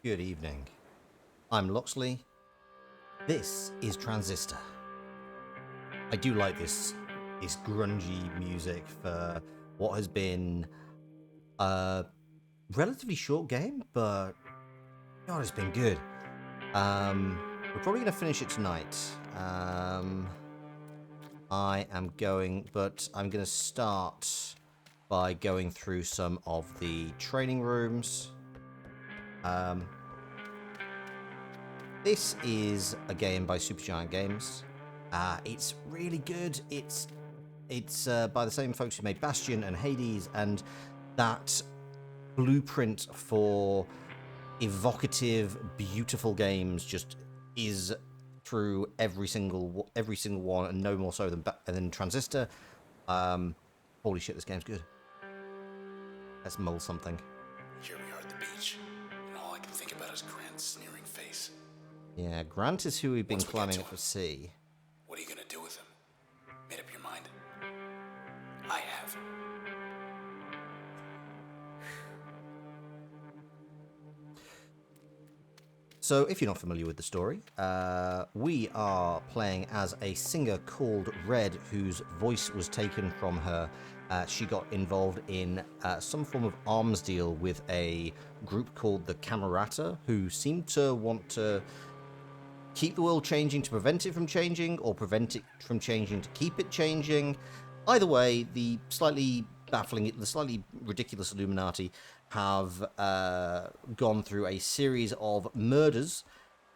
Good evening. I'm Loxley. This is Transistor. I do like this grungy music for what has been a relatively short game, but God, it's been good. We're probably going to finish it tonight. I'm going to start by going through some of the training rooms. This is a game by Supergiant Games. It's really good. It's by the same folks who made Bastion and Hades, and that blueprint for evocative, beautiful games just is through every single one, and no more so than Transistor. Holy shit, this game's good. Let's mull something. Here we are at the beach, and all I can think about is Grant's sneering face. Yeah, Grant is who we've been climbing up to see. What are you gonna do with him? Made up your mind? I have. So, if you're not familiar with the story, we are playing as a singer called Red, whose voice was taken from her. She got involved in some form of arms deal with a group called the Camerata, who seemed to want to keep the world changing to prevent it from changing, or prevent it from changing to keep it changing. Either way, the slightly ridiculous Illuminati have gone through a series of murders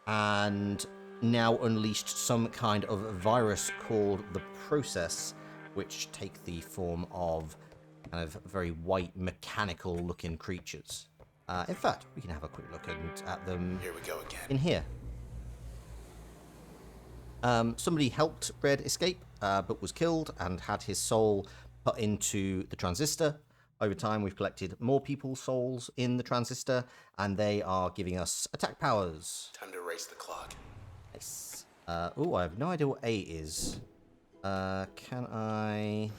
and now unleashed some kind of virus called the Process, which take the form of kind of very white, mechanical-looking creatures. In fact, we can have a quick look at them. Here we go again. In here. Somebody helped Red escape, but was killed and had his soul put into the Transistor. Over time, we've collected more people's souls in the Transistor, and they are giving us attack powers. Time to race the clock. Nice. Oh, I have no idea what A is. Can I...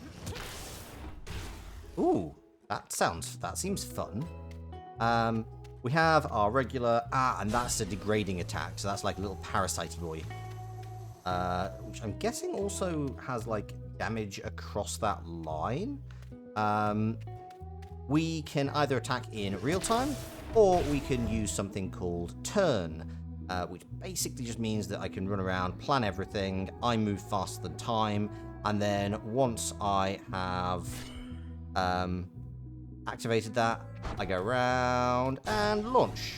Ooh, that seems fun. We have our regular... and that's a degrading attack, so that's like a little parasite boy. Which I'm guessing also has, like, damage across that line. We can either attack in real time, or we can use something called turn, which basically just means that I can run around, plan everything, I move faster than time, and then once I have activated that, I go around and launch.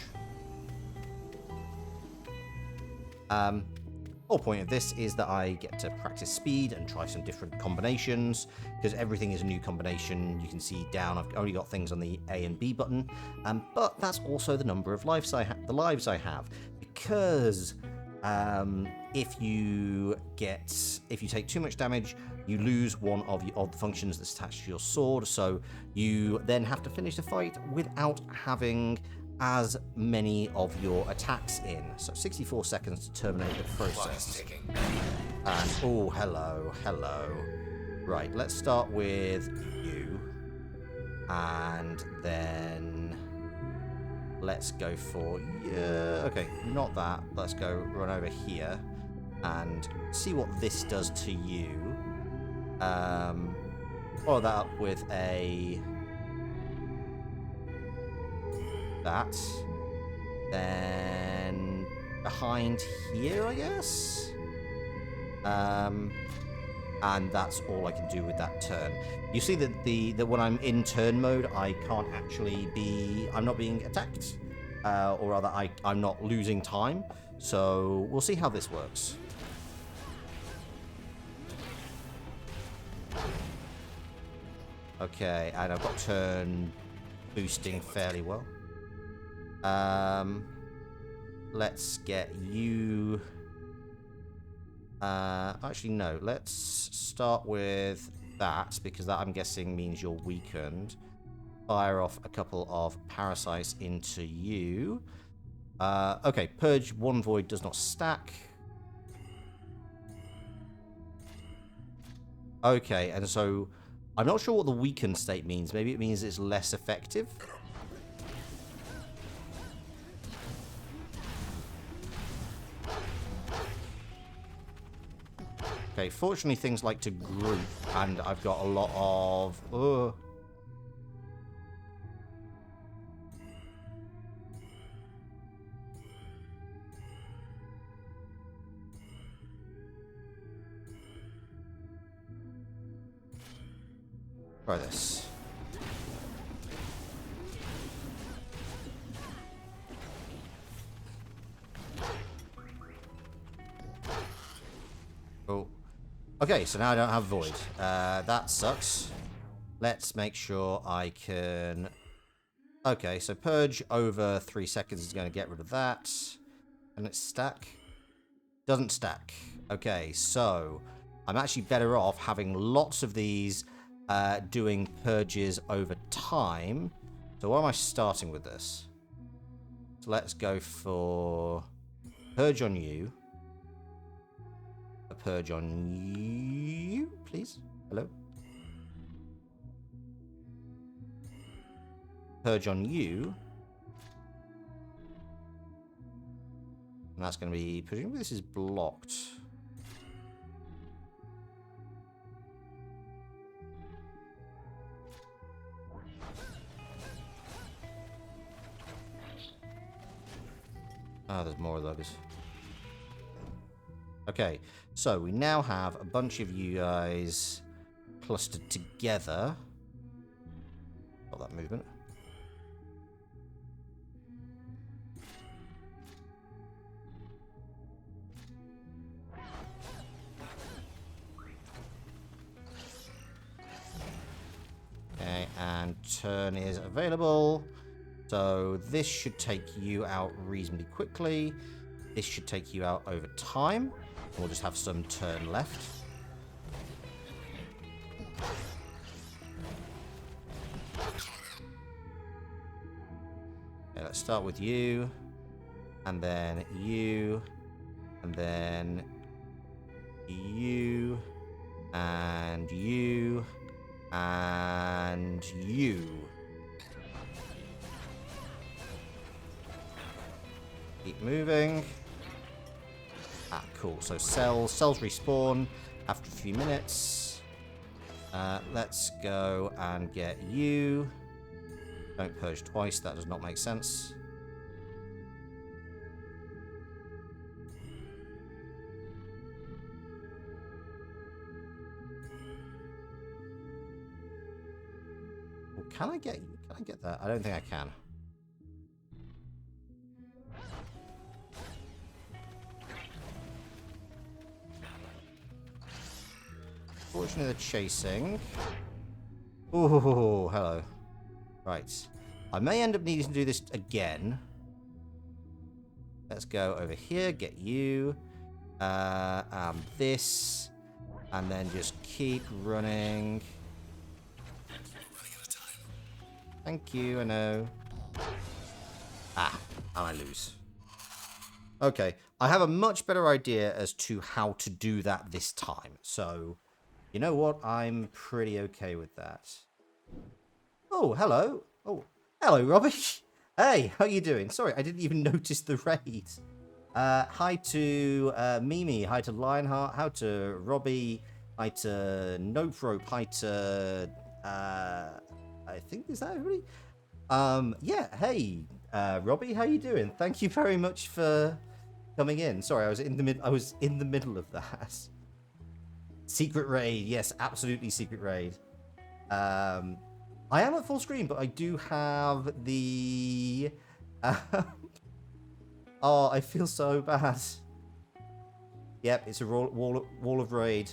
The whole point of this is that I get to practice speed and try some different combinations, because everything is a new combination. You can see down, I've only got things on the A and B button, but that's also the number of lives I have, because if you take too much damage, you lose one of the functions that's attached to your sword, so you then have to finish the fight without having as many of your attacks in. So 64 seconds to terminate the process. And oh, hello. Right, let's start with you. And then let's go for, yeah, okay, not that. Let's go run over here and see what this does to you. Follow that up with that. Then behind here, I guess. And that's all I can do with that turn. You see that when I'm in turn mode, I can't actually I'm not being attacked, or rather, I'm not losing time. So we'll see how this works. Okay, and I've got turn boosting fairly well. Let's get you... actually, no. Let's start with that, because that, I'm guessing, means you're weakened. Fire off a couple of parasites into you. Okay, Purge 1 Void does not stack. Okay, and so I'm not sure what the weakened state means. Maybe it means it's less effective. Okay, fortunately things like to group, and I've got a lot of... Try this. Oh. Okay, so now I don't have Void. That sucks. Let's make sure I can... Okay, so Purge over 3 seconds is going to get rid of that. And it stack? Doesn't stack. Okay, so I'm actually better off having lots of these doing purges over time. So why am I starting with this? So let's go for purge on you. A purge on you, please. Hello? Purge on you. And that's going to be... Presumably this is blocked. Ah, there's more of those. Okay, so we now have a bunch of you guys clustered together. Got that movement. Okay, and turn is available. So this should take you out reasonably quickly. This should take you out over time. We'll just have some turn left. Okay, let's start with you. And then you. And then you. And you. And you. Keep moving. Ah, cool. So cells respawn after a few minutes. Let's go and get you. Don't purge twice. That does not make sense. Well, can I get that? I don't think I can. Fortunately, they're chasing. Ooh, hello. Right. I may end up needing to do this again. Let's go over here, get you. This. And then just keep running. Thank you, I know. Ah, and I lose. Okay, I have a much better idea as to how to do that this time. So... You know what? I'm pretty okay with that. Oh, hello. Oh, hello, Robbie. Hey, how you doing? Sorry, I didn't even notice the raid. Hi to Mimi. Hi to Lionheart. Hi to Robbie. Hi to Nope Rope. Hi to... I think, is that everybody? Yeah, hey, Robbie, how you doing? Thank you very much for coming in. Sorry, I was in the middle of that. Secret raid, yes, absolutely secret raid. I am at full screen, but I do have the... Oh, I feel so bad. Yep, it's a wall of raid.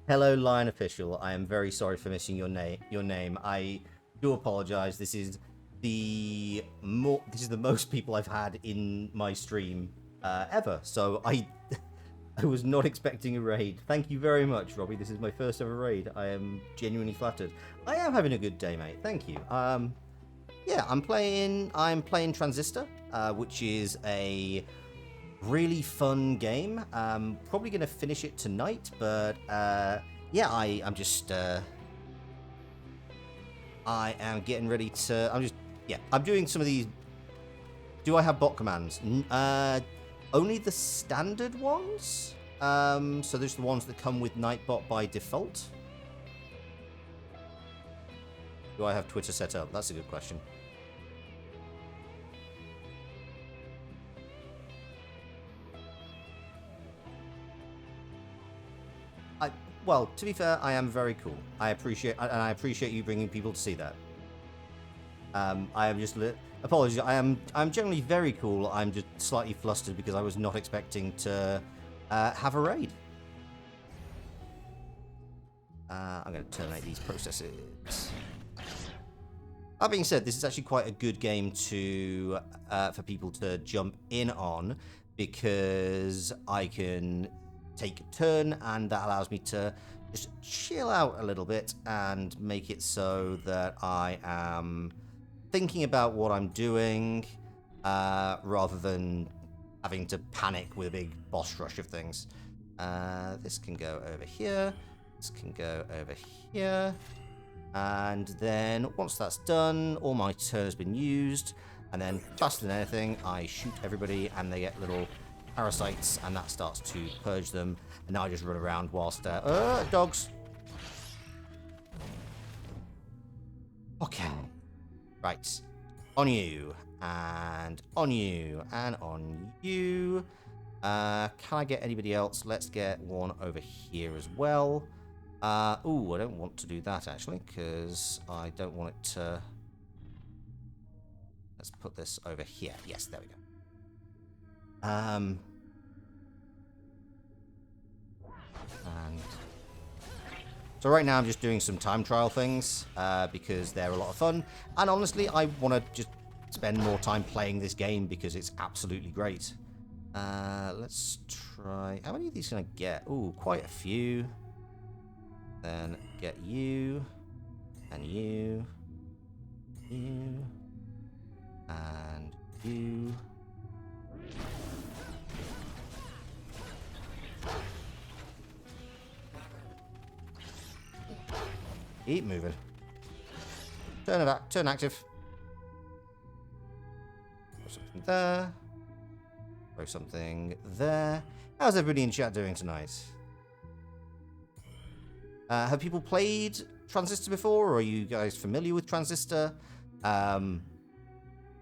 Hello, Lion Official. I am very sorry for missing your name. I do apologize. This is the most people I've had in my stream ever. So I was not expecting a raid. Thank you very much, Robbie. This is my first ever raid. I am genuinely flattered. I am having a good day, mate. Thank you. Yeah, I'm playing Transistor, which is a really fun game. Probably going to finish it tonight, but yeah, I'm just I am getting ready to. I'm doing some of these. Do I have bot commands? Only the standard ones. So there's the ones that come with Nightbot by default. Do I have Twitter set up? That's a good question. Well, to be fair, I am very cool. I appreciate you bringing people to see that. I am just apologies. I'm generally very cool. I'm just slightly flustered because I was not expecting to have a raid. I'm going to terminate these processes. That being said, this is actually quite a good game to for people to jump in on because I can take a turn, and that allows me to just chill out a little bit and make it so that I am thinking about what I'm doing rather than having to panic with a big boss rush of things. This can go over here. This can go over here. And then once that's done, all my turn has been used. And then faster than anything, I shoot everybody and they get little parasites, and that starts to purge them. And now I just run around whilst dogs. Okay. Right. On you. And on you. And on you. Can I get anybody else? Let's get one over here as well. Ooh, I don't want to do that actually, because I don't want it to... Let's put this over here. Yes, there we go. And so right now I'm just doing some time trial things because they're a lot of fun, and honestly I want to just spend more time playing this game because it's absolutely great. Let's try... How many of these can I get? Ooh, quite a few. Then get you, and you, you, and you. Keep moving. Turn active. Throw something there. Throw something there. How's everybody in chat doing tonight? Have people played Transistor before, or are you guys familiar with Transistor? Do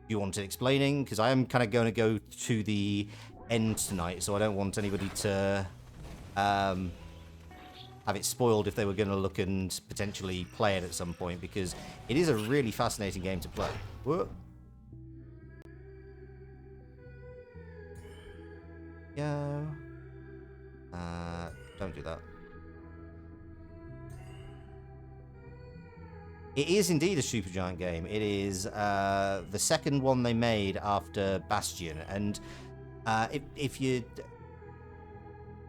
you want it explaining? Because I am kind of going to go to the end tonight, so I don't want anybody to have it spoiled if they were going to look and potentially play it at some point, because it is a really fascinating game to play. Whoa. Go. Don't do that. It is indeed a Supergiant game. It is the second one they made after Bastion, and if you,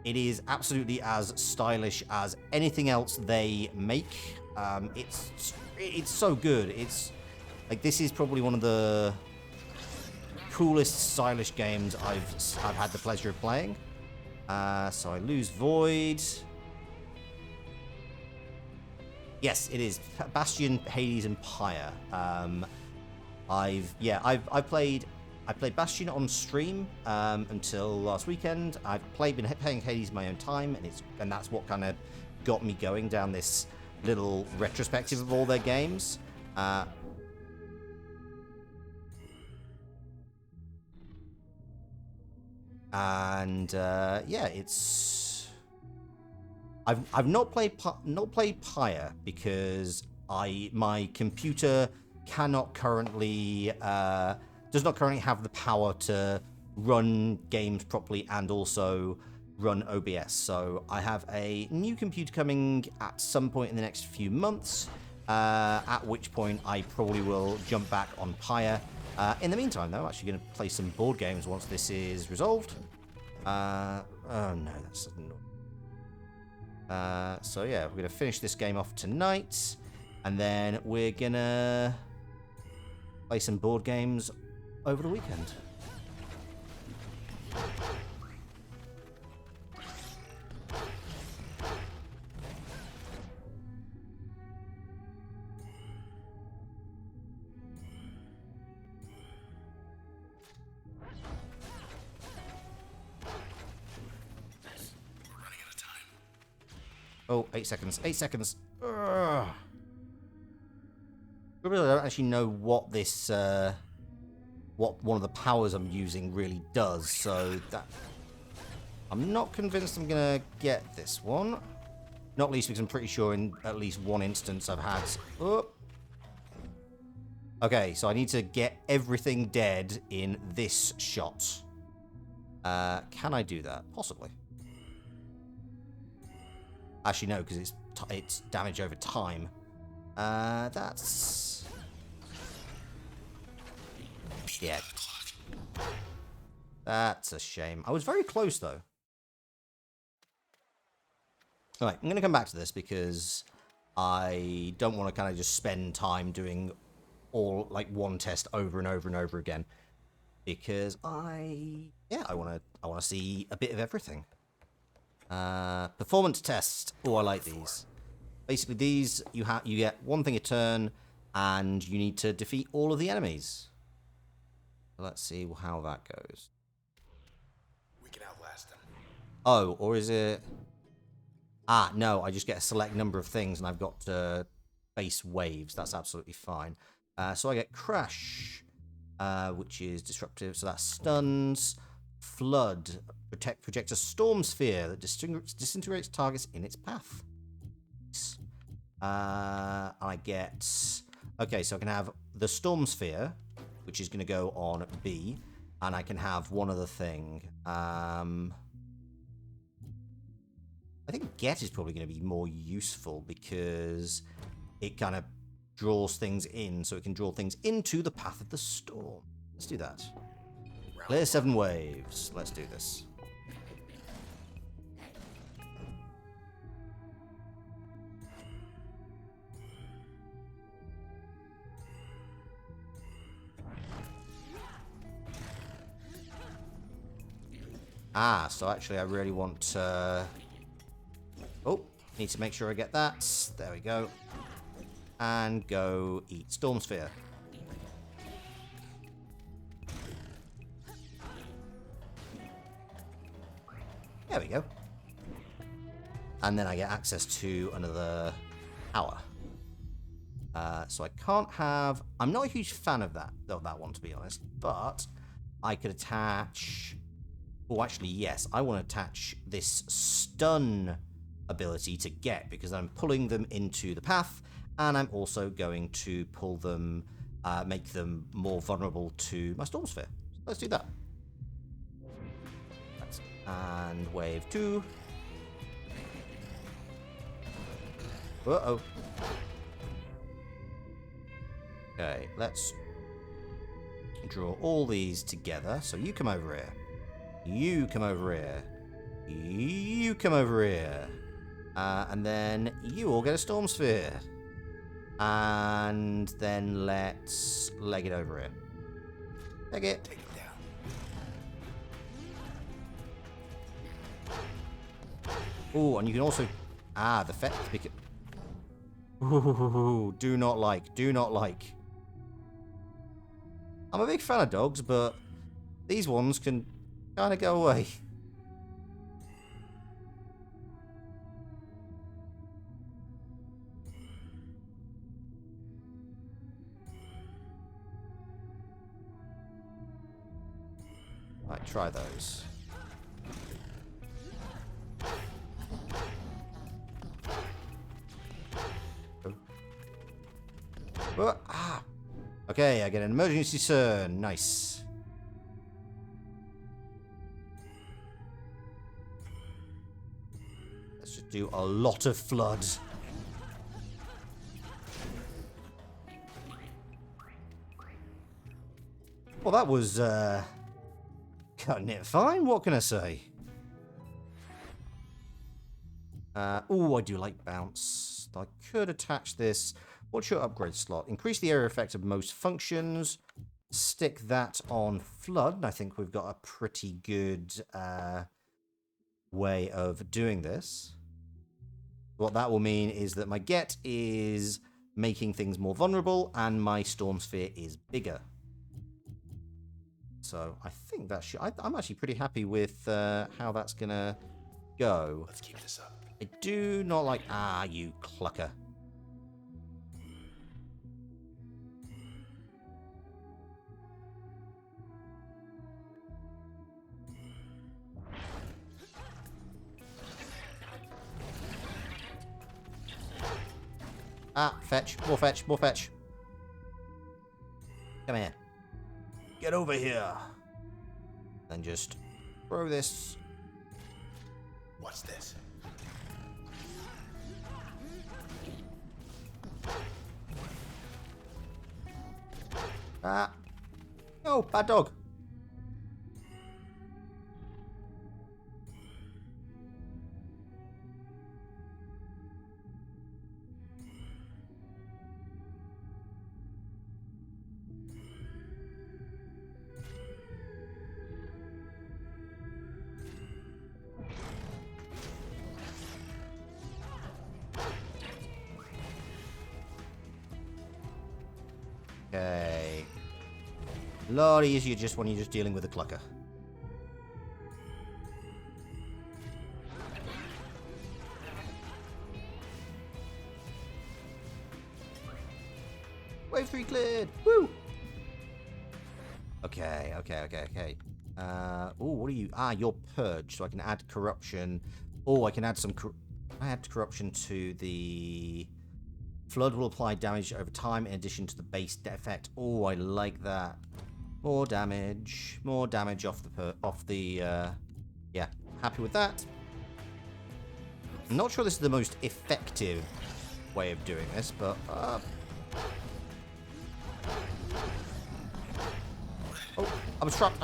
it is absolutely as stylish as anything else they make. It's so good. It's like, this is probably one of the coolest, stylish games I've had the pleasure of playing. So I lose Void. Yes, it is Bastion, Hades, and Pyre. I played Bastion on stream until last weekend. I've been playing Hades my own time, and that's what kind of got me going down this little retrospective of all their games. It's. I've not played Pyre because my computer cannot currently does not currently have the power to run games properly and also run OBS. So I have a new computer coming at some point in the next few months, at which point I probably will jump back on Pyre. In the meantime, though, I'm actually going to play some board games once this is resolved. Oh no, that's annoying. So yeah, we're going to finish this game off tonight, and then we're going to play some board games over the weekend. Oh, 8 seconds. 8 seconds. Ugh. I really don't actually know what this, what one of the powers I'm using really does, so that... I'm not convinced I'm going to get this one. Not least because I'm pretty sure in at least one instance I've had... Oh. Okay, so I need to get everything dead in this shot. Can I do that? Possibly. Actually, no, because it's damage over time. That's... Yeah. That's a shame. I was very close, though. Alright, I'm going to come back to this because I don't want to kind of just spend time doing all, like, one test over and over and over again. Because I want to see a bit of everything. Performance test. Oh, I like these. Basically, these, you get one thing a turn, and you need to defeat all of the enemies. Let's see how that goes. We can outlast them. Oh, or is it... Ah, no, I just get a select number of things, and I've got base waves. That's absolutely fine. So I get Crash, which is disruptive, so that stuns. Flood, projects a storm sphere that disintegrates targets in its path. I get... Okay, so I can have the storm sphere, which is going to go on B, and I can have one other thing. I think Get is probably going to be more useful because it kind of draws things in, so it can draw things into the path of the storm. Let's do that. Clear 7 waves. Let's do this. Ah, so actually I really want... Oh, need to make sure I get that. There we go. And go eat Storm Sphere. There we go. And then I get access to another power. So I can't have... I'm not a huge fan of that one, to be honest. But I could attach... Oh, actually, yes. I want to attach this stun ability to Get, because I'm pulling them into the path, and I'm also going to pull them, make them more vulnerable to my Storm Sphere. So let's do that. And wave 2. Uh-oh. Okay, let's draw all these together. So you come over here. You come over here. You come over here. And then you all get a Storm Sphere. And then let's leg it over here. Leg it. Take it down. Oh, and you can also... Ah, the fet... Ooh, do not like. Do not like. I'm a big fan of dogs, but these ones can kind of go away. Right, try those. Oh, ah. Okay, I get an emergency turn. Nice. Let's just do a lot of flood. Well, that was cutting it fine. What can I say? Oh, I do like bounce. I could attach this. What's your upgrade slot? Increase the area effect of most functions. Stick that on flood. I think we've got a pretty good way of doing this. What that will mean is that my Get is making things more vulnerable, and my Storm Sphere is bigger. So I think that should... I'm actually pretty happy with how that's going to go. Let's keep this up. I do not like... Ah, you clucker. Ah, fetch. More fetch. More fetch. Come here. Get over here. Then just throw this. What's this? Ah. Oh, bad dog. Okay. A lot easier just when you're just dealing with a clucker. Wave 3 cleared! Woo! Okay. Ooh, what are you? Ah, you're purge, so I can add corruption. Oh, I can add some... I add corruption to the... Flood will apply damage over time in addition to the base effect. Oh, I like that. More damage. More damage off the... Yeah, happy with that. I'm not sure this is the most effective way of doing this, but... Oh, I'm trapped.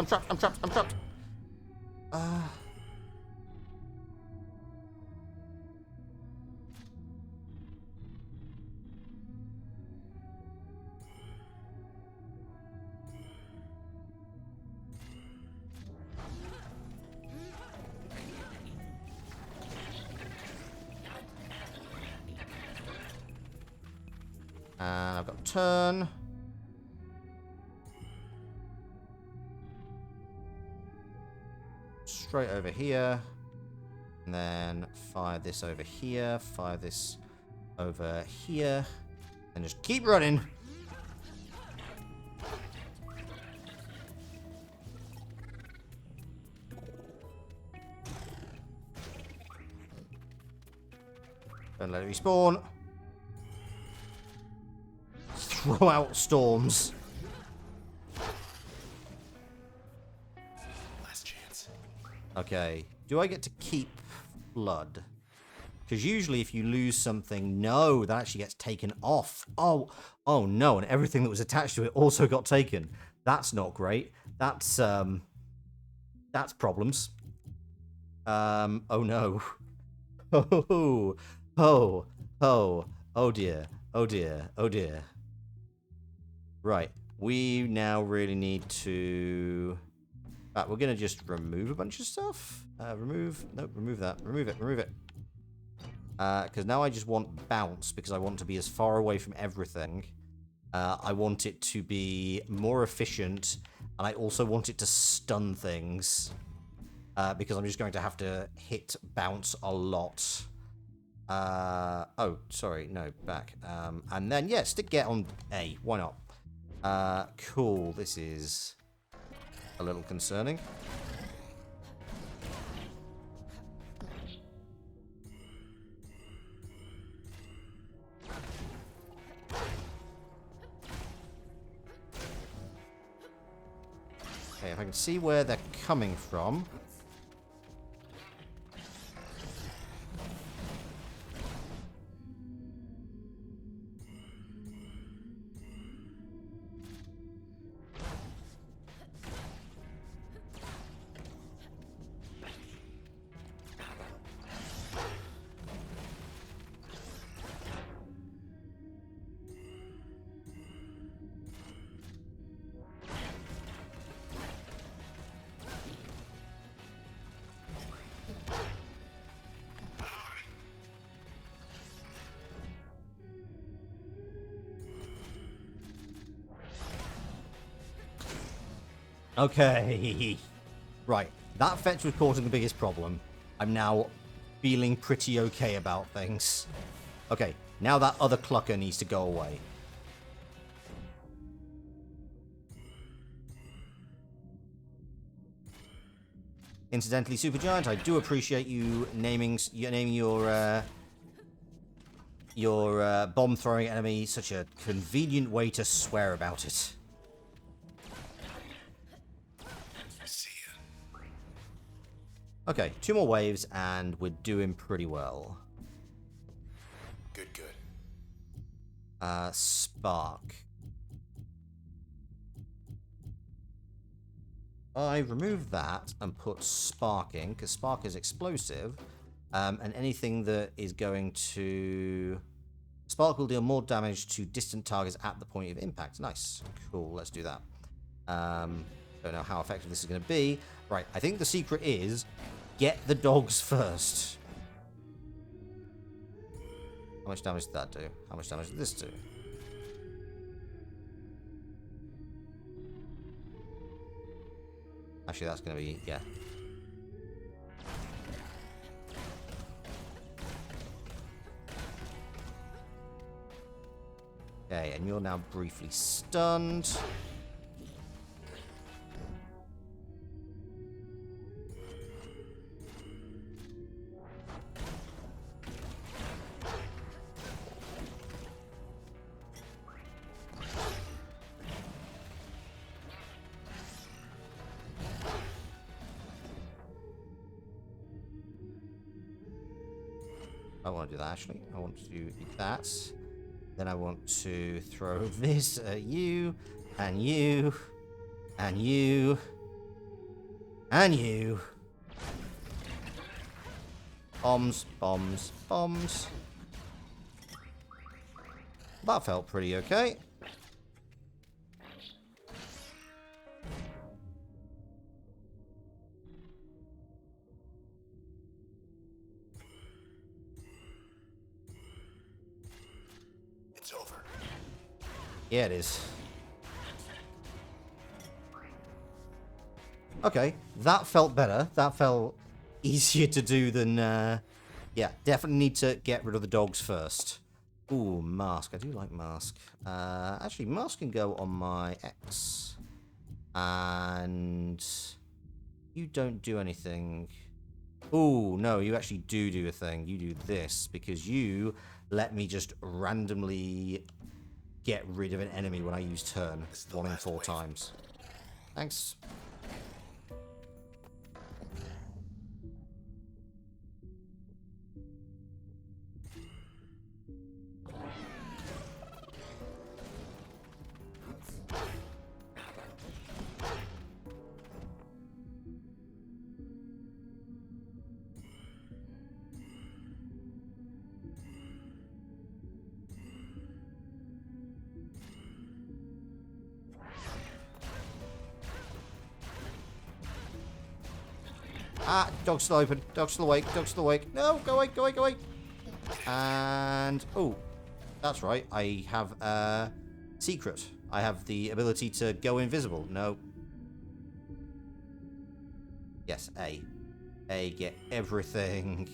And I've got turn. Straight over here. And then fire this over here. Fire this over here. And just keep running. Don't let it respawn. Throw out storms. Last chance. Okay. Do I get to keep blood? Because usually if you lose something, no, that actually gets taken off. Oh no, and everything that was attached to it also got taken. That's not great. That's problems. Oh no. Oh dear. Right. We now really need to... we're going to just remove a bunch of stuff. Remove that. Remove it. Because now I just want bounce, because I want to be as far away from everything. I want it to be more efficient, and I also want it to stun things. Because I'm just going to have to hit bounce a lot. Oh, sorry. No, back. And then, yeah, stick get on A. Why not? Cool. This is a little concerning. Okay, if I can see where they're coming from. Okay. Right. That fetch was causing the biggest problem. I'm now feeling pretty okay about things. Okay, now that other clucker needs to go away. Incidentally, Supergiant, I do appreciate you naming your bomb-throwing enemy. Such a convenient way to swear about it. See ya. Okay, 2 more waves, and we're doing pretty well. Good, good. Spark. I remove that and put Spark in, because Spark is explosive, and anything that is going to... Spark will deal more damage to distant targets at the point of impact. Nice. Cool, let's do that. Don't know how effective this is going to be. Right, I think the secret is get the dogs first. How much damage did that do? How much damage did this do? Actually, that's going to be... yeah. Okay, and you're now briefly stunned. I want to do that, actually. I want to do that. Then I want to throw this at you, and you, and you, and you. Bombs, bombs, bombs. That felt pretty okay. It's over. Yeah, it is. Okay, that felt better. That felt easier to do than... yeah, definitely need to get rid of the dogs first. Ooh, Mask. I do like Mask. Actually, Mask can go on my X. And... you don't do anything. Ooh, no, you actually do a thing. You do this, because you let me just randomly get rid of an enemy when I use turn 1 in 4 times. Thanks. Ah, dog's still open. Dog's still awake. Dog's still awake. No, go away, go away, go away. And, oh, that's right. I have a secret. I have the ability to go invisible. No. Yes, A. A, get everything.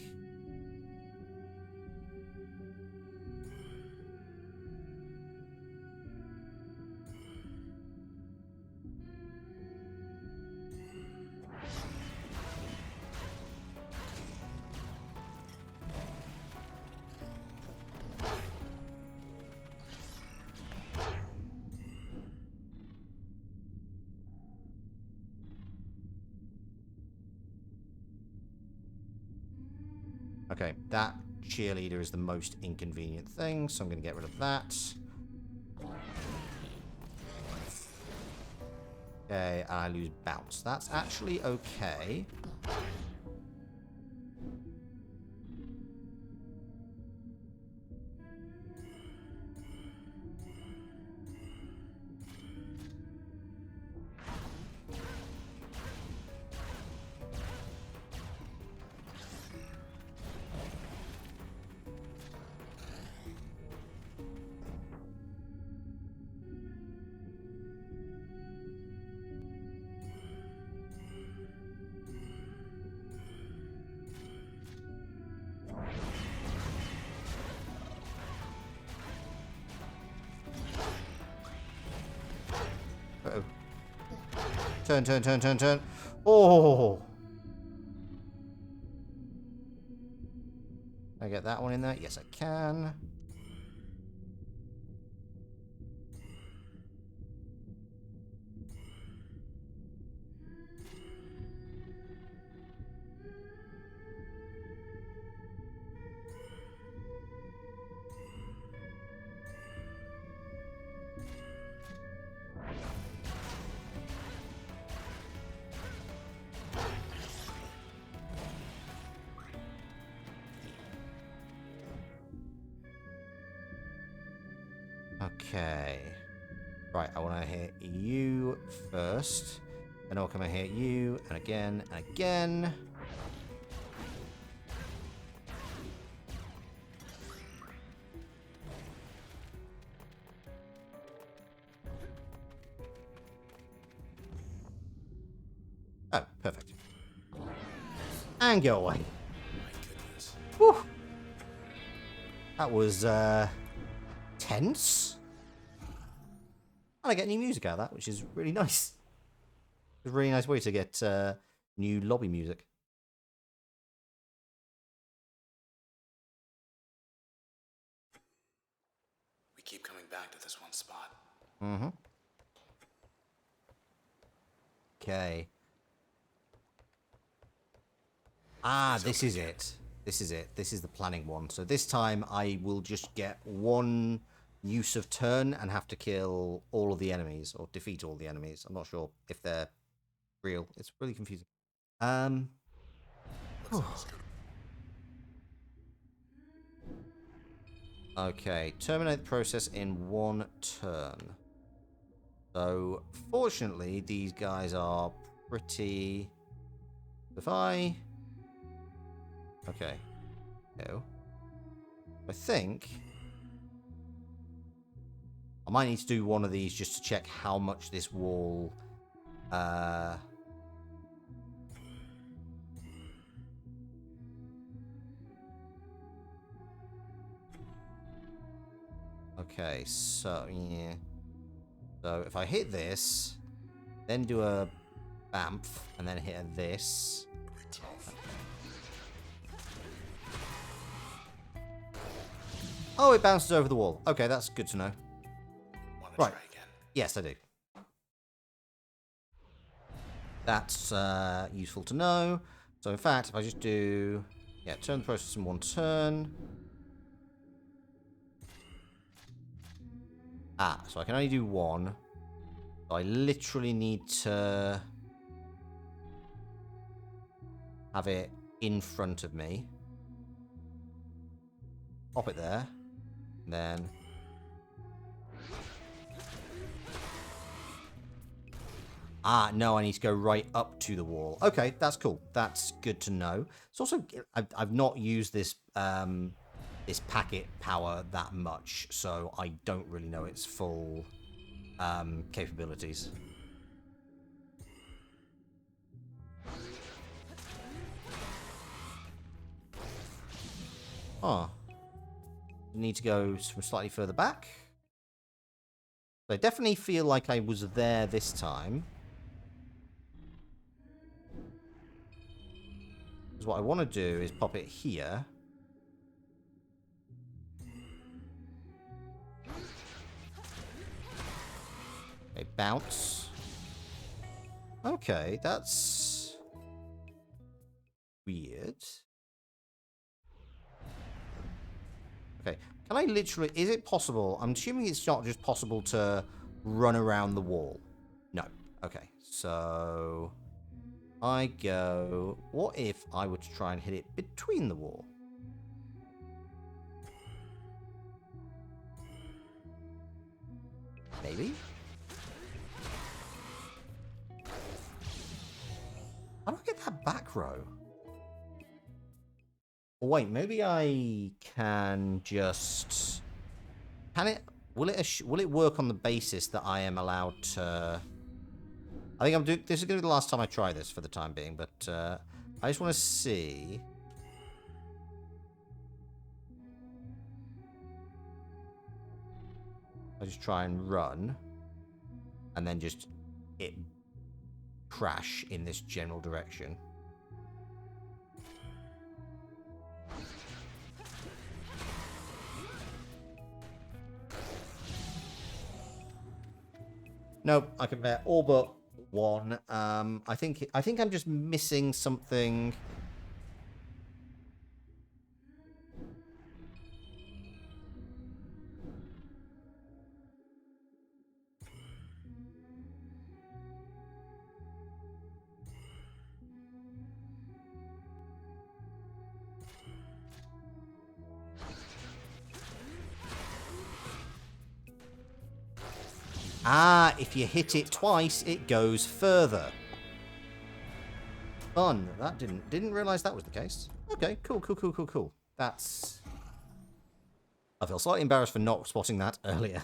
Okay, that cheerleader is the most inconvenient thing, so I'm going to get rid of that. Okay, and I lose bounce. That's actually okay. Turn, turn, turn, turn, turn. Oh! Can I get that one in there? Yes, I can. Okay. Right, I want to hit you first. Then I'll come and hit you, and again, and again. Oh, perfect. And go away. My goodness. Whew. That was, tense. And I get new music out of that, which is really nice. It's a really nice way to get new lobby music. We keep coming back to this one spot. Mm-hmm. Okay. Ah, this is it. This is it. This is the planning one. So this time I will just get one use of turn and have to kill all of the enemies or defeat all the enemies. I'm not sure if they're real. It's really confusing. Okay, terminate the process in one turn. So fortunately, these guys are pretty. If I okay, no, I think I might need to do one of these just to check how much this wall. Okay, so yeah. So if I hit this, then do a bamf, and then hit a this. Oh, it bounces over the wall. Okay, that's good to know. Want to Right. try again? Yes, I do. That's useful to know. So in fact, if I just do, yeah, turn the process in one turn. Ah, so I can only do one. So I literally need to have it in front of me. Pop it there. And then... Ah, no, I need to go right up to the wall. Okay, that's cool. That's good to know. It's also... I've not used this this packet power that much, so I don't really know its full capabilities. Oh. Need to go from slightly further back. I definitely feel like I was there this time. Because what I want to do is pop it here. Okay, bounce. Okay, that's weird. Okay, can I literally... Is it possible? I'm assuming it's not just possible to run around the wall. No. Okay, so... I go... What if I were to try and hit it between the wall? Maybe? How do I get that back row? Oh, wait, maybe I can just... Can it... Will it work on the basis that I am allowed to... I think I'm doing... This is going to be the last time I try this for the time being, but I just want to see... I just try and run, and then just hit crash in this general direction. Nope, I can bear all but one. I think I'm just missing something. Ah, if you hit it twice, it goes further. Fun. That didn't realize that was the case. Okay, cool. That's... I feel slightly embarrassed for not spotting that earlier.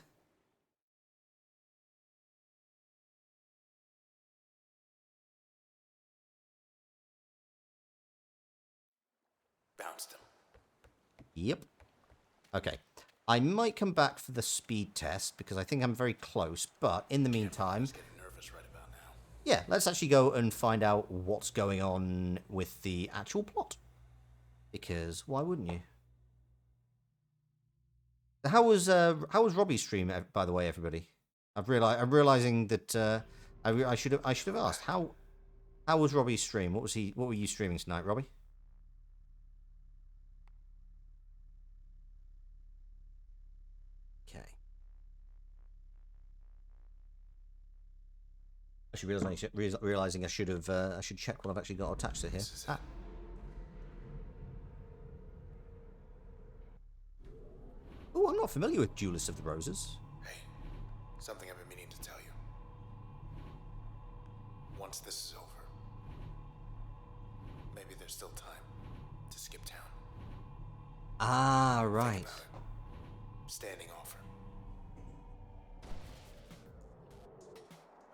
Bounced him. Yep. Okay. I might come back for the speed test because I think I'm very close, but in the meantime... Getting nervous right about now. Yeah, let's actually go and find out what's going on with the actual plot. Because why wouldn't you? How was Robbie's stream, by the way, everybody? I'm realizing that I should have asked how was Robbie's stream? What were you streaming tonight, Robbie? Okay. I should realizing I should check what I've actually got attached to here. Oh, I'm not familiar with Duelist of the Roses. Hey, something I've been meaning to tell you. Once this is over, maybe there's still time to skip town. Ah, right. Think about it. Standing offer.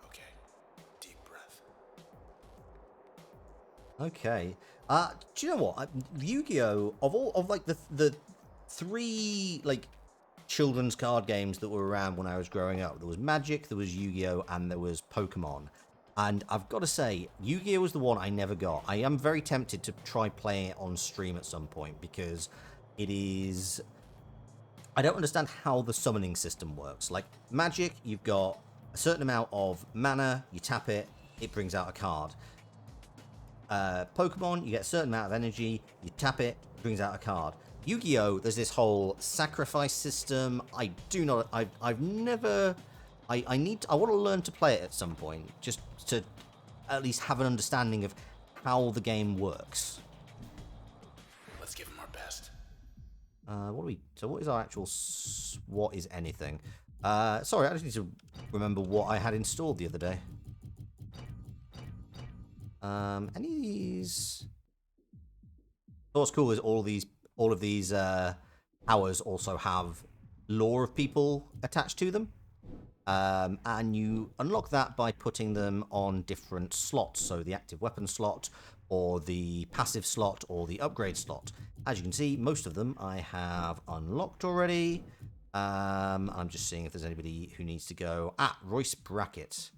Okay, deep breath. Okay. Do you know what? Yu-Gi-Oh! Of like the three like children's card games that were around when I was growing up, there was Magic, there was Yu-Gi-Oh, and there was Pokemon. And I've got to say, Yu-Gi-Oh was the one I never got. I am very tempted to try playing it on stream at some point because it is... I don't understand how the summoning system works. Like Magic, you've got a certain amount of mana, you tap it, it brings out a card. Pokemon, you get a certain amount of energy, you tap it, it brings out a card. Yu-Gi-Oh, there's this whole sacrifice system. I've never... I want to learn to play it at some point, just to at least have an understanding of how the game works. Let's give him our best. What is our actual... What is anything? Sorry, I just need to remember what I had installed the other day. Any of these... What's cool is all of these powers also have lore of people attached to them. And you unlock that by putting them on different slots. So the active weapon slot, or the passive slot, or the upgrade slot. As you can see, most of them I have unlocked already. I'm just seeing if there's anybody who needs to go. Royce Brackett.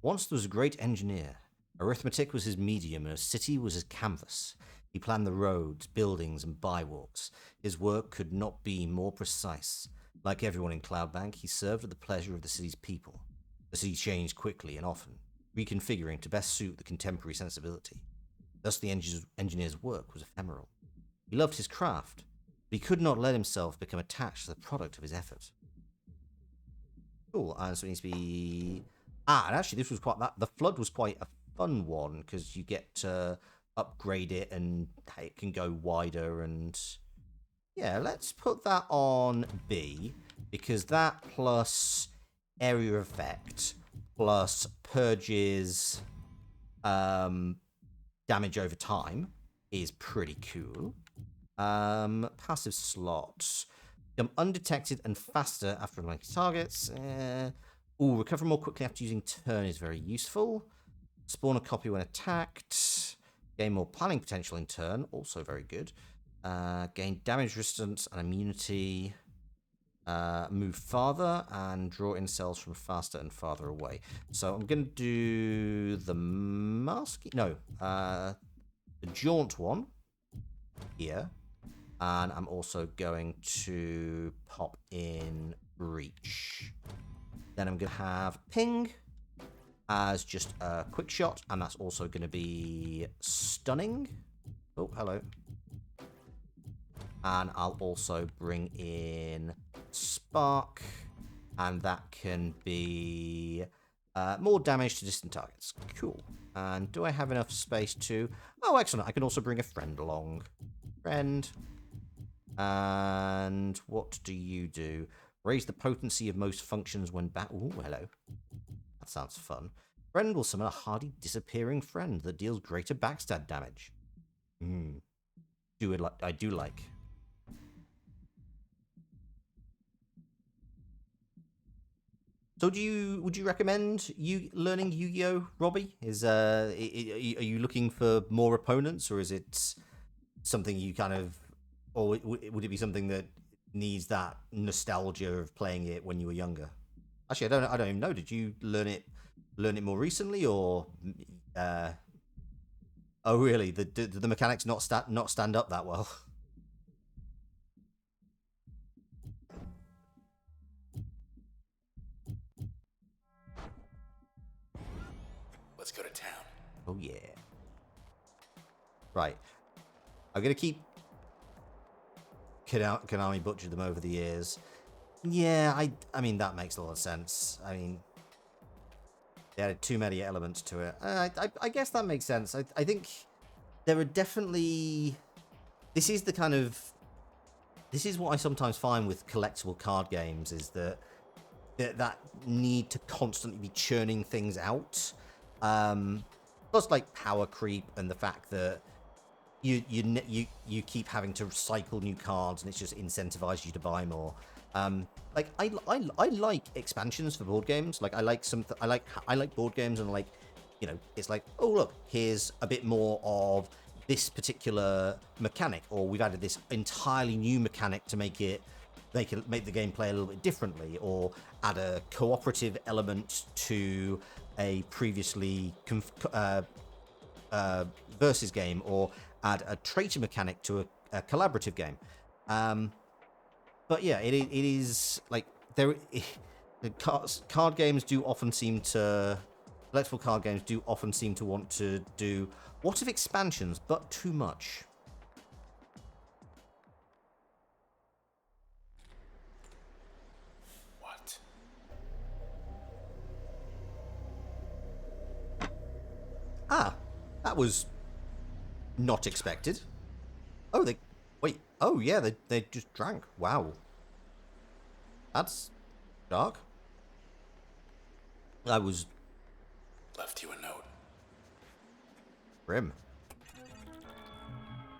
Once there was a great engineer. Arithmetic was his medium, and a city was his canvas. He planned the roads, buildings, and bywalks. His work could not be more precise. Like everyone in Cloudbank, he served at the pleasure of the city's people. The city changed quickly and often, reconfiguring to best suit the contemporary sensibility. Thus the engineer's work was ephemeral. He loved his craft, but he could not let himself become attached to the product of his effort. Cool, so it needs to be... and actually this was the flood was quite a fun one, because you get to upgrade it and it can go wider, and yeah, let's put that on B, because that plus area effect plus purges damage over time is pretty cool. Passive slots. Become undetected and faster after unlocking targets. Recover more quickly after using turn is very useful. Spawn a copy when attacked. Gain more planning potential in turn, also very good. Gain damage resistance and immunity. move farther and draw in cells from faster and farther away. So I'm going to do the the jaunt one here. And I'm also going to pop in reach. Then I'm going to have ping as just a quick shot, and that's also going to be stunning. Oh, hello. And I'll also bring in spark, and that can be more damage to distant targets. Cool. And do I have enough space to... Oh, excellent. I can also bring a friend along. Friend. And what do you do? Raise the potency of most functions when Ooh, hello. That sounds fun. Friend will summon a hardy disappearing friend that deals greater backstab damage. I do like. So would you recommend you learning Yu-Gi-Oh, Robbie? Are you looking for more opponents, or is it something you kind of, or would it be something that needs that nostalgia of playing it when you were younger? Actually, I don't even know. Did you learn it more recently, or oh really? Did the mechanics not stand up that well? Let's go to town. Oh yeah. Right. I'm gonna keep Konami butchered them over the years. Yeah, I mean that makes a lot of sense. I mean, they added too many elements to it. I guess that makes sense. I think there are definitely... This is what I sometimes find with collectible card games, is that need to constantly be churning things out. Plus, like, power creep and the fact that you keep having to cycle new cards, and it's just incentivizes you to buy more. Like I like expansions for board games. Like I like board games, and like, you know, it's like, oh look, here's a bit more of this particular mechanic, or we've added this entirely new mechanic to make the game play a little bit differently, or add a cooperative element to a previously versus game, or add a traitor mechanic to a collaborative game. But yeah, it is like there. Card games do often seem to, collectible card games do often seem to want to do what if expansions, but too much. What? Ah, that was not expected. Oh, they wait. Oh yeah, they just drank. Wow, that's dark. I was Left you a note. grim.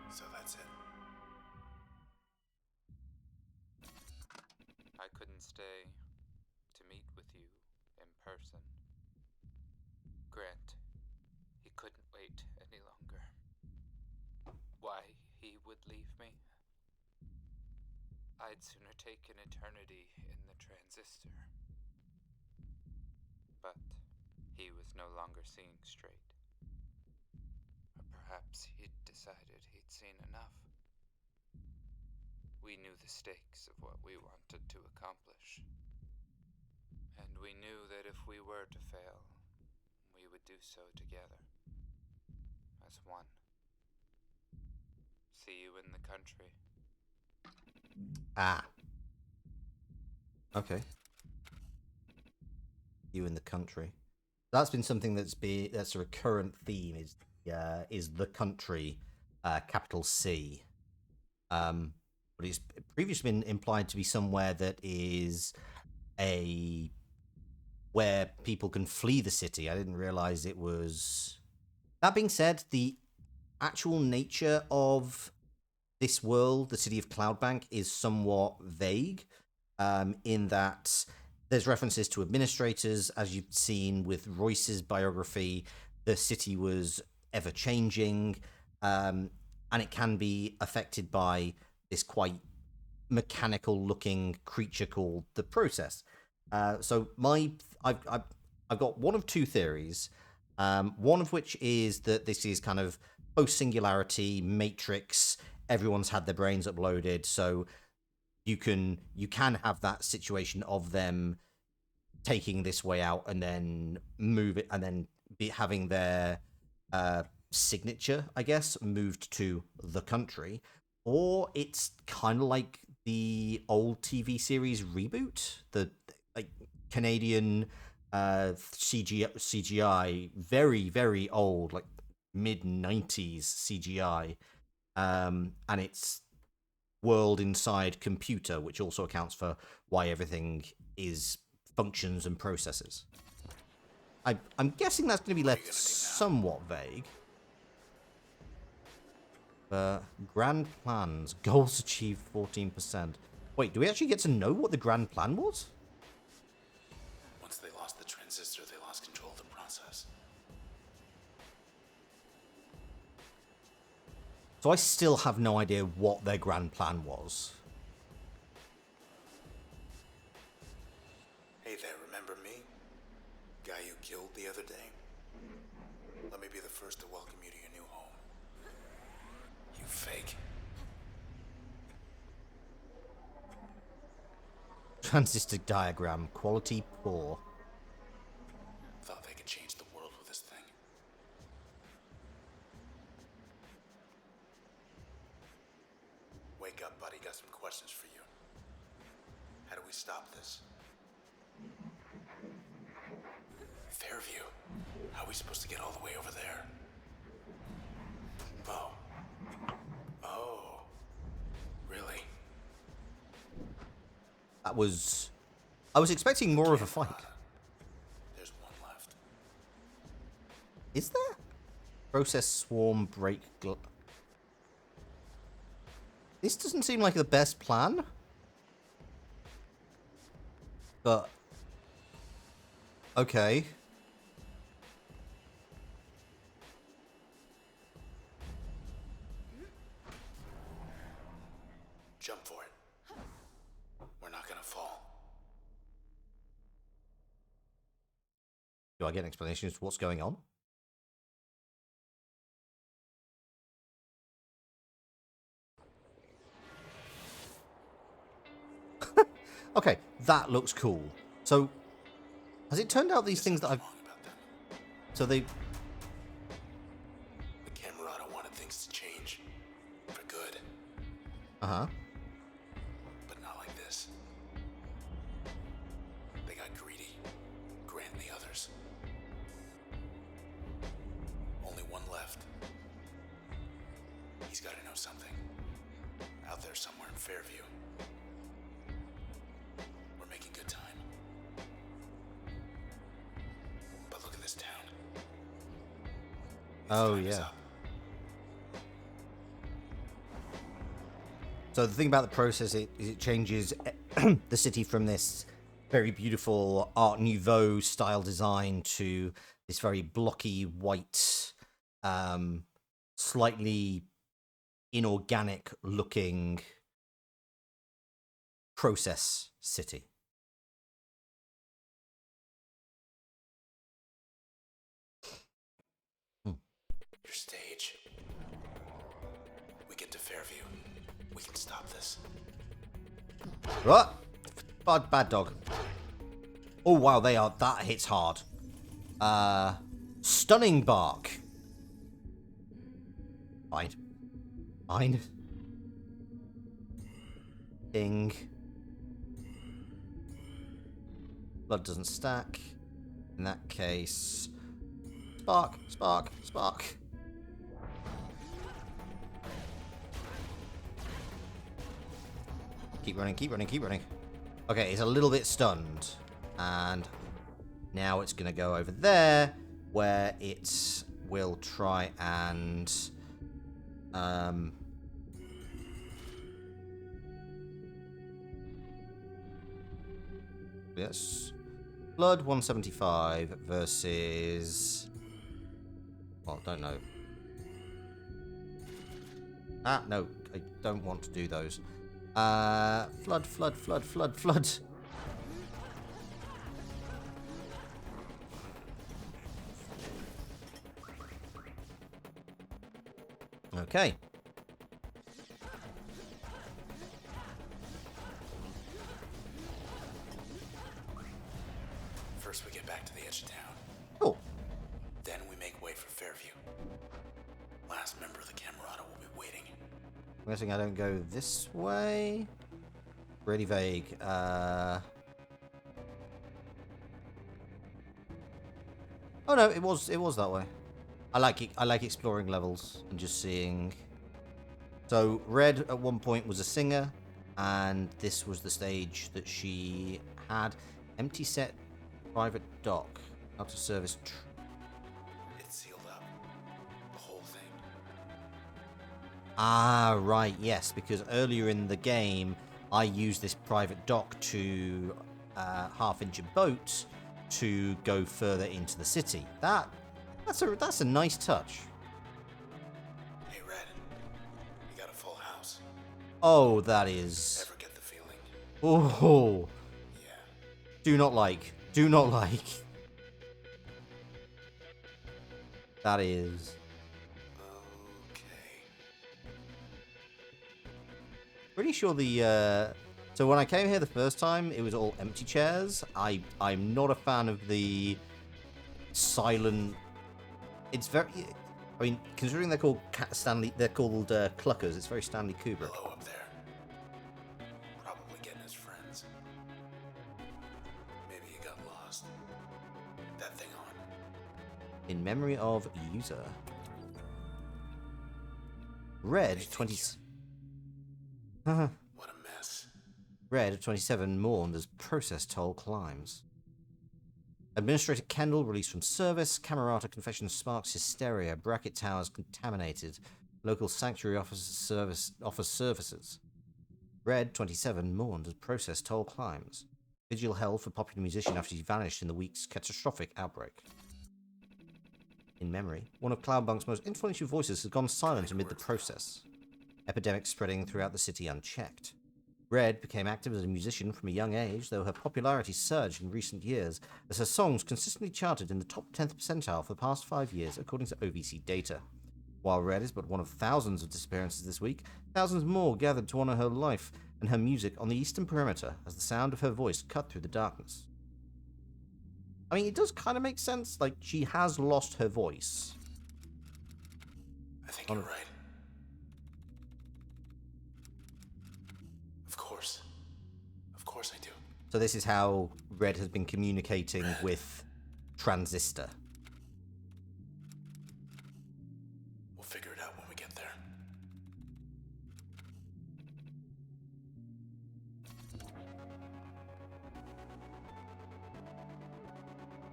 So that's it. I couldn't stay to meet with you in person. Grant, he couldn't wait any longer. Why he would leave me? I'd sooner take an eternity in the Transistor. But he was no longer seeing straight. Or perhaps he'd decided he'd seen enough. We knew the stakes of what we wanted to accomplish. And we knew that if we were to fail, we would do so together. As one. See you in the country. Ah. Okay. You in the country. That's been something that's a recurrent theme, is the country, capital C. But it's previously been implied to be somewhere that is where people can flee the city. I didn't realize it was. That being said, the actual nature of this world, the city of Cloudbank, is somewhat vague, in that there's references to administrators, as you've seen with Royce's biography. The city was ever changing, and it can be affected by this quite mechanical looking creature called the Process. I've got one of two theories. One of which is that this is kind of post singularity Matrix. Everyone's had their brains uploaded, so you can have that situation of them taking this way out and then move it and then having their signature, I guess, moved to the country, or it's kind of like the old TV series Reboot, the like Canadian CGI, very very old, like mid 90s CGI, and it's world inside computer, which also accounts for why everything is functions and processes. I'm guessing that's going to be left somewhat vague. Grand plans. Goals achieved 14%. Wait, do we actually get to know what the grand plan was? Once they lost the transistor, they lost control of the process. So I still have no idea what their grand plan was. Hey there, remember me? Guy you killed the other day? Let me be the first to welcome you to your new home. You fake. Transistor diagram. Quality poor. Thought they could change the world with this thing. Wake up, buddy. Got some questions for you. How do we stop this? Fairview. How are we supposed to get all the way over there? Oh. Oh. Really? That was... I was expecting more of a fight. There's one left. Is there? Process swarm break... This doesn't seem like the best plan. But... Okay. Jump for it. We're not gonna fall. Do I get an explanation as to what's going on? Okay, that looks cool. So, has it turned out these things that I've... Wrong about them. So they... The Camerata wanted things to change. For good. Uh-huh. But not like this. They got greedy. Grant and the others. Only one left. He's gotta know something. Out there somewhere in Fairview. We're making good time. But look at this town. Its Oh, time is yeah. up. So the thing about the process is it changes the city from this very beautiful Art Nouveau style design to this very blocky white, slightly inorganic looking process city. Your stage. We get to Fairview. We can stop this. What? Bad dog. Oh wow, that hits hard. Stunning bark. Fine. Fine. Ding. Blood doesn't stack. In that case... Spark. Keep running. Okay, it's a little bit stunned. And now it's going to go over there, where it will try and... Yes. Blood 175 versus... Well, don't know. No. I don't want to do those. Flood, flood, flood, flood, flood. Okay. First, we get back to the edge of town. Cool. Then we make way for Fairview. Last member of the Camerata will be waiting. I'm guessing I don't go this way. Really vague. Oh no, it was that way. I like it. I like exploring levels and just seeing. So Red at one point was a singer, and this was the stage that she had. Empty set, private dock, out of service. It's sealed up. The whole thing. Ah, right, yes, because earlier in the game, I used this private dock to half-inch a boat to go further into the city. That's a nice touch. Hey, Red. You got a full house. Oh, that is. Ever get the feeling? Oh, Yeah. do not like. Do not like. That is. Okay. Pretty sure the. So when I came here the first time, it was all empty chairs. I'm not a fan of the silent. It's very. I mean, considering they're called Cluckers. It's very Stanley Kubrick. Hello up there. Probably getting his friends. Maybe he got lost. That thing on. In memory of user. Red 20. What a mess. Red 27 mourned as process toll climbs. Administrator Kendall released from service. Camerata confession sparks hysteria. Bracket towers contaminated. Local sanctuary offers services. Red 27 mourned as process toll climbs. Vigil held for popular musician after he vanished in the week's catastrophic outbreak. In memory, one of Cloudbunk's most influential voices has gone silent amid the process. Epidemic spreading throughout the city unchecked. Red became active as a musician from a young age, though her popularity surged in recent years, as her songs consistently charted in the top 10th percentile for the past 5 years, according to OVC data. While Red is but one of thousands of disappearances this week, thousands more gathered to honor her life and her music on the eastern perimeter as the sound of her voice cut through the darkness. I mean, it does kind of make sense. Like, she has lost her voice. I think you're right. Of course I do. So this is how Red has been communicating with Transistor. We'll figure it out when we get there.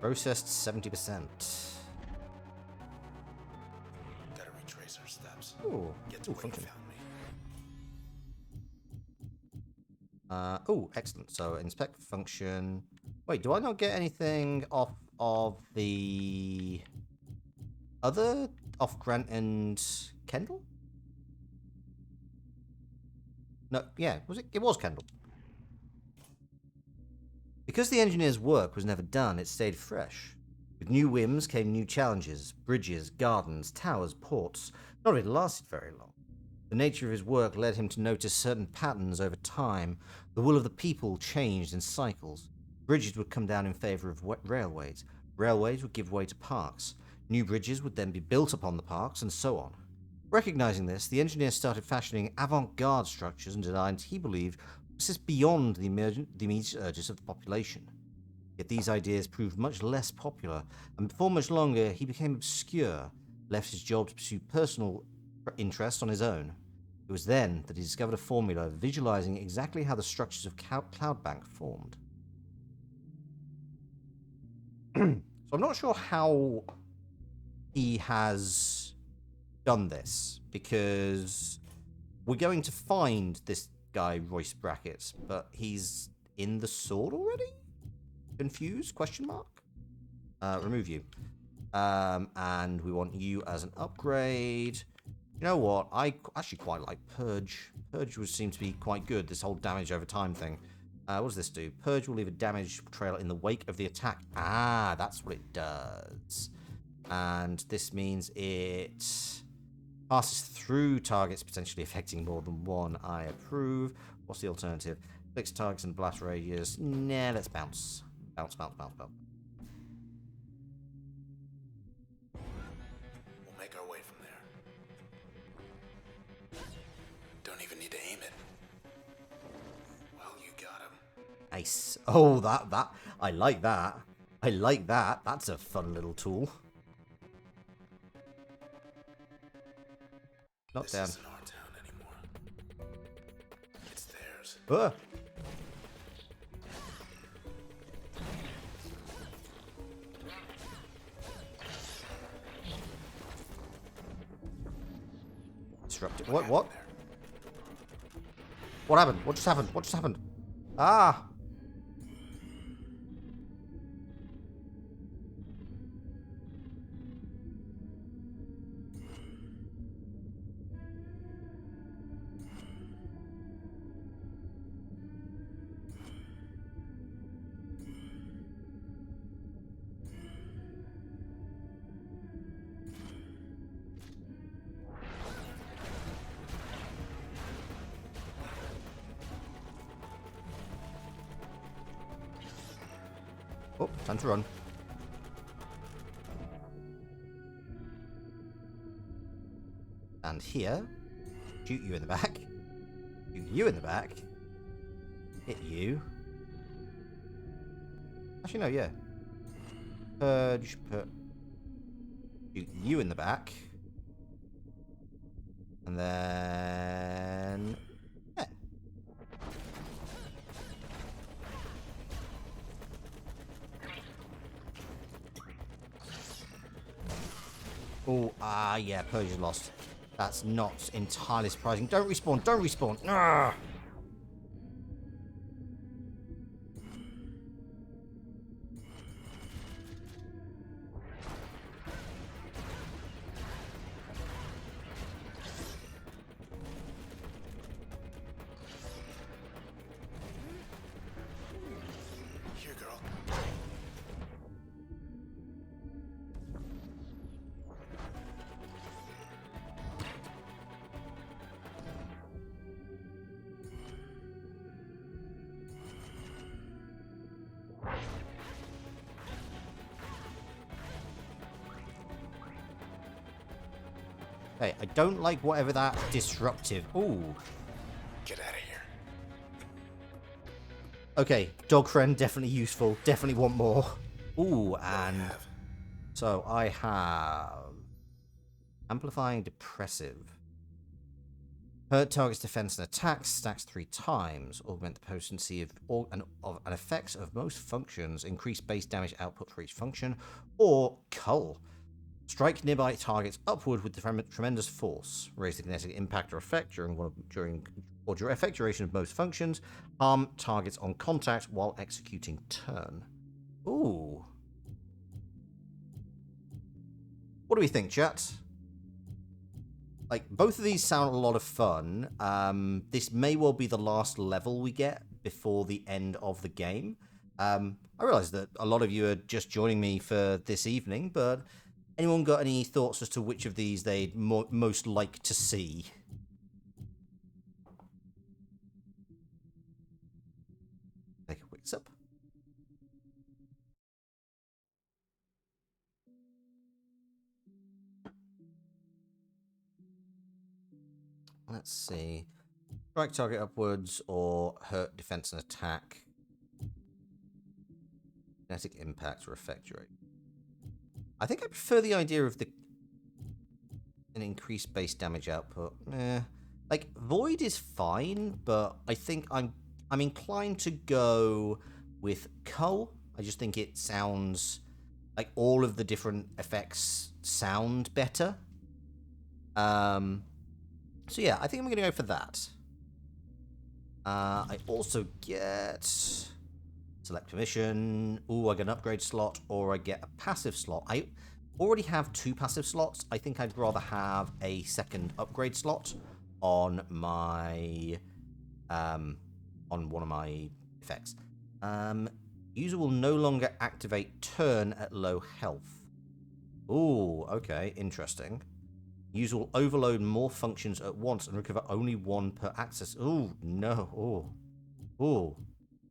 Processed 70%. Gotta retrace our steps. Ooh, Get to where you function. found me. Oh, excellent. So inspect function. Wait, do I not get anything off of the other off Grant and Kendall? No, yeah, was it? It was Kendall. Because the engineer's work was never done, it stayed fresh. With new whims came new challenges: bridges, gardens, towers, ports. Not that it lasted very long. The nature of his work led him to notice certain patterns over time. The will of the people changed in cycles. Bridges would come down in favor of railways. Railways would give way to parks. New bridges would then be built upon the parks, and so on. Recognizing this, the engineer started fashioning avant-garde structures and designs he believed would persist beyond the immediate urges of the population. Yet these ideas proved much less popular, and before much longer he became obscure, left his job to pursue personal interest on his own. It was then that he discovered a formula visualizing exactly how the structures of Cloudbank formed. So I'm not sure how he has done this, because we're going to find this guy, Royce Brackett, but he's in the sword already? Confused? Question mark? Remove you. And we want you as an upgrade. You know what? I actually quite like Purge. Purge would seem to be quite good, this whole damage over time thing. What does this do? Purge will leave a damage trail in the wake of the attack. Ah, that's what it does. And this means it passes through targets, potentially affecting more than one. I approve. What's the alternative? Fixed targets and blast radius. Nah, let's bounce. Bounce, bounce, bounce, bounce. We'll make our way from there. Don't even need to aim it. Well, you got him. Nice. Oh, that. I like that. I like that. That's a fun little tool. Knock down. This isn't our town anymore. It's theirs. Disrupted. What? What happened? What just happened? What just happened? Ah! Oh, time to run. And here, shoot you in the back. Shoot you in the back. Hit you. Actually, no, yeah. Purge, shoot you in the back. And then... yeah. Oh, yeah, Purge is lost. That's not entirely surprising. Don't respawn, don't respawn. Arrgh! Here, girl. Hey, I don't like whatever that disruptive... Ooh. Get out of here. Okay, dog friend, definitely useful. Definitely want more. Ooh, and... so I have... amplifying depressive. Hurt target's defense and attacks stacks 3 times. Augment the potency of an effects of most functions. Increase base damage output for each function. Or cull. Strike nearby targets upward with tremendous force. Raise the kinetic impact or effect during effect duration of most functions. Harm targets on contact while executing turn. Ooh. What do we think, chat? Like, both of these sound a lot of fun. This may well be the last level we get before the end of the game. I realize that a lot of you are just joining me for this evening, but anyone got any thoughts as to which of these they'd most like to see? Take a quick sip. Let's see. Strike target upwards or hurt defense and attack. Kinetic impact or effect rate. I think I prefer the idea of an increased base damage output. Like Void is fine, but I think I'm inclined to go with Cull. I just think it sounds like all of the different effects sound better. So yeah, I think I'm gonna go for that. I also get select permission. Ooh, I get an upgrade slot, or I get a passive slot. already have 2 passive slots. I think I'd rather have a second upgrade slot on my on one of my effects. User will no longer activate turn at low health. Ooh, okay, interesting. User will overload more functions at once and recover only 1 per access. Ooh, no. Ooh.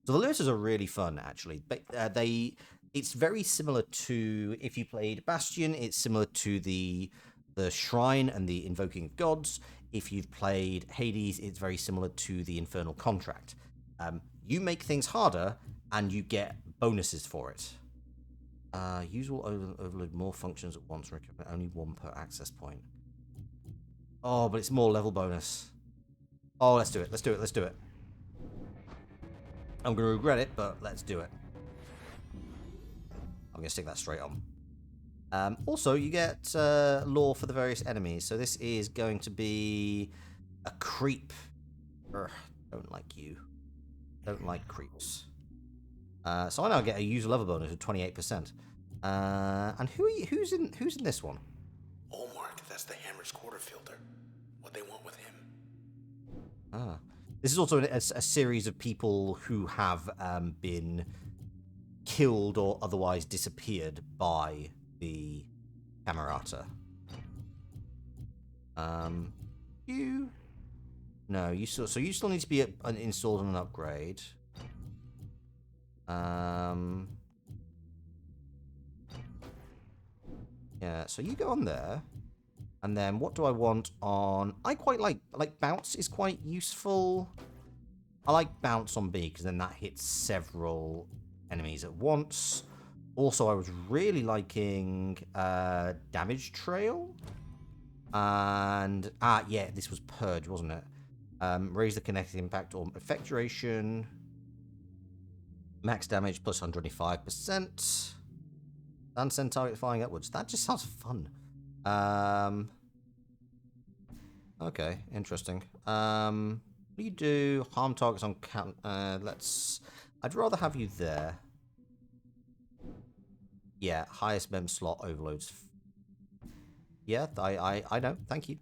So the limiters are really fun, actually. But it's very similar to, if you played Bastion, it's similar to the Shrine and the Invoking of Gods. If you've played Hades, it's very similar to the Infernal Contract. You make things harder, and you get bonuses for it. User will overload more functions at once, recover only 1 per access point. Oh, but it's more level bonus. Oh, let's do it. Let's do it. Let's do it. I'm going to regret it, but let's do it. I'm going to stick that straight on. Also, you get lore for the various enemies. So this is going to be a creep. Urgh, don't like you. Don't like creeps. So I now get a user level bonus of 28%. And who's in this one? Olmark, that's the Hammer's quarter filter. What they want with him. Ah. This is also a series of people who have been killed or otherwise disappeared by the Camerata. No, you still need to be installed on an upgrade. Yeah, so you go on there. And then what do I want on... I quite like bounce is quite useful. I like bounce on B because then that hits several enemies at once. Also, I was really liking damage trail. And yeah, this was purge, wasn't it? Raise the kinetic impact or effect duration. Max damage plus 125%. And send target flying upwards. That just sounds fun. Okay, interesting. We do harm targets on count. I'd rather have you there. Yeah, highest mem slot overloads. Yeah, I know. Thank you.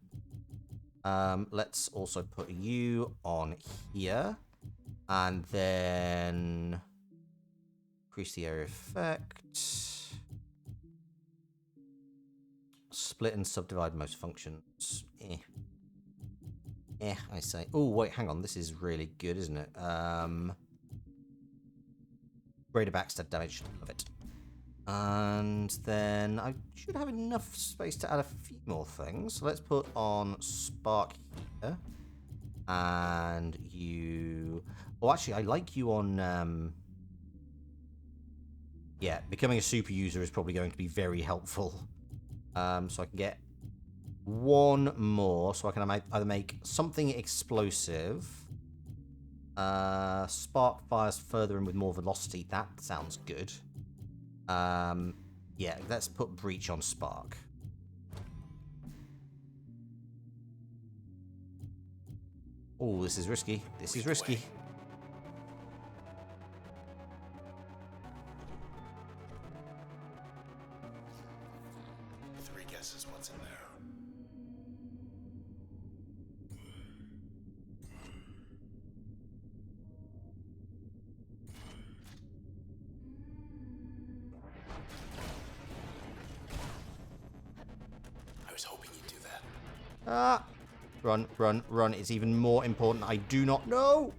Let's also put you on here, and then increase the area effect. Split and subdivide most functions. I say. Oh, wait, hang on. This is really good, isn't it? Greater backstab damage. Love it. And then I should have enough space to add a few more things. So let's put on Spark here. And you... Oh, actually, I like you on... Yeah, becoming a super user is probably going to be very helpful. So I can get 1 more. So I can either make something explosive. Spark fires further in with more velocity. That sounds good. Yeah, let's put Breach on Spark. Oh, this is risky. This is risky. Three guesses what's in there. I was hoping you'd do that. Run, run, run. It's even more important. I do not know.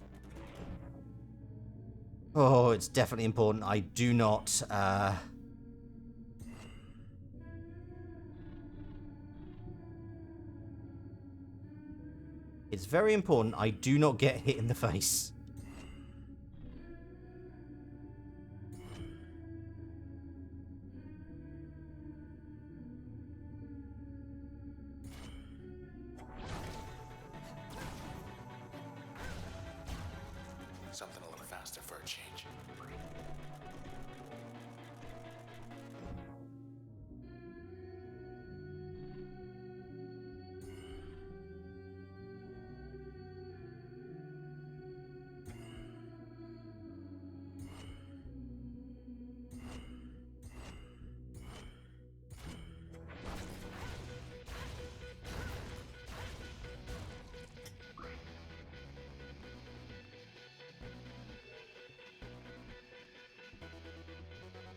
Oh, it's definitely important. I do not, It's very important I do not get hit in the face. Something a little faster for a change.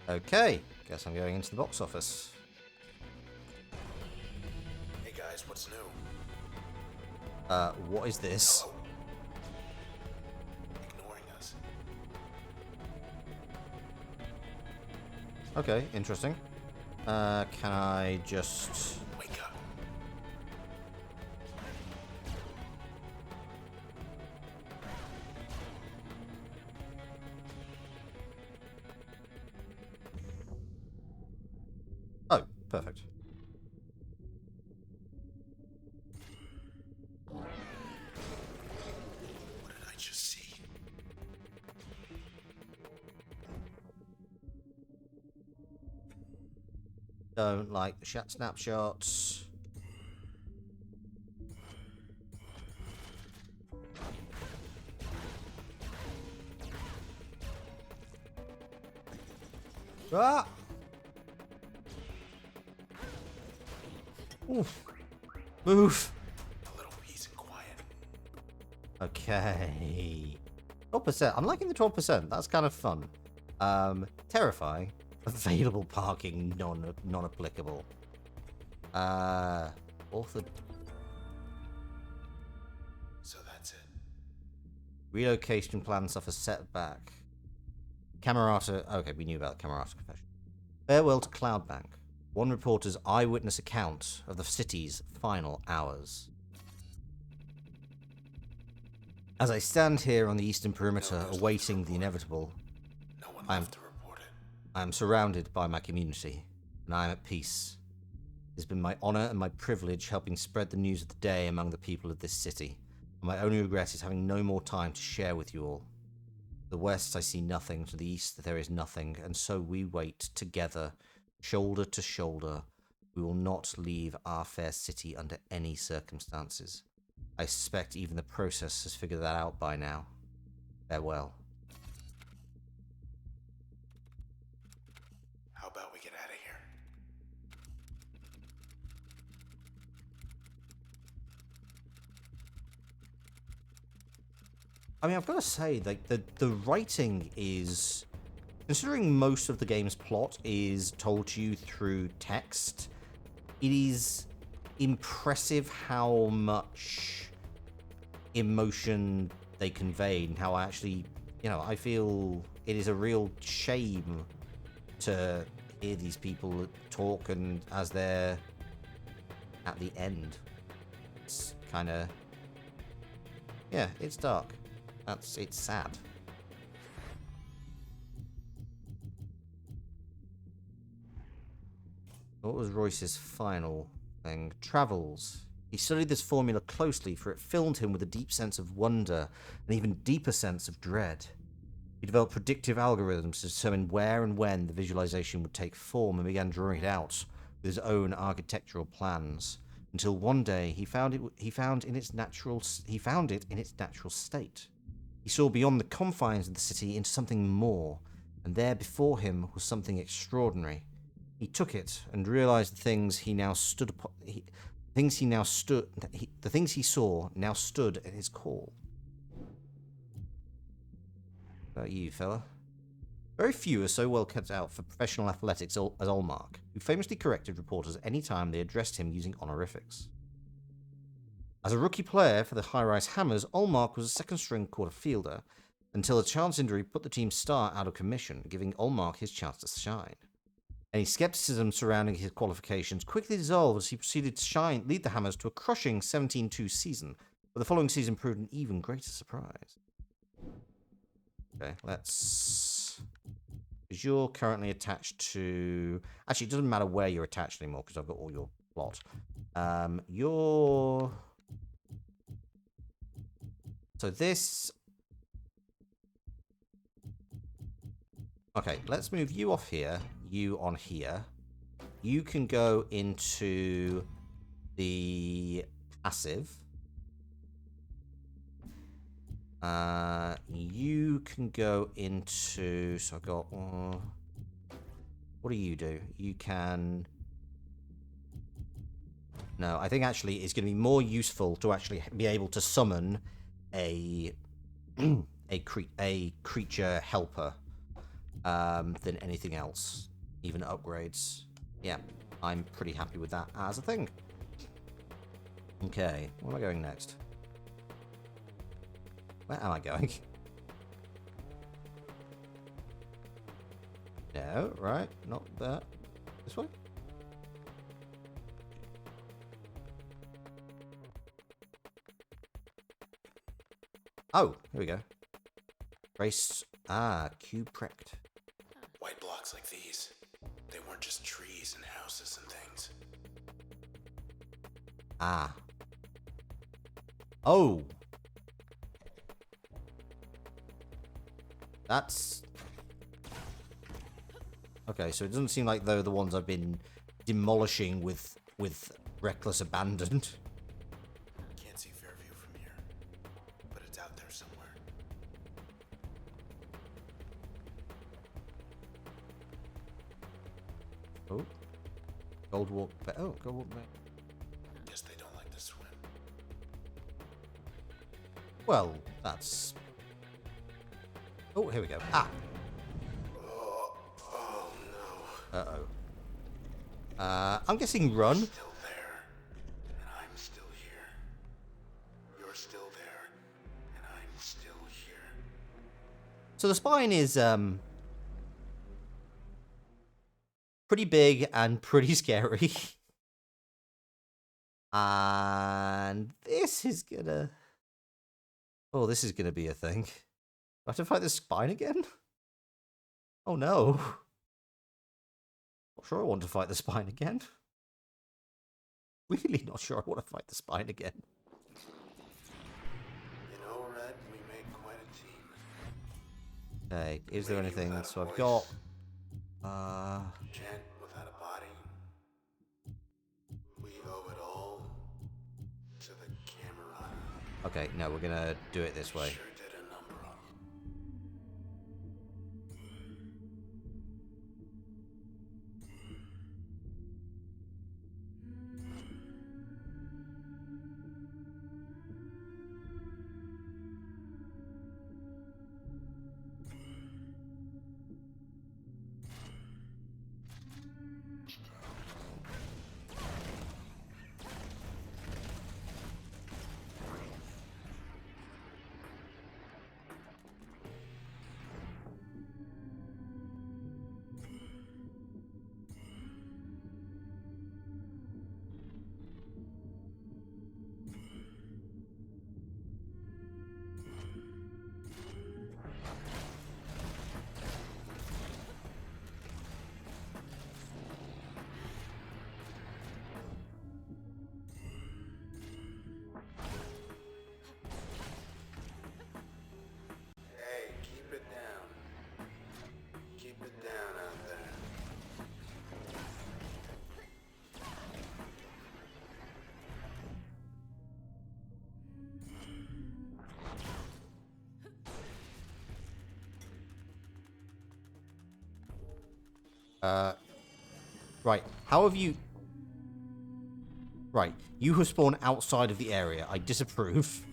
Okay, guess I'm going into the box office. Hey guys, what's new? What is this? Hello? Ignoring us. Okay, interesting. Can I just... Wake up. Oh, perfect. What did I just see? Don't like the snapshots. Ah! Oof. Move! A little peace and quiet. Okay. 12%. I'm liking the 12%. That's kind of fun. Terrifying. Available parking non-applicable. Author So that's it. relocation plan suffers setback. Camerata. Okay, we knew about the Camerata confession. Farewell to Cloudbank. One reporter's eyewitness account of the city's final hours. As I stand here on the eastern perimeter, awaiting the inevitable, No one I'm- left to report it. I am surrounded by my community, and I am at peace. It has been my honor and my privilege helping spread the news of the day among the people of this city, and my only regret is having no more time to share with you all. To the west I see nothing, to the east there is nothing, and so we wait together, shoulder to shoulder. We will not leave our fair city under any circumstances. I suspect even the process has figured that out by now. Farewell. How about we get out of here? I mean, I've got to say, like, the writing is, considering most of the game's plot is told to you through text, it is impressive how much emotion they convey and how I actually, I feel it is a real shame to hear these people talk, and as they're at the end, it's kind of, yeah, it's dark. It's sad. What was Royce's final thing? Travels. He studied this formula closely, for it filled him with a deep sense of wonder, an even deeper sense of dread. He developed predictive algorithms to determine where and when the visualization would take form, and began drawing it out with his own architectural plans. Until one day he found it in its natural state. He saw beyond the confines of the city into something more, and there before him was something extraordinary. He took it and realized the things he now stood upon. The things he saw now stood at his call. What about you, fella? Very few are so well cut out for professional athletics as Olmark, who famously corrected reporters any time they addressed him using honorifics. As a rookie player for the high-rise Hammers, Olmark was a second-string quarter fielder until a chance injury put the team's star out of commission, giving Olmark his chance to shine. Any skepticism surrounding his qualifications quickly dissolved as he proceeded to lead the Hammers to a crushing 17-2 season, but the following season proved an even greater surprise. Okay, let's... Because you're currently attached to... Actually, it doesn't matter where you're attached anymore, because I've got all your plot. You're... So this... Okay, let's move you off here, you on here. You can go into the passive. You can go into... So I've got... what do you do? You can... No, I think actually it's going to be more useful to actually be able to summon a creature helper. than anything else, even upgrades. Yeah, I'm pretty happy with that as a thing. Okay, where am I going next? Where am I going? No, right, not that. This way? Oh, here we go. Trace. Ah, cube pricked. White blocks like these, they weren't just trees and houses and things. Ah. Oh. That's... Okay, so it doesn't seem like they're the ones I've been demolishing with reckless abandon. Can't see Fairview from here, but it's out there somewhere. Oh. Gold walk back. Oh, gold walk back. Guess they don't like to swim. Well, that's... Oh, here we go. Ah. Oh no. Uh-oh. I'm guessing run. Still there, and I'm still here. You're still there, and I'm still here. So the spine is, pretty big and pretty scary. And this is gonna... Oh, this is gonna be a thing. Do I have to fight the spine again? Oh no. Not sure I want to fight the spine again. Really not sure I want to fight the spine again. You know, Red, we make quite a team. Okay, is there Lady anything? without a So I've voice. got... Gent without a body. We owe it all to the Camerata. Okay, no, we're gonna do it this way. Sure did a number on them. Hey, keep it down. Keep it down out there. Right, how have you... Right, you have spawned outside of the area. I disapprove.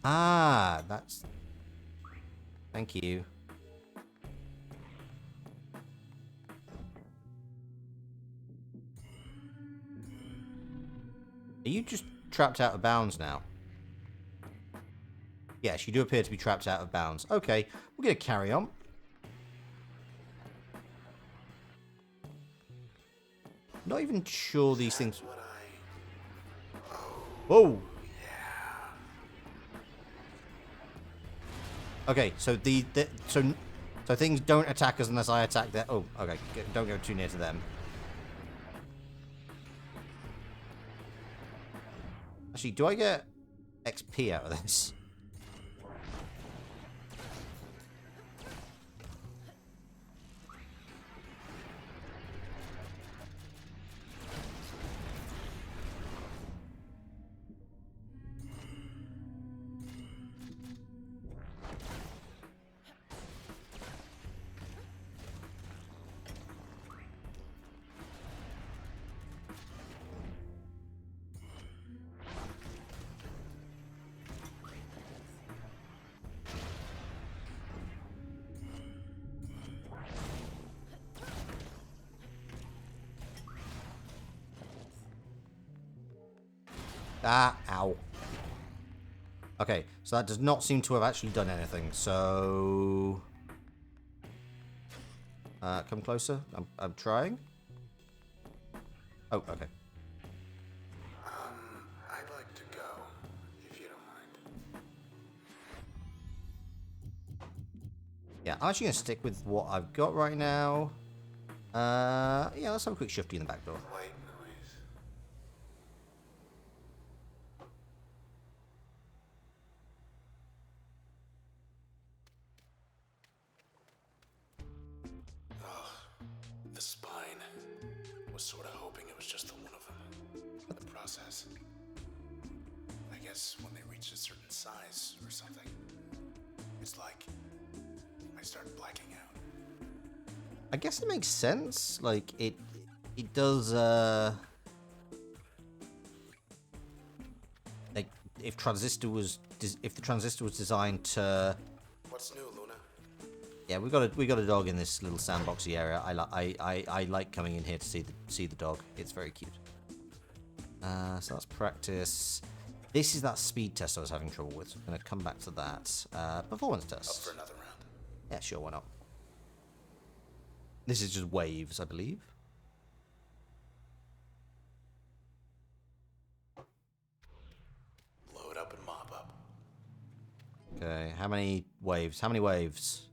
Ah, that's... Thank you. Are you just trapped out of bounds now? Yes, you do appear to be trapped out of bounds. Okay, we're going to carry on. Not even sure these things... What I... Whoa! Okay, so so things don't attack us unless I attack them. Oh, okay. Don't go too near to them. Actually, do I get XP out of this? Ah, ow. Okay, so that does not seem to have actually done anything. So... come closer. I'm trying. Oh, okay. I'd like to go, if you don't mind. Yeah, I'm actually going to stick with what I've got right now. Yeah, let's have a quick shifty in the back door. White noise. The spine. Was sort of hoping it was just the one of them. The process. I guess when they reach a certain size or something, it's like I start blacking out. I guess it makes sense. Like, it does, like, if the transistor was designed to... What's new, Luna? Yeah, we got a dog in this little sandboxy area. I like coming in here to see the dog. It's very cute. So that's practice. This is that speed test I was having trouble with. I'm gonna come back to that. Performance Up test. for another round. Yeah, sure, why not? This is just waves, I believe. Load up and mop up. Okay, how many waves? How many waves?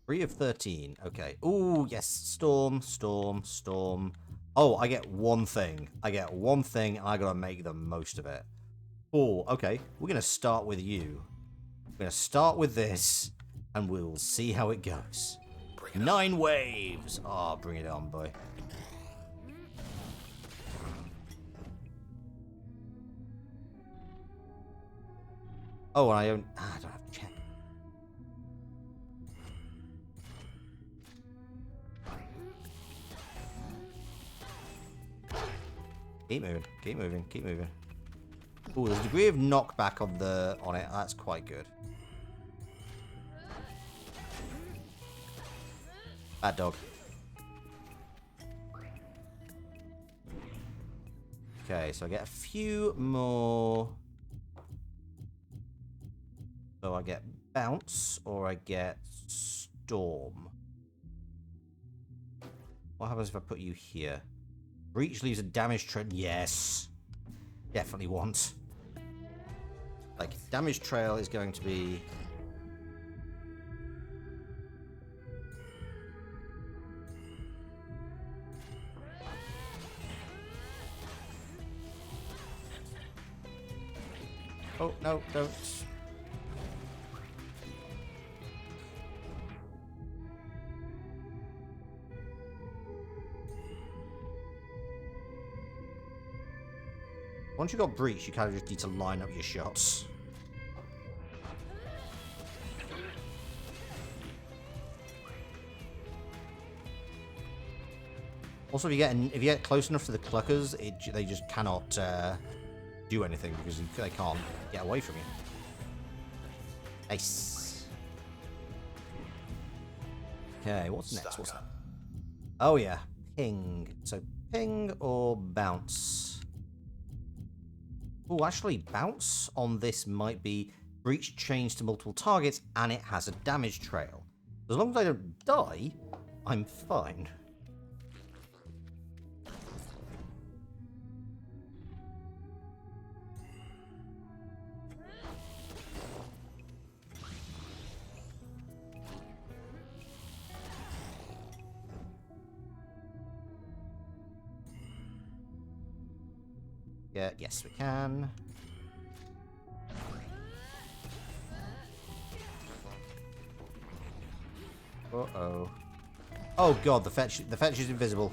3 of 13. Okay. Ooh, yes. Storm, storm, storm. Oh, I get one thing. I get one thing, and I gotta make the most of it. Oh, okay. We're gonna start with you. We're gonna start with this, and we'll see how it goes. 9 waves. Oh, bring it on, boy. Oh, and I don't have to check. Keep moving, keep moving, keep moving. Ooh, there's a degree of knockback on it. That's quite good. Bad dog. Okay, so I get a few more. So I get bounce or I get storm. What happens if I put you here? Breach leaves a damage trail. Yes. Definitely want. Like, damage trail is going to be... Oh, no, don't. Once you got breach, you kind of just need to line up your shots. Also, if you get close enough to the cluckers, they just cannot do anything because they can't get away from you. Nice. Okay, what's next? What's that? Oh yeah, ping. So ping or bounce. Oh, actually, bounce on this might be breach chains to multiple targets, and it has a damage trail. As long as I don't die, I'm fine. Yeah, yes, we can. Uh-oh. Oh god, the fetch is invisible.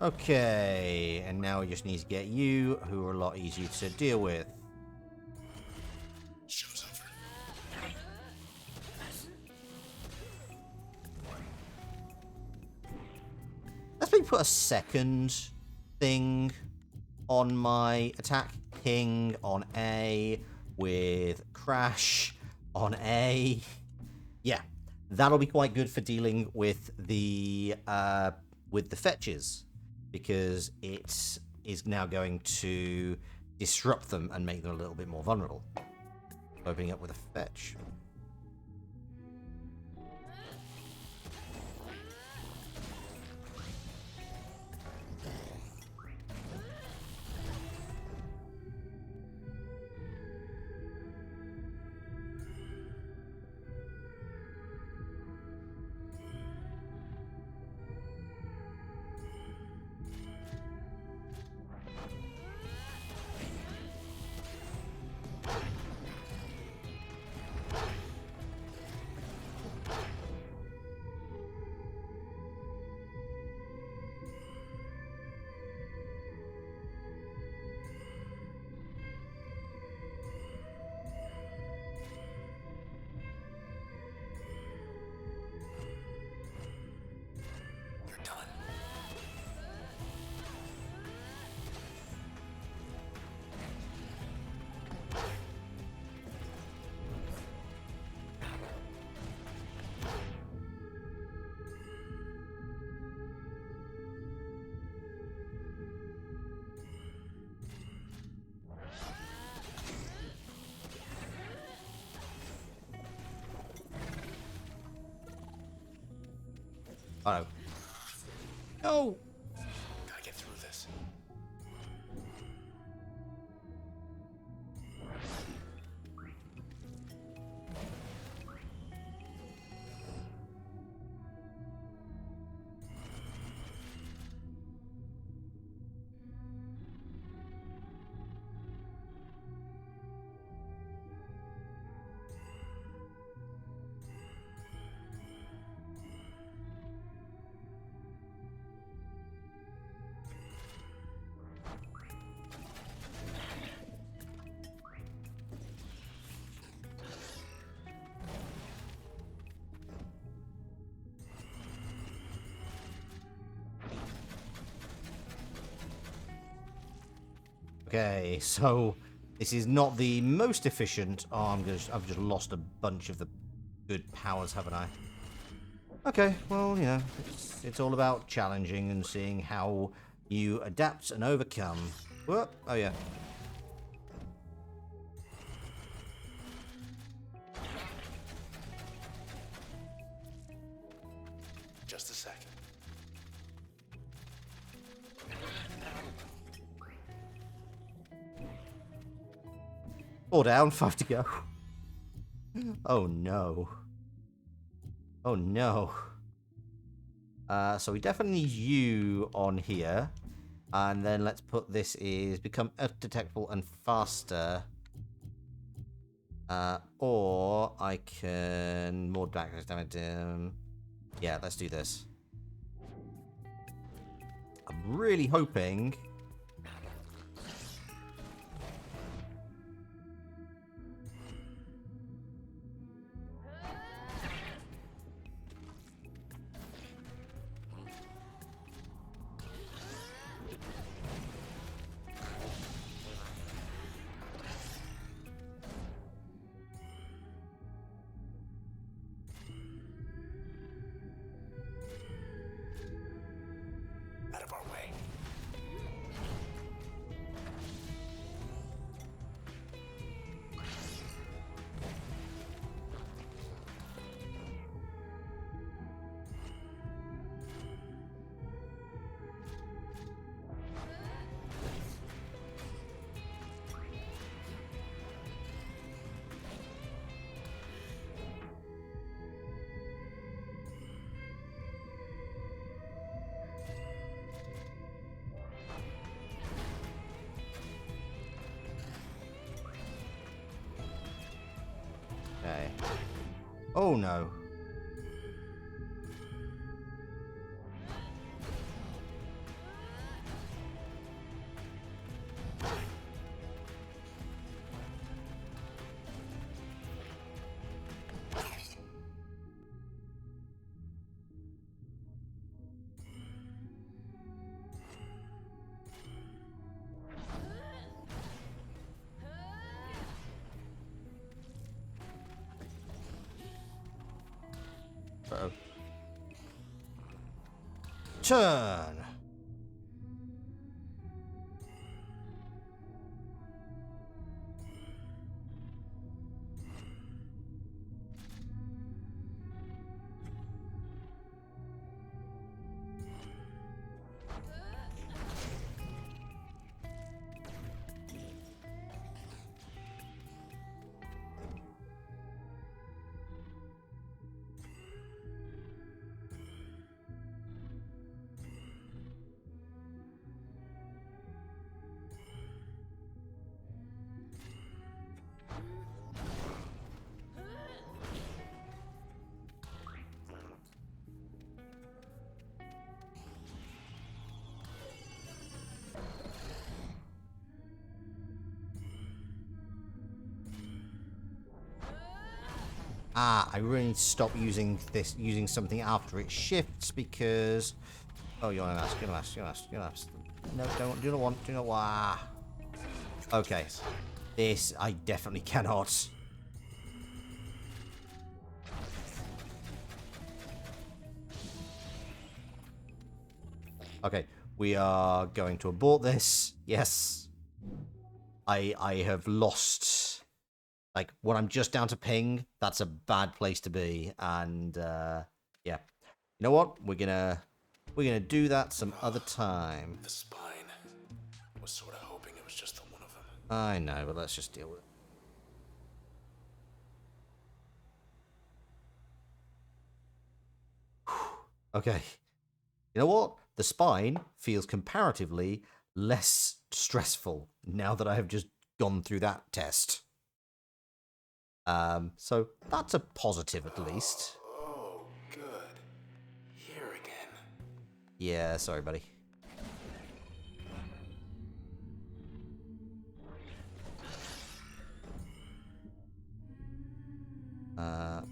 Okay, and now we just need to get you, who are a lot easier to deal with. Show's over. Let's maybe put a second thing on my attack. Ping on A with crash on A. Yeah, that'll be quite good for dealing with the fetches, because it is now going to disrupt them and make them a little bit more vulnerable. Opening up with a fetch. You're done. Oh no! Gotta get through this. Okay, so this is not the most efficient. Oh, I've just lost a bunch of the good powers, haven't I? Okay, well, you know, it's all about challenging and seeing how you adapt and overcome. Whoop. Oh yeah. Just a second. Four down, 5 to go. Oh no. Oh no. So we definitely need you on here. And then let's put this is become undetectable and faster. Or I can more damage. Yeah, let's do this. I'm really hoping. Out of our way. Okay. Oh no. turn. Ah, I really need to stop using something after it shifts because... Oh, you're an ask, you're an ask, you're an ask, you're an ask. No, do not want, do not want. Okay. This, I definitely cannot. Okay, we are going to abort this. Yes. I have lost... Like, when I'm just down to ping, that's a bad place to be. And, yeah. You know what? We're gonna do that some other time. The spine. Was sort of hoping it was just the one of them. I know, but let's just deal with it. Okay. You know what? The spine feels comparatively less stressful now that I have just gone through that test. So that's a positive at least. Oh, good. Here again. Yeah, sorry, buddy. Uh-oh.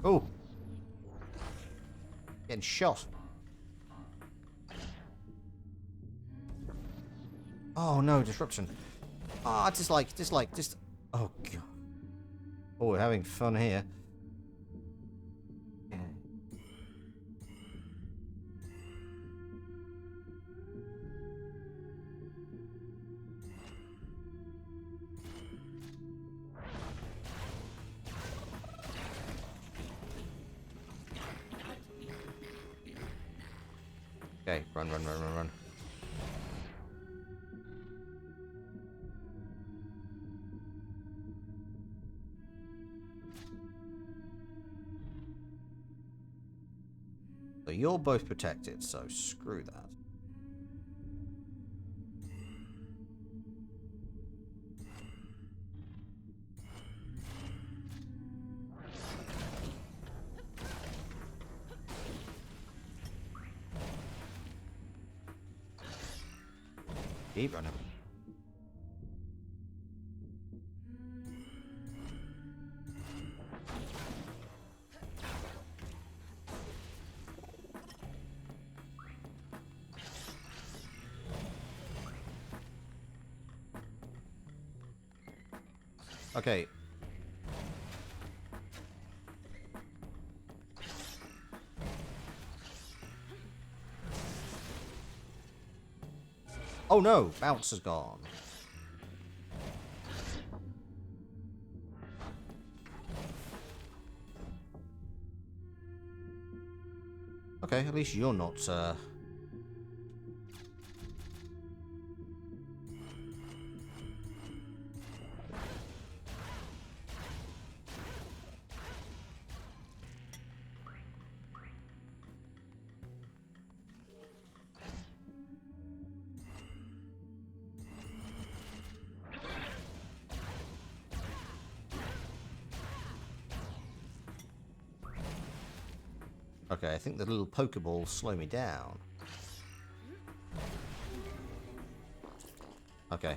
Oh! Getting shot. Oh no, disruption. Ah, dislike. Oh god. Oh, we're having fun here. Okay, run. So you're both protected, so screw that. Keep running. Okay. Oh no, bounce is gone. Okay, at least you're not, Okay, I think the little Pokeballs slow me down. Okay.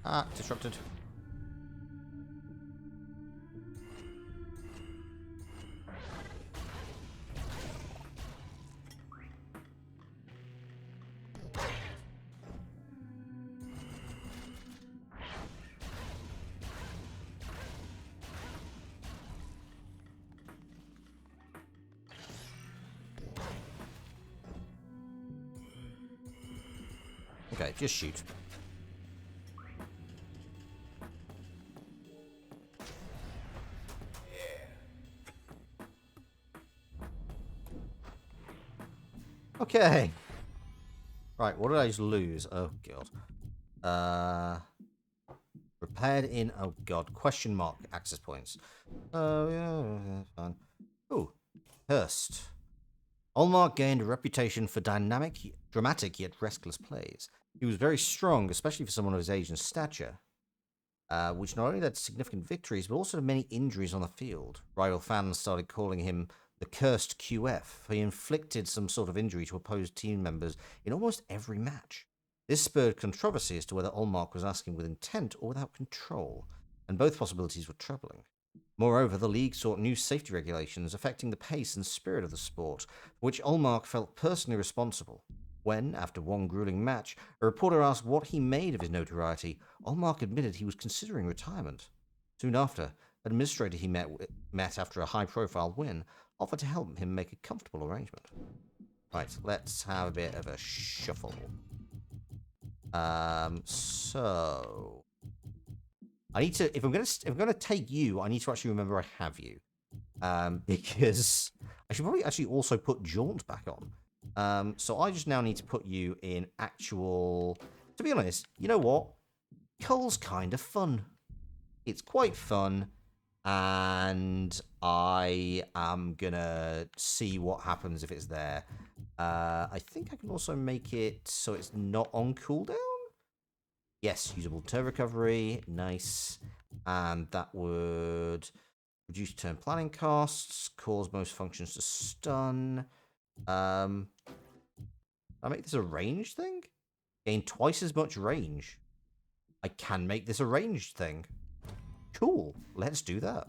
Ah, disrupted. Okay, just shoot. Okay. Right, what did I just lose? Oh, God. Repaired in... Oh, God. Question mark access points. Oh, yeah, fine. Oh, Hurst. Olmark gained a reputation for dramatic yet restless plays. He was very strong, especially for someone of his age and stature, which not only led to significant victories, but also to many injuries on the field. Rival fans started calling him the Cursed QF, for he inflicted some sort of injury to opposed team members in almost every match. This spurred controversy as to whether Olmark was asking with intent or without control, and both possibilities were troubling. Moreover, the league sought new safety regulations affecting the pace and spirit of the sport, for which Olmark felt personally responsible. When, after one grueling match, a reporter asked what he made of his notoriety, Olmark admitted he was considering retirement. Soon after, an administrator he met after a high-profile win offered to help him make a comfortable arrangement. Right, let's have a bit of a shuffle. So I need to, if I'm gonna take you, I need to actually remember I have you, because I should probably actually also put Jaunt back on. So I just now need to put you in actual. To be honest, you know what? Cull's kind of fun. It's quite fun, and I am gonna see what happens if it's there. I think I can also make it so it's not on cooldown. Yes, usable turn recovery, nice. And that would reduce turn planning costs, cause most functions to stun. I make this a range thing? Gain twice as much range. I can make this a ranged thing. Cool, let's do that.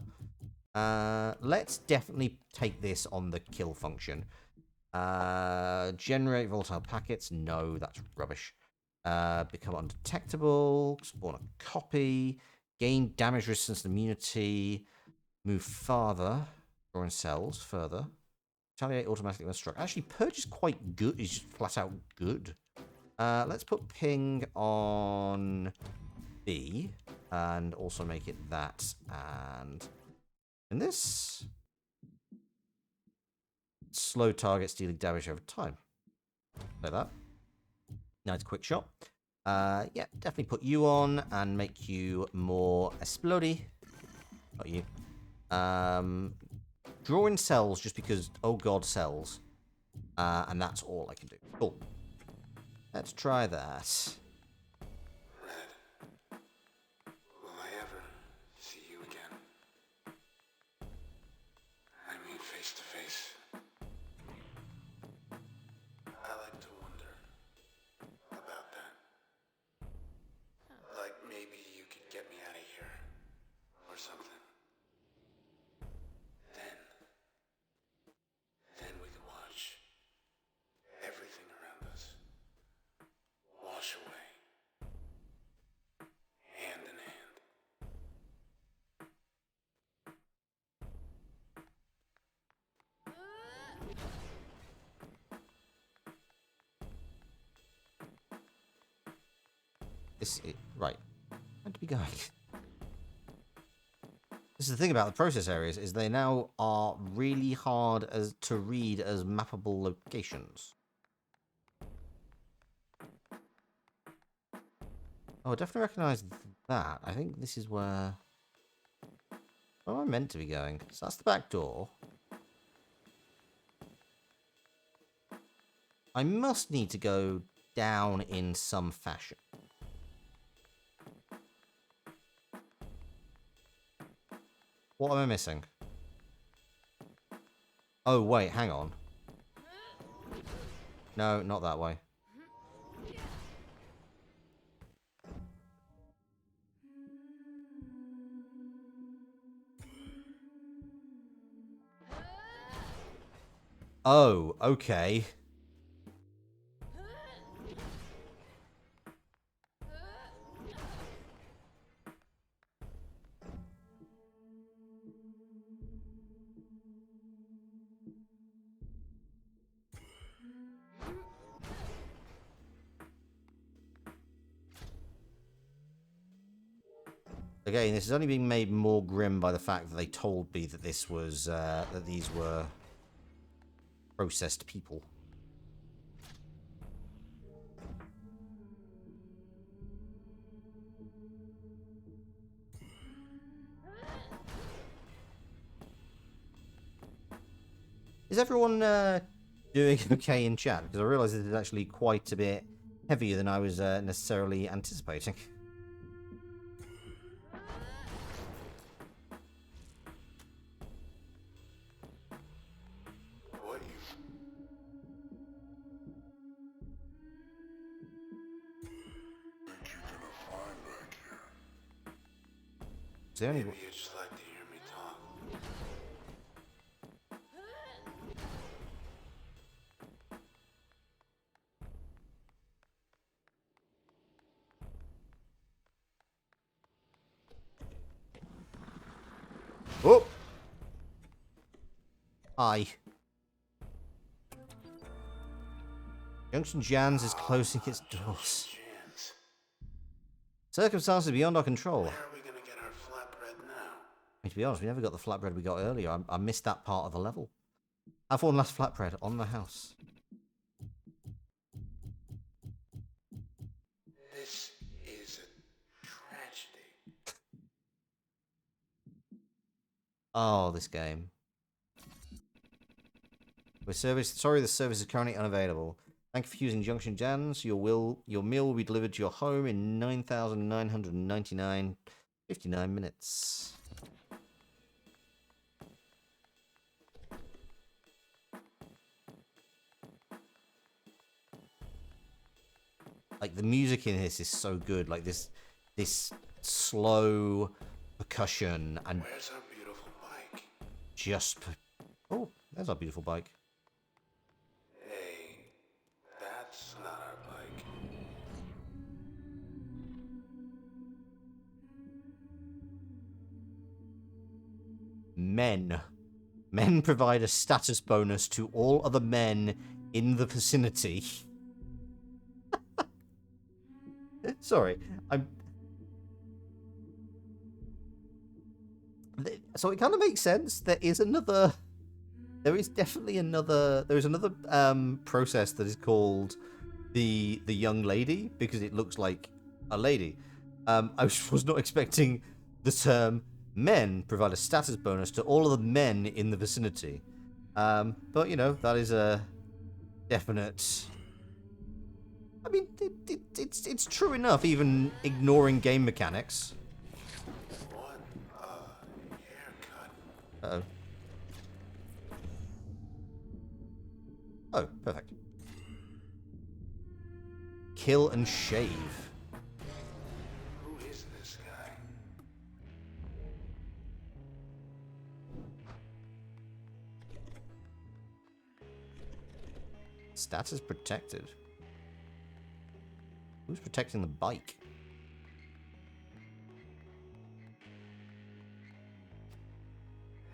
Let's definitely take this on the kill function. Generate volatile packets, no, that's rubbish. Become undetectable, spawn a copy, gain damage resistance and immunity, move farther, drawing cells further, retaliate automatically when struck. Actually, purge is quite good, is flat out good. Let's put ping on B, and also make it that, and in this, slow targets dealing damage over time. Like that. Nice quick shot. Yeah, definitely put you on and make you more explodey. Not you. Drawing cells just because, oh god, cells. And that's all I can do. Cool. Let's try that. Red, will I ever see you again? I mean, face to face. I like to wonder about that. Like maybe you could get me out of here, or something. Then we could watch everything around us wash away, hand in hand. Right. Where to be going? This is the thing about the process areas, is they now are really hard to read as mappable locations. Oh, I definitely recognise that. I think this is where am I meant to be going? So that's the back door. I must need to go down in some fashion. What am I missing? Oh, wait, hang on. No, not that way. Oh, okay. Again, this is only being made more grim by the fact that they told me that this was that these were processed people. Is everyone doing okay in chat? Because I realise this is actually quite a bit heavier than I was necessarily anticipating. What you think you're gonna find back here? Is there any... Maybe you'd just like to hear me talk. Oh! Hi. Junction Jan's is closing its doors. Chance. Circumstances beyond our control. Where are we gonna get our flatbread now? I mean, to be honest, we never got the flatbread we got earlier. I missed that part of the level. Have one last flatbread on the house. This is a tragedy. Oh, this game. Sorry, the service is currently unavailable. Thank you for using Junction Jan's. Your meal will be delivered to your home in 9,999.59 minutes. Like, the music in this is so good. Like, this slow percussion and Where's our beautiful bike? just... Oh, there's our beautiful bike. Hey, that's not our bike. Men. Men provide a status bonus to all other men in the vicinity. Sorry, So it kind of makes sense. There is definitely another. There is another process that is called the young lady because it looks like a lady. I was not expecting the term men provide a status bonus to all of the men in the vicinity. But you know that is a definite. I mean, it's true enough, even ignoring game mechanics. What a haircut. Uh-oh. Oh, perfect. Kill and shave. Who is this guy? Status protected. Who's protecting the bike?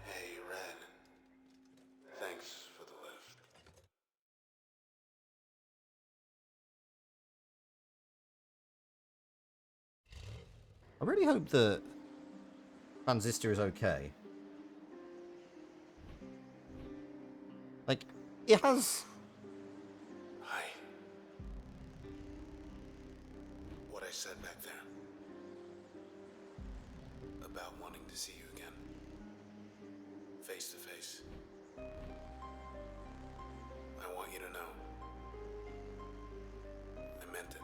Hey, Red. Thanks for the lift. I really hope that Transistor is okay. Like, it has... Hi. What I said back there. About wanting to see you again. Face to face. I want you to know. I meant it.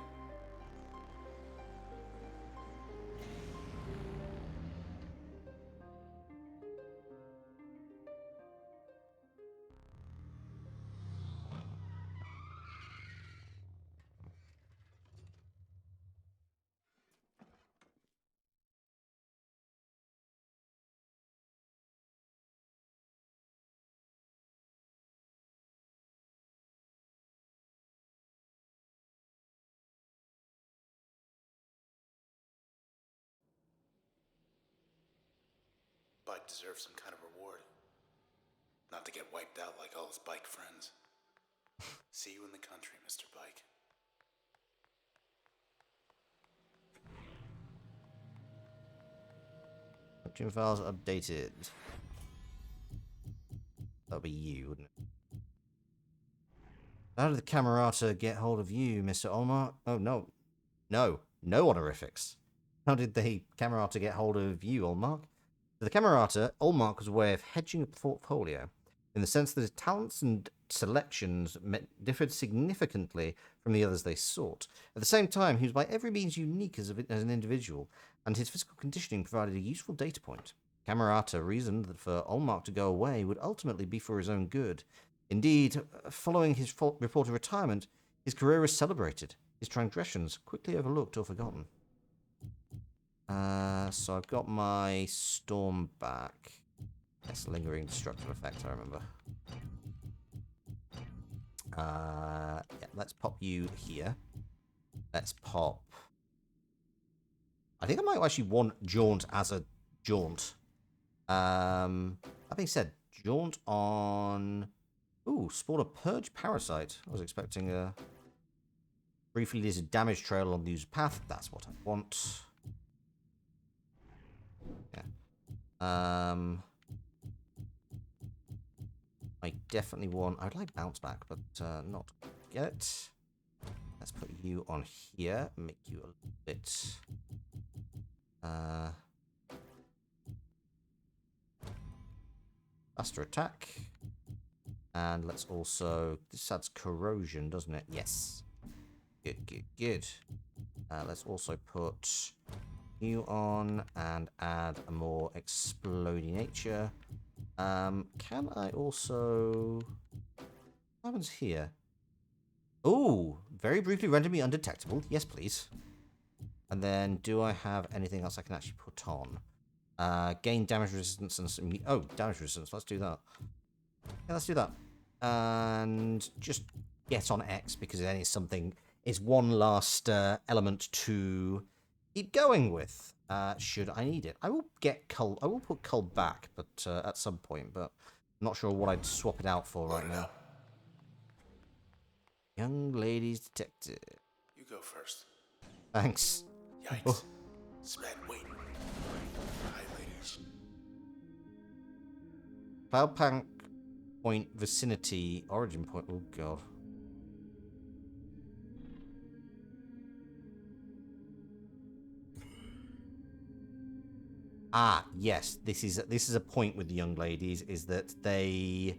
bike deserves some kind of reward. Not to get wiped out like all his bike friends. See you in the country, Mr. Bike. Function files updated. That'll be you, wouldn't it? How did the Camerata get hold of you, Mr. Olmar? Oh, no. No honorifics. How did the Camerata get hold of you, Olmark? For the Camerata, Olmark was a way of hedging a portfolio, in the sense that his talents and selections differed significantly from the others they sought. At the same time, he was by every means unique as an individual, and his physical conditioning provided a useful data point. Camerata reasoned that for Olmark to go away would ultimately be for his own good. Indeed, following his reported retirement, his career was celebrated, his transgressions quickly overlooked or forgotten. So I've got my storm back. Yes, lingering destructive effect, I remember. Yeah, let's pop you here. Let's pop... I think I might actually want Jaunt as a Jaunt. That being said, Jaunt on... Ooh, spawn a Purge Parasite. I was expecting a... Briefly, there's a damage trail on the user path. That's what I want. Yeah. I definitely want... I'd like bounce back, but not get it. Let's put you on here. Make you a little bit... faster attack. And let's also... This adds corrosion, doesn't it? Yes. Good. Let's also put you on and add a more exploding nature. Can I also... What happens here? Oh, very briefly render me undetectable. Yes, please. And then do I have anything else I can actually put on? Gain damage resistance and some... Oh, damage resistance. Let's do that. Yeah, let's do that. And just get on X because then it's something... It's one last element to keep going with. Should I need it? I will get Cull. I will put Cull back, but at some point. But I'm not sure what I'd swap it out for right now. Young ladies detective. You go first. Thanks. Yikes. Oh. Sped, wait. Hi, ladies. Cloudpank point vicinity origin point. Oh god. Ah, yes. This is a point with the young ladies, is that they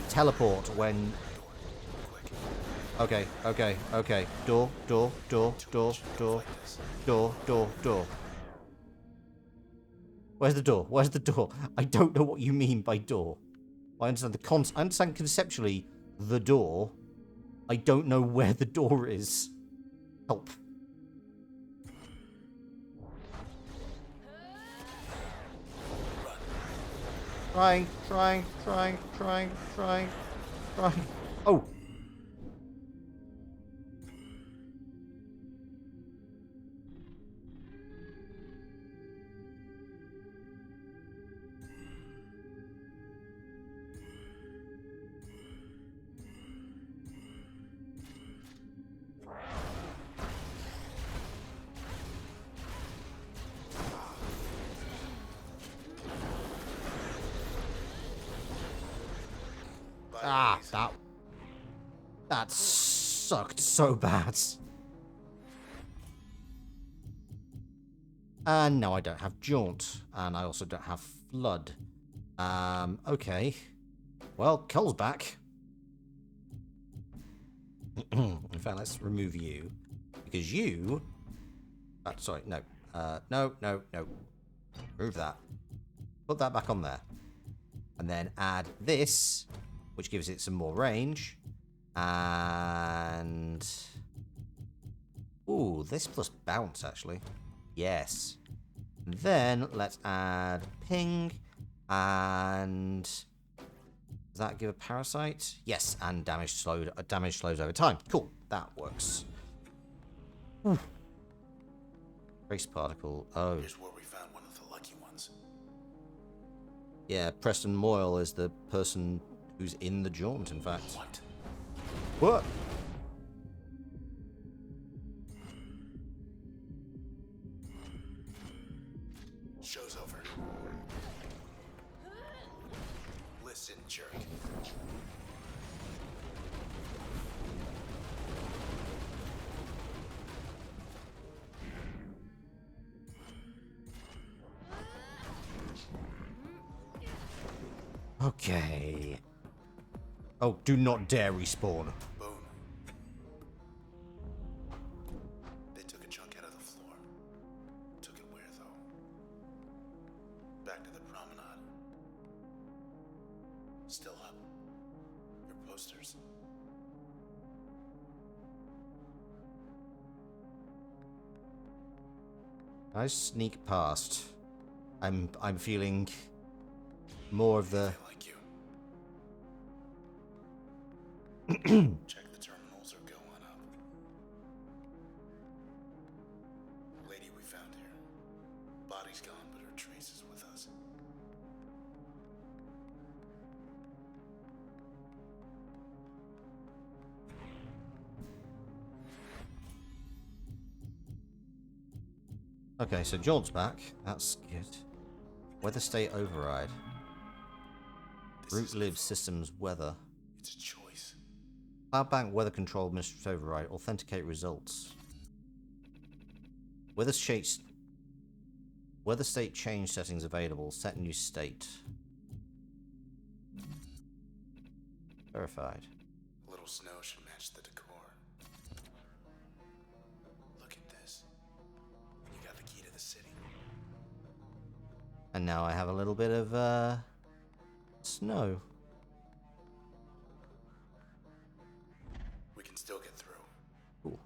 teleport when... Okay. Door. Where's the door? Where's the door? I don't know what you mean by door. I understand I understand conceptually the door. I don't know where the door is. Help. Trying. Oh! Ah, that sucked so bad. And no, I don't have Jaunt, and I also don't have Flood. Okay. Well, Cull's back. In fact, let's remove you. Because you... sorry, no. No. Remove that. Put that back on there. And then add this, which gives it some more range. And... Ooh, this plus bounce, actually. Yes. Then let's add ping And does that give a parasite? Yes, and damage slows over time. Cool, that works. Trace particle. Oh, Here's where we found one of the lucky ones. yeah. Preston Moyle is the person who's in the jaunt. In fact. What? What? Show's over. Listen, jerk. Okay. Oh, do not dare respawn. Boom. They took a chunk out of the floor. Took it where, though? Back to the promenade. Still up. Your posters. I sneak past. I'm feeling more of the. They like you. Check the terminals or go on up. Lady we found here. Body's gone, but her trace is with us. Okay, so Jaunt's back. That's good. Weather state override. This Root is live systems weather. It's a choice. Cloud bank weather control administrative override. Authenticate results. Weather state change settings available. Set new state. Verified. A little snow should match the decor. Look at this. You got the key to the city. And now I have a little bit of snow. We can still get through. Cool.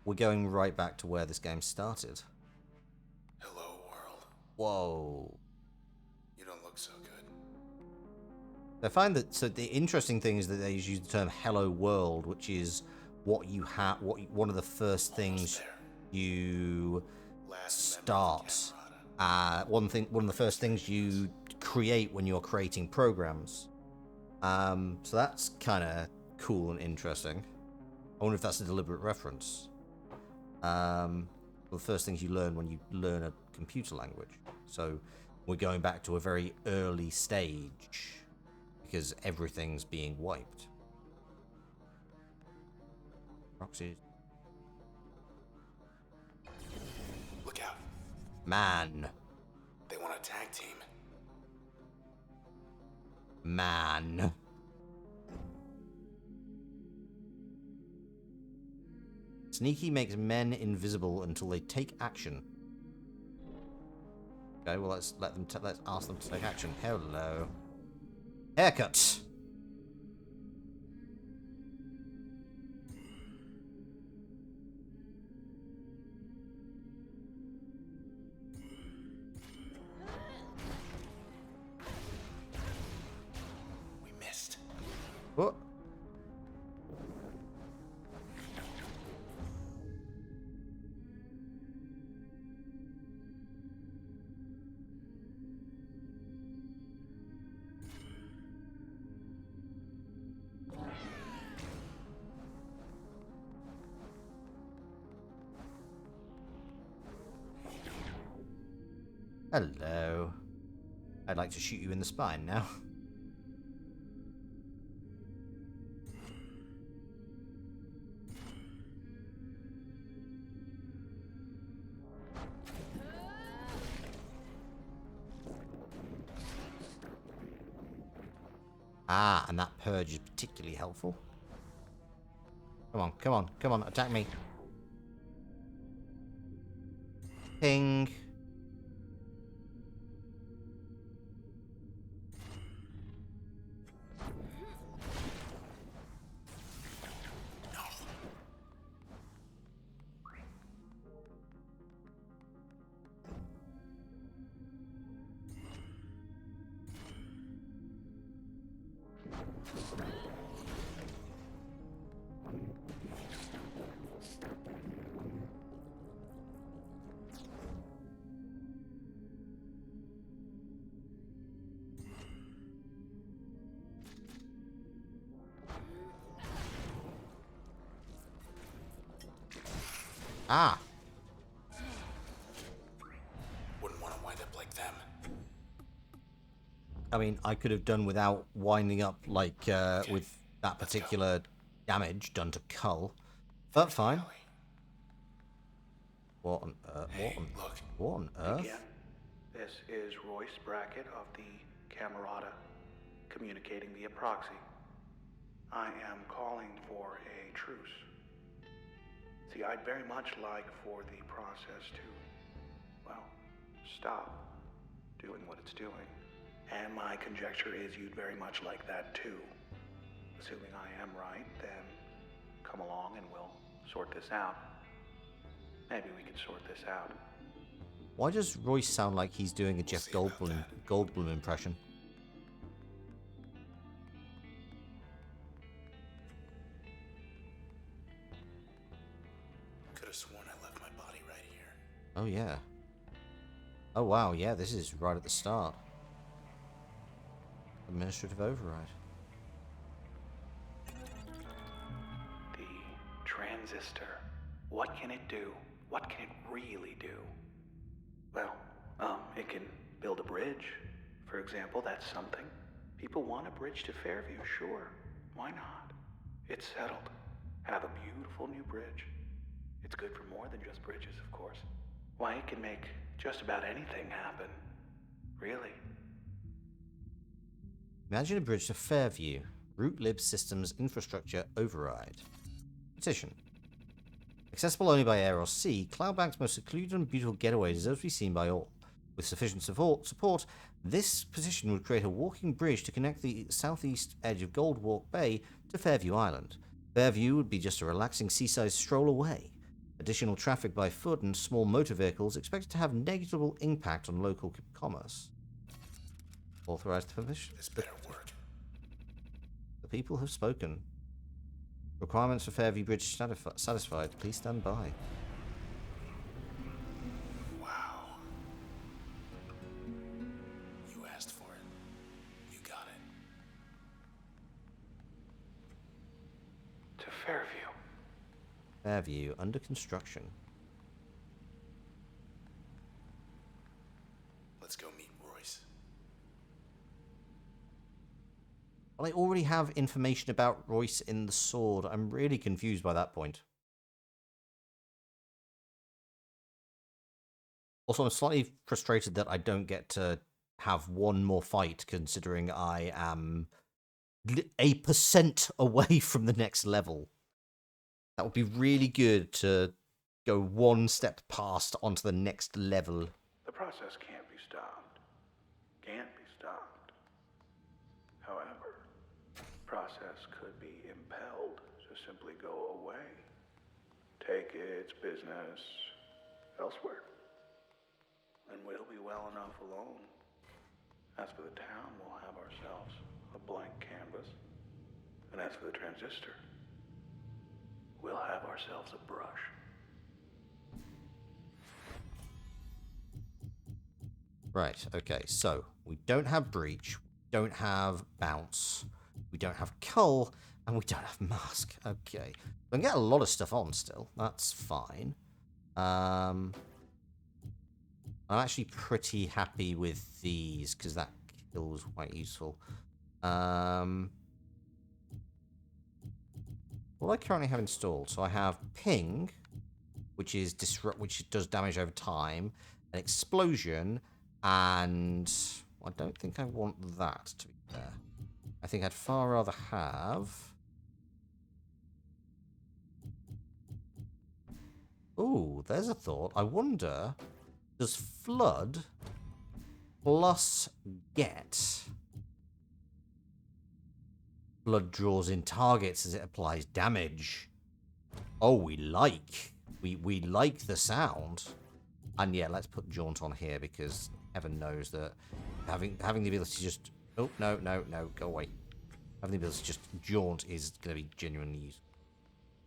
We're going right back to where this game started. Hello, world. Whoa. You don't look so good. I find that so the interesting thing is that they use the term "hello world," which is what you have. One of the first things there. you Last member of the start. Camerata. One of the first things you create when you're creating programs. So that's kind of cool and interesting. I wonder if that's a deliberate reference. The first things you learn when you learn a computer language. So we're going back to a very early stage because everything's being wiped. Proxies. Look out. Man. They want a tag team. Man. Sneaky makes men invisible until they take action. Okay, well let's ask them to take action. Hello. Haircut. We missed. What? Hello. I'd like to shoot you in the spine now. Ah, and that purge is particularly helpful. Come on, come on, come on, attack me. Ping. Ah! Wouldn't want to wind up like them. I mean, I could have done without winding up, like, with that particular damage done to Cull. But fine. Ellie. What on earth? Hey, look. What on earth? Again, this is Royce Brackett of the Camerata, communicating via proxy. I am calling for a truce. See, I'd very much like for the process to, well, stop doing what it's doing. And my conjecture is you'd very much like that too. Assuming I am right, then come along and we'll sort this out. Maybe we can sort this out. Why does Royce sound like he's doing a Jeff see about Goldblum impression? Could have sworn I left my body right here. Oh, yeah. Oh, wow, yeah, this is right at the start. Administrative override. The Transistor. What can it do? What can it really do? Well, it can build a bridge. For example, that's something. People want a bridge to Fairview, sure. Why not? It's settled. Have a beautiful new bridge. It's good for more than just bridges, of course. Why, it can make just about anything happen. Really. Imagine a bridge to Fairview. Root lib systems infrastructure override. Petition. Accessible only by air or sea, Cloudbank's most secluded and beautiful getaway deserves to be seen by all. With sufficient support, this petition would create a walking bridge to connect the southeast edge of Goldwalk Bay to Fairview Island. Fairview would be just a relaxing seaside stroll away. Additional traffic by foot and small motor vehicles expected to have negligible impact on local commerce. Authorized permission. This better work. The people have spoken. Requirements for Fairview Bridge satisfied. Please stand by. Wow. You asked for it. You got it. To Fairview. Fairview under construction. Let's go meet Royce. Well, I already have information about Royce in the sword. I'm really confused by that point. Also, I'm slightly frustrated that I don't get to have one more fight, considering I am 1% away from the next level. That would be really good to go one step past onto the next level. The process can't be stopped. Can't be stopped. However, process could be impelled to simply go away. Take its business elsewhere. And we'll be well enough alone. As for the town, we'll have ourselves a blank canvas. And as for the Transistor, we'll have ourselves a brush. Right, okay, so we don't have Breach, we don't have Bounce, we don't have Cull, and we don't have Mask. Okay. We can get a lot of stuff on still. That's fine. I'm actually pretty happy with these, because that kill was quite useful. What do I currently have installed? So I have Ping, which is which does damage over time, an Explosion, and I don't think I want that, to be fair. I think I'd far rather have... Ooh, there's a thought. I wonder, does Flood plus Get... Blood draws in targets as it applies damage. Oh, we like. We like the sound. And yeah, let's put Jaunt on here because heaven knows that having the ability to just... Oh, no, go away. Having the ability to just jaunt is going to be genuinely useful.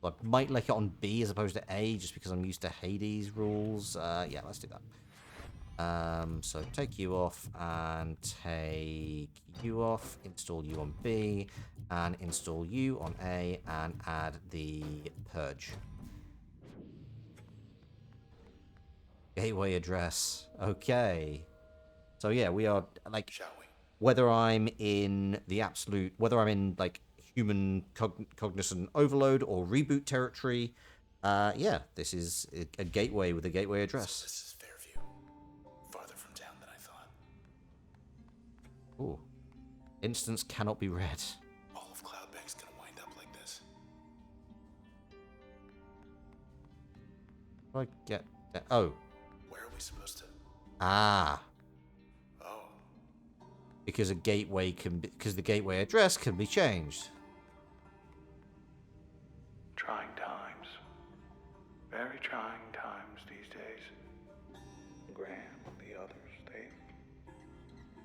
I might like it on B as opposed to A, just because I'm used to Hades rules. Yeah, let's do that. So take you off and take you off. Install you on B and install you on A and add the purge. Gateway address. Okay. So yeah, we are like, Shall we? whether I'm in the absolute, whether I'm in like human cognizant overload or reboot territory, yeah, this is a gateway with a gateway So address. this is Fairview. Farther from town than I thought. Ooh. Instance cannot be read. All of Cloudbank's gonna wind up like this. How do I get that? Oh. Where are we supposed to? Ah. Oh, Because a gateway can be, because the gateway address can be changed. Trying times. Very trying times these days. Graham and the others, they've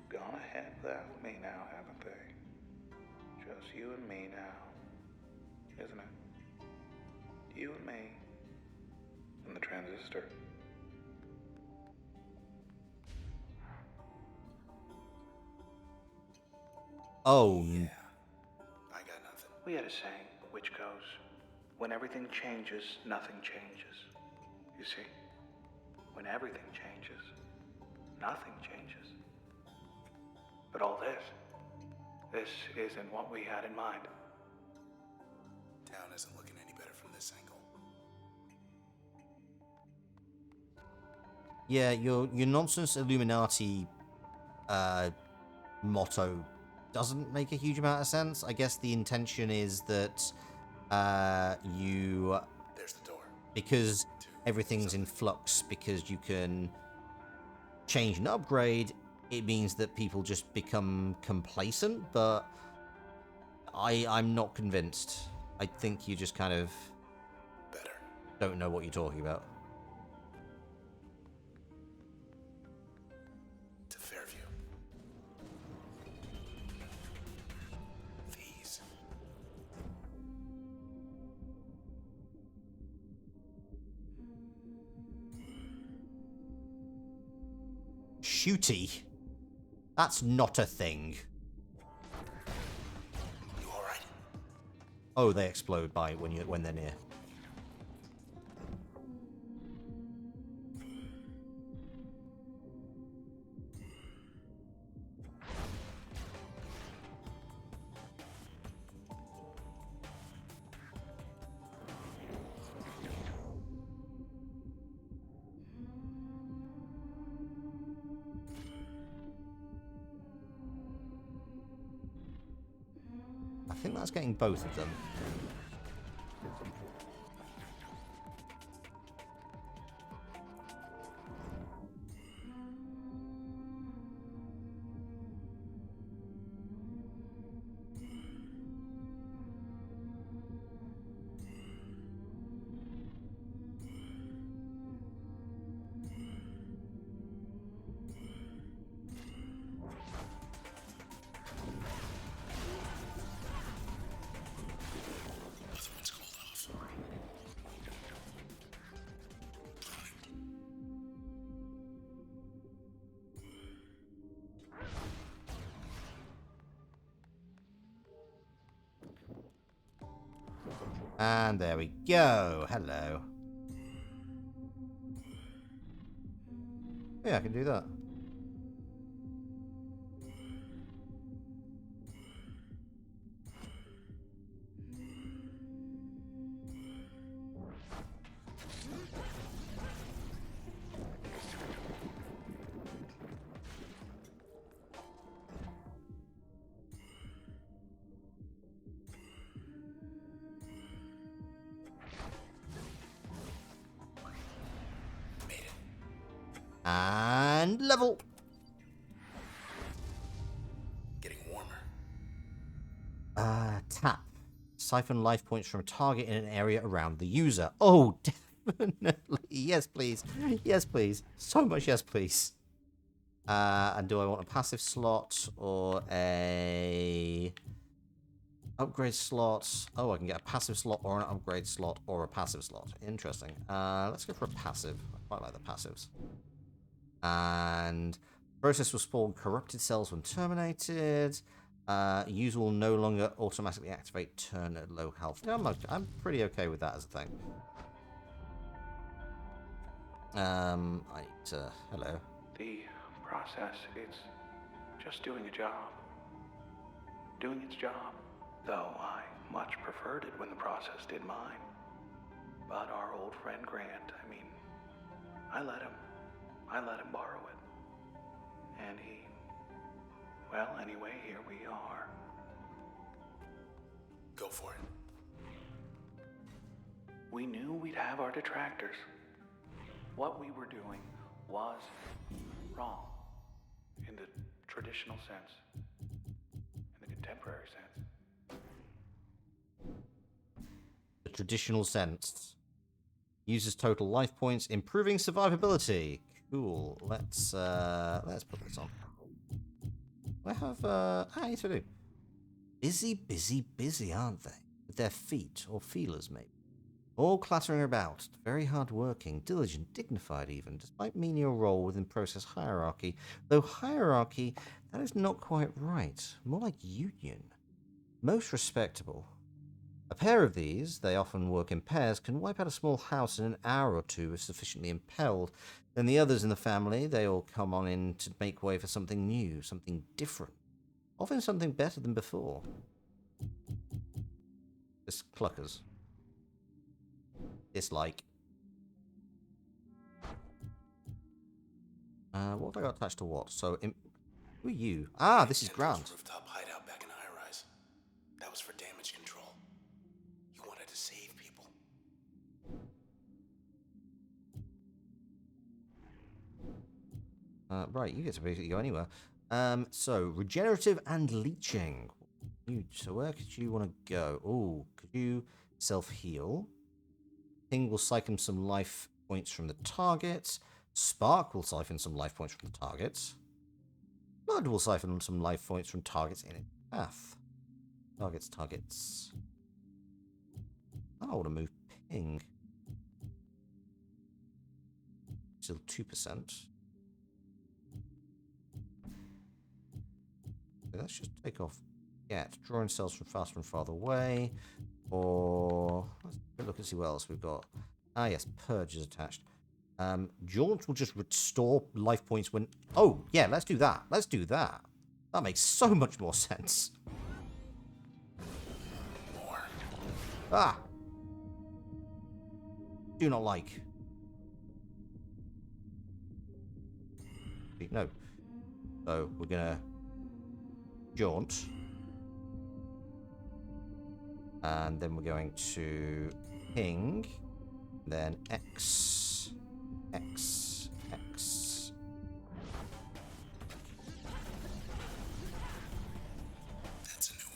gone ahead without me now, haven't they? Just you and me now, isn't it? You and me. And the transistor. Oh. yeah. I got nothing. We had a saying which goes, when everything changes, nothing changes. You see? When everything changes, nothing changes. But all this isn't what we had in mind. Town isn't looking any better from this angle. Yeah, your nonsense Illuminati motto doesn't make a huge amount of sense. I guess the intention is that you, There's the door. because everything's in flux, because you can change and upgrade, it means that people just become complacent, but I'm not convinced. I think you just kind of Better. don't know what you're talking about. To Fairview. These. Shooty? That's not a thing. You alright? Oh, they explode by when they're near. I think that's getting both of them. Other one's called off. And there we go. Hello. Yeah, I can do that. Made it. And level. Getting warmer. Tap. Siphon life points from a target in an area around the user. Oh, definitely. Yes, please. Yes, please. So much yes, please. And do I want a passive slot or a Upgrade slots. Oh, I can get a passive slot or an upgrade slot or a passive slot. Interesting. Let's go for a passive. I quite like the passives. And process will spawn corrupted cells when terminated. User will no longer automatically activate turn at low health. Yeah, I'm pretty okay with that as a thing. I need to... Hello. The process, it's just doing a job. Doing its job. Though I much preferred it when the process did mine. But our old friend Grant, I let him borrow it. And he... Well, anyway, here we are. Go for it. We knew we'd have our detractors. What we were doing was wrong. In the traditional sense. In the contemporary sense. The traditional sense. Uses total life points, improving survivability. Cool. Let's put this on. I have yes I do. Busy, busy, busy, aren't they? With their feet, or feelers maybe. All clattering about, very hard-working, diligent, dignified even, despite menial role within process hierarchy. Though hierarchy, that is not quite right. More like union. Most respectable. A pair of these, they often work in pairs, can wipe out a small house in an hour or two if sufficiently impelled. Then the others in the family, they all come on in to make way for something new, something different. Often something better than before. This cluckers. Dislike. What have I got attached to what? So, who are you? Ah, this is Grant. Rooftop hideout back in high rise. That was for damage control. You wanted to save people. Right, you get to basically go anywhere. So, regenerative and leeching. So where could you want to go? Oh, could you self-heal? Ping will siphon some life points from the target. Spark will siphon some life points from the target. Blood will siphon some life points from targets in its path. Targets. I want to move Ping. Still 2%. Let's just take off drawing cells from faster and farther away. Or let's look and see what else we've got. Ah yes, purge is attached. Jaunt will just restore life points when... Oh, yeah, let's do that. That makes so much more sense. More. Ah! Do not like. No. So, we're gonna... Jaunt. And then we're going to ping. Then X. X. That's a new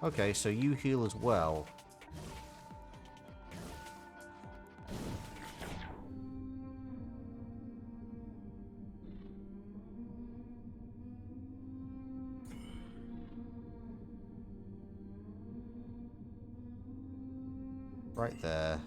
one. Okay, so you heal as well. Right there.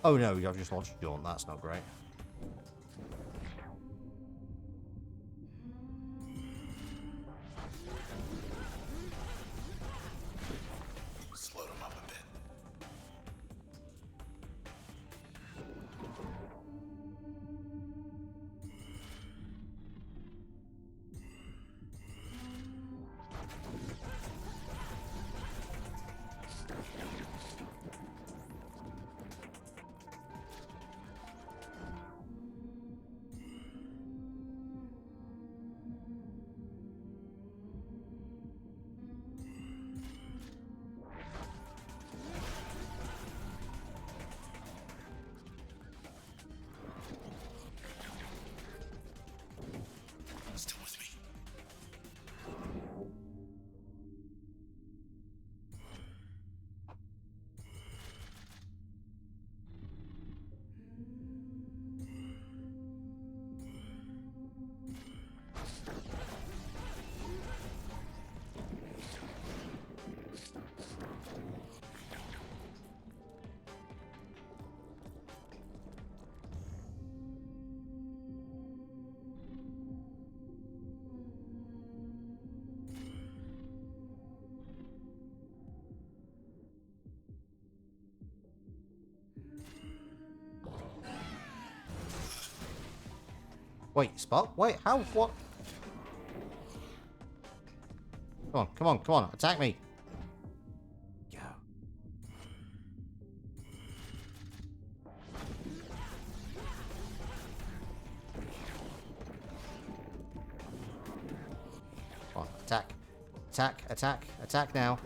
Oh no, I've just launched Jaunt. That's not great. Slowed him up a bit. Wait, Spark? Wait, how? What? Come on, come on, come on. Attack me. Go. Come on, attack. Attack, attack, attack now.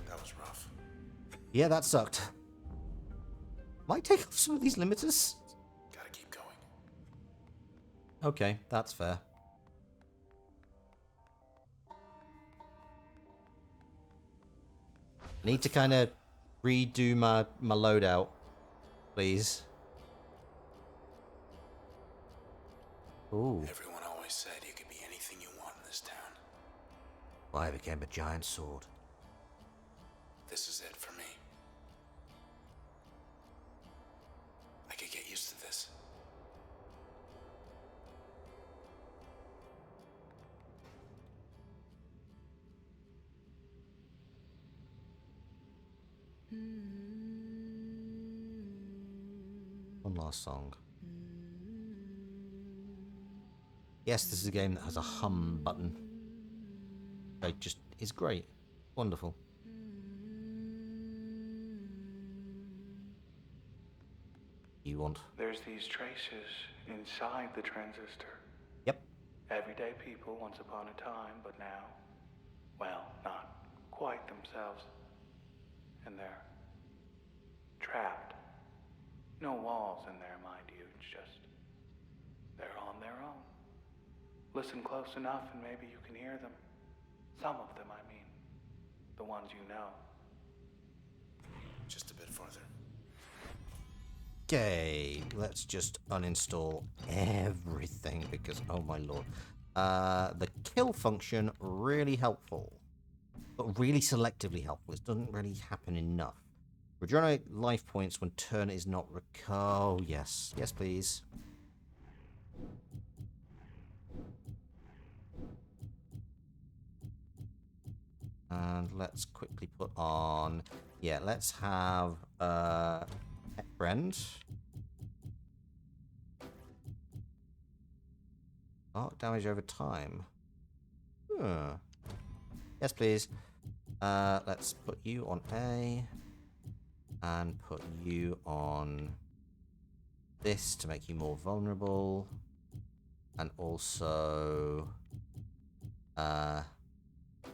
That was rough. Yeah, that sucked. Might take off some of these limiters. Gotta keep going. Okay, that's fair. Need to kind of redo my loadout, please. Ooh. Everyone always said you could be anything you want in this town. I became a giant sword. This is it for me. I could get used to this. One last song. Yes, this is a game that has a hum button. It just is great. Wonderful. You want? There's these traces inside the transistor. Yep. Everyday people once upon a time, but now, well, not quite themselves. And they're trapped. No walls in there, mind you. It's just, they're on their own. Listen close enough and maybe you can hear them. Some of them, I mean. The ones you know. Just a bit farther. Okay, let's just uninstall everything because, oh my lord. The kill function, really helpful. But really selectively helpful. It doesn't really happen enough. Regenerate life points when turn is not oh, yes. Yes, please. And let's quickly put on... Yeah, let's have pet friend. Arc damage over time. Huh. Yes, please. Let's put you on A. And put you on this to make you more vulnerable. And also...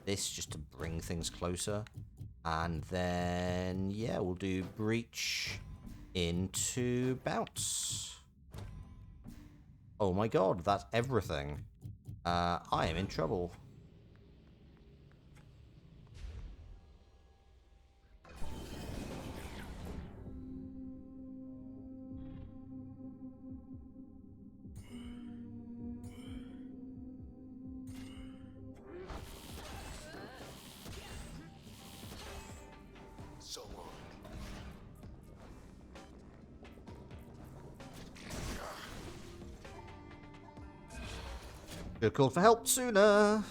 this just to bring things closer. And then, yeah, we'll do breach into bounce. Oh my god, that's everything. I am in trouble. So long. Should have called for help sooner.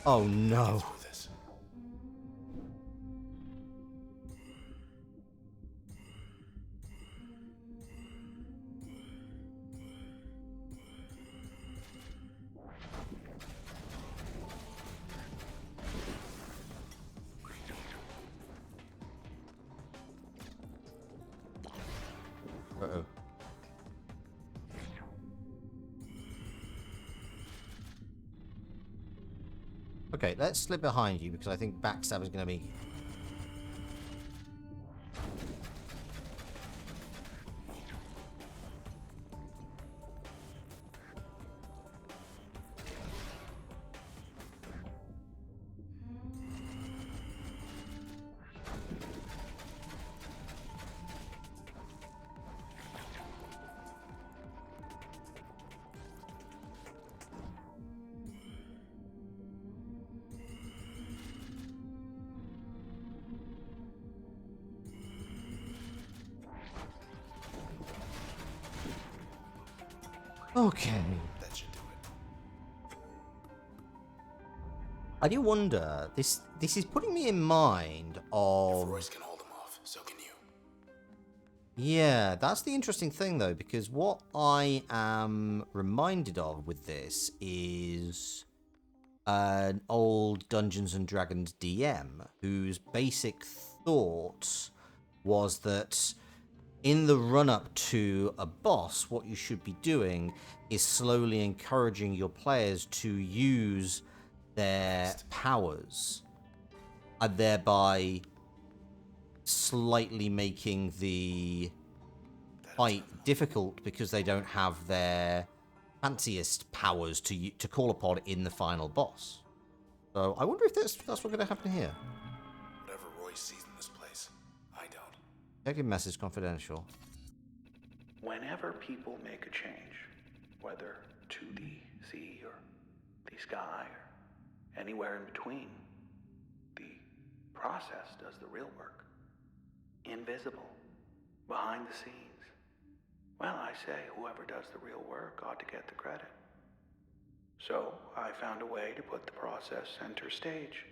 Oh no. Through this. Uh-oh. Okay, let's slip behind you because I think backstab is going to be... Okay. That should do it. I do wonder, this is putting me in mind If of... Royce can hold him off, so can you. Yeah, that's the interesting thing though, because what I am reminded of with this is an old Dungeons and Dragons DM whose basic thought was that in the run-up to a boss, what you should be doing is slowly encouraging your players to use their powers, and thereby slightly making the fight difficult because they don't have their fanciest powers to call upon in the final boss. So I wonder if that's what's going to happen here. Whatever Royce sees in this place, I don't. Detective message confidential. Whenever people make a change, whether to the sea or the sky or anywhere in between, the process does the real work. Invisible, behind the scenes. Well, I say whoever does the real work ought to get the credit. So I found a way to put the process center stage,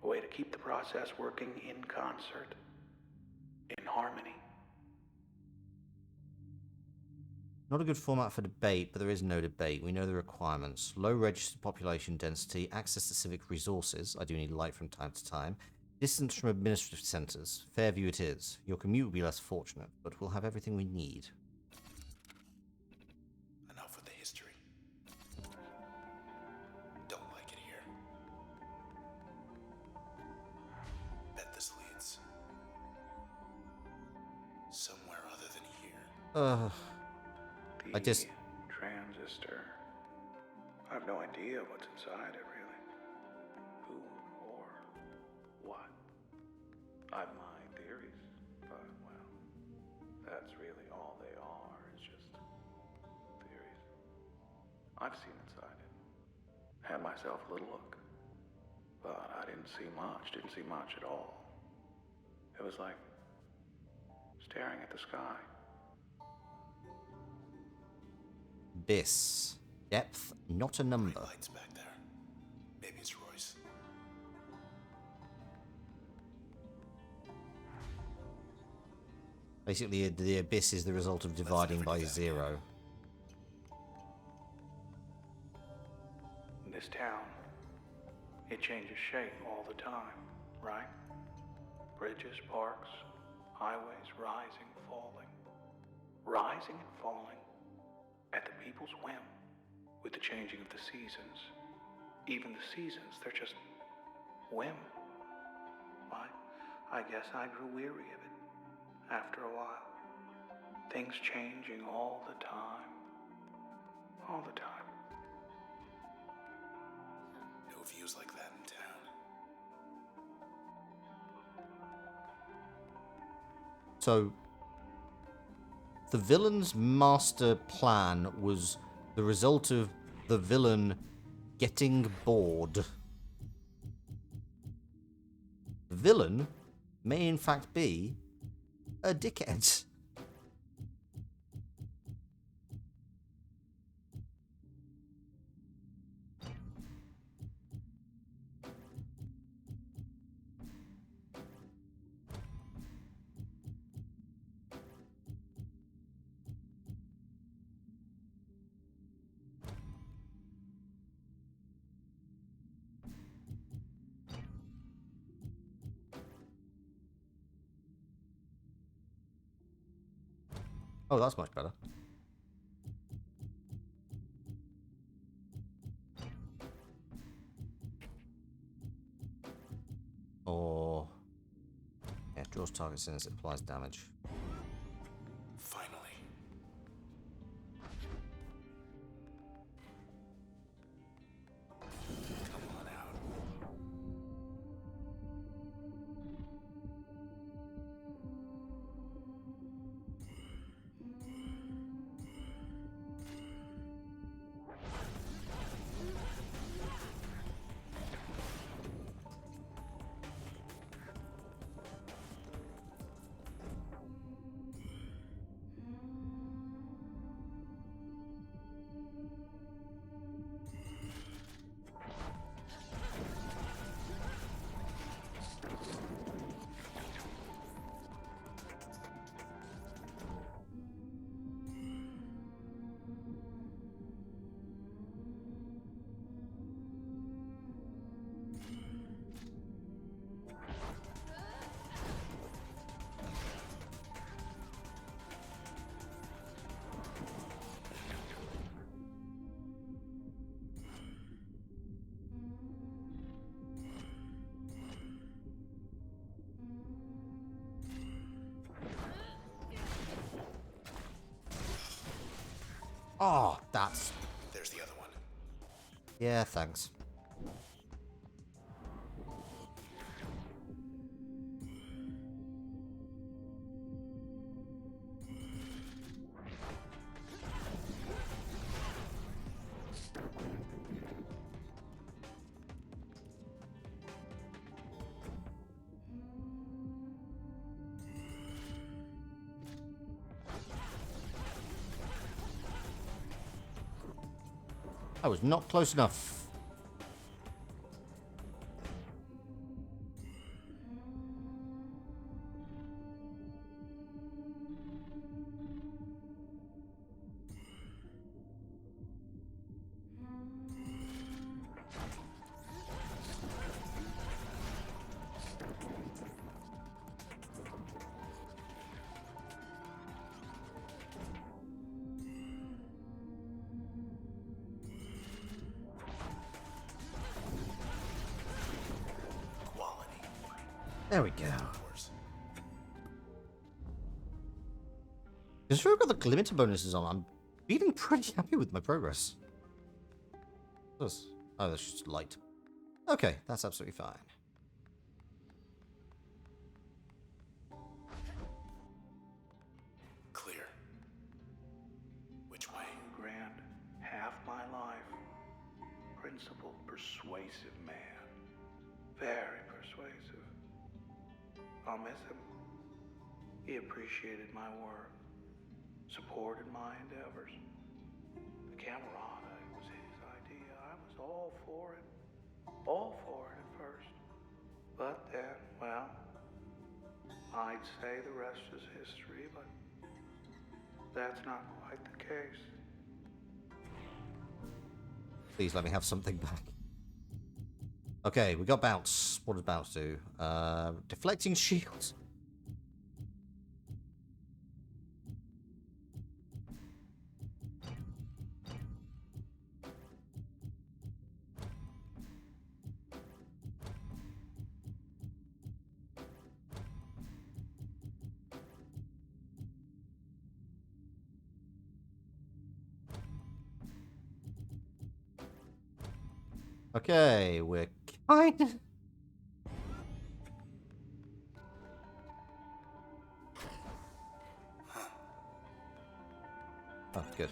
a way to keep the process working in concert, in harmony. Not a good format for debate, but there is no debate. We know the requirements. Low registered population density, access to civic resources. I do need light from time to time. Distance from administrative centres. Fairview it is. Your commute will be less fortunate, but we'll have everything we need. Enough with the history. Don't like it here. Bet this leads somewhere other than here. I just... Transistor. I have no idea what's inside it, really. Who or what? I've my theories, but, well, that's really all they are. It's just theories. I've seen inside it. Had myself a little look. But I didn't see much at all. It was like staring at the sky. Abyss. Depth, not a number. Lights back there. Maybe it's Royce. Basically, the abyss is the result of dividing by zero. This town, it changes shape all the time, right? Bridges, parks, highways rising, falling. Rising and falling at the people's whim with the changing of the seasons. Even the seasons, they're just whim. Why, I guess I grew weary of it after a while. Things changing all the time. All the time. No views like that in town. So, the villain's master plan was the result of the villain getting bored. The villain may in fact be a dickhead. Oh, that's much better. Or... yeah, draws targets in as it applies damage. Finally. Come on out. Oh, that's... There's the other one. yeah, thanks. I was not close enough. Quality. There we go. Of course. Because I've got the glitter bonuses on, I'm feeling pretty happy with my progress. What's this? Oh, that's just light. Okay, that's absolutely fine. Clear. Which way? Grand, half my life. Principled, persuasive man. Very persuasive. I'll miss him. He appreciated my work, supported my endeavors. The Camerata, it was his idea. I was all for it. All for it at first. But then, well, I'd say the rest is history, but that's not quite the case. Please let me have something back. Okay, we got bounce. What does bounce do? Deflecting shields. Okay, we're kind of... oh, good.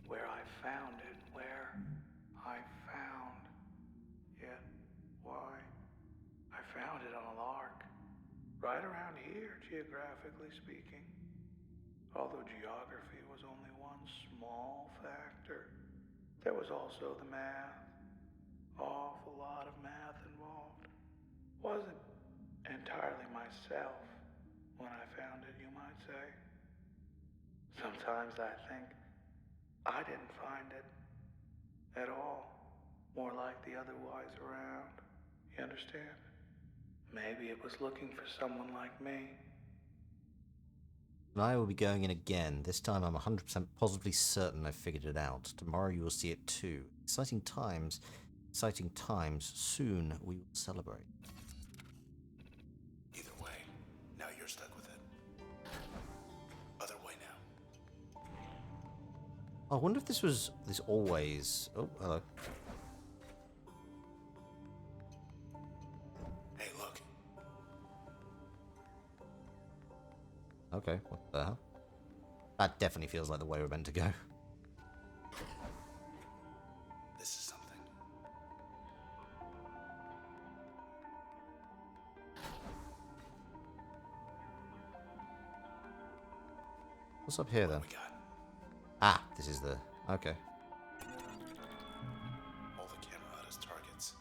Where I found it, where I found it, why? I found it on a lark. Right around here, geographically speaking. Although geography was only one small factor, there was also the math. Awful lot of math involved. Wasn't entirely myself when I found it, you might say. Sometimes I think I didn't find it at all. More like the otherwise around. You understand? Maybe it was looking for someone like me. And I will be going in again. This time I'm 100% positively certain I've figured it out. Tomorrow you will see it too. Exciting times. Exciting times. Soon we will celebrate. Either way, now you're stuck with it. Other way now. I wonder if this was this always. Oh, hello. Hey, look. Okay, what the hell? That definitely feels like the way we're meant to go. This is something. What's up here then? What we got? Ah, this is the... Okay. All the Camerata's targets.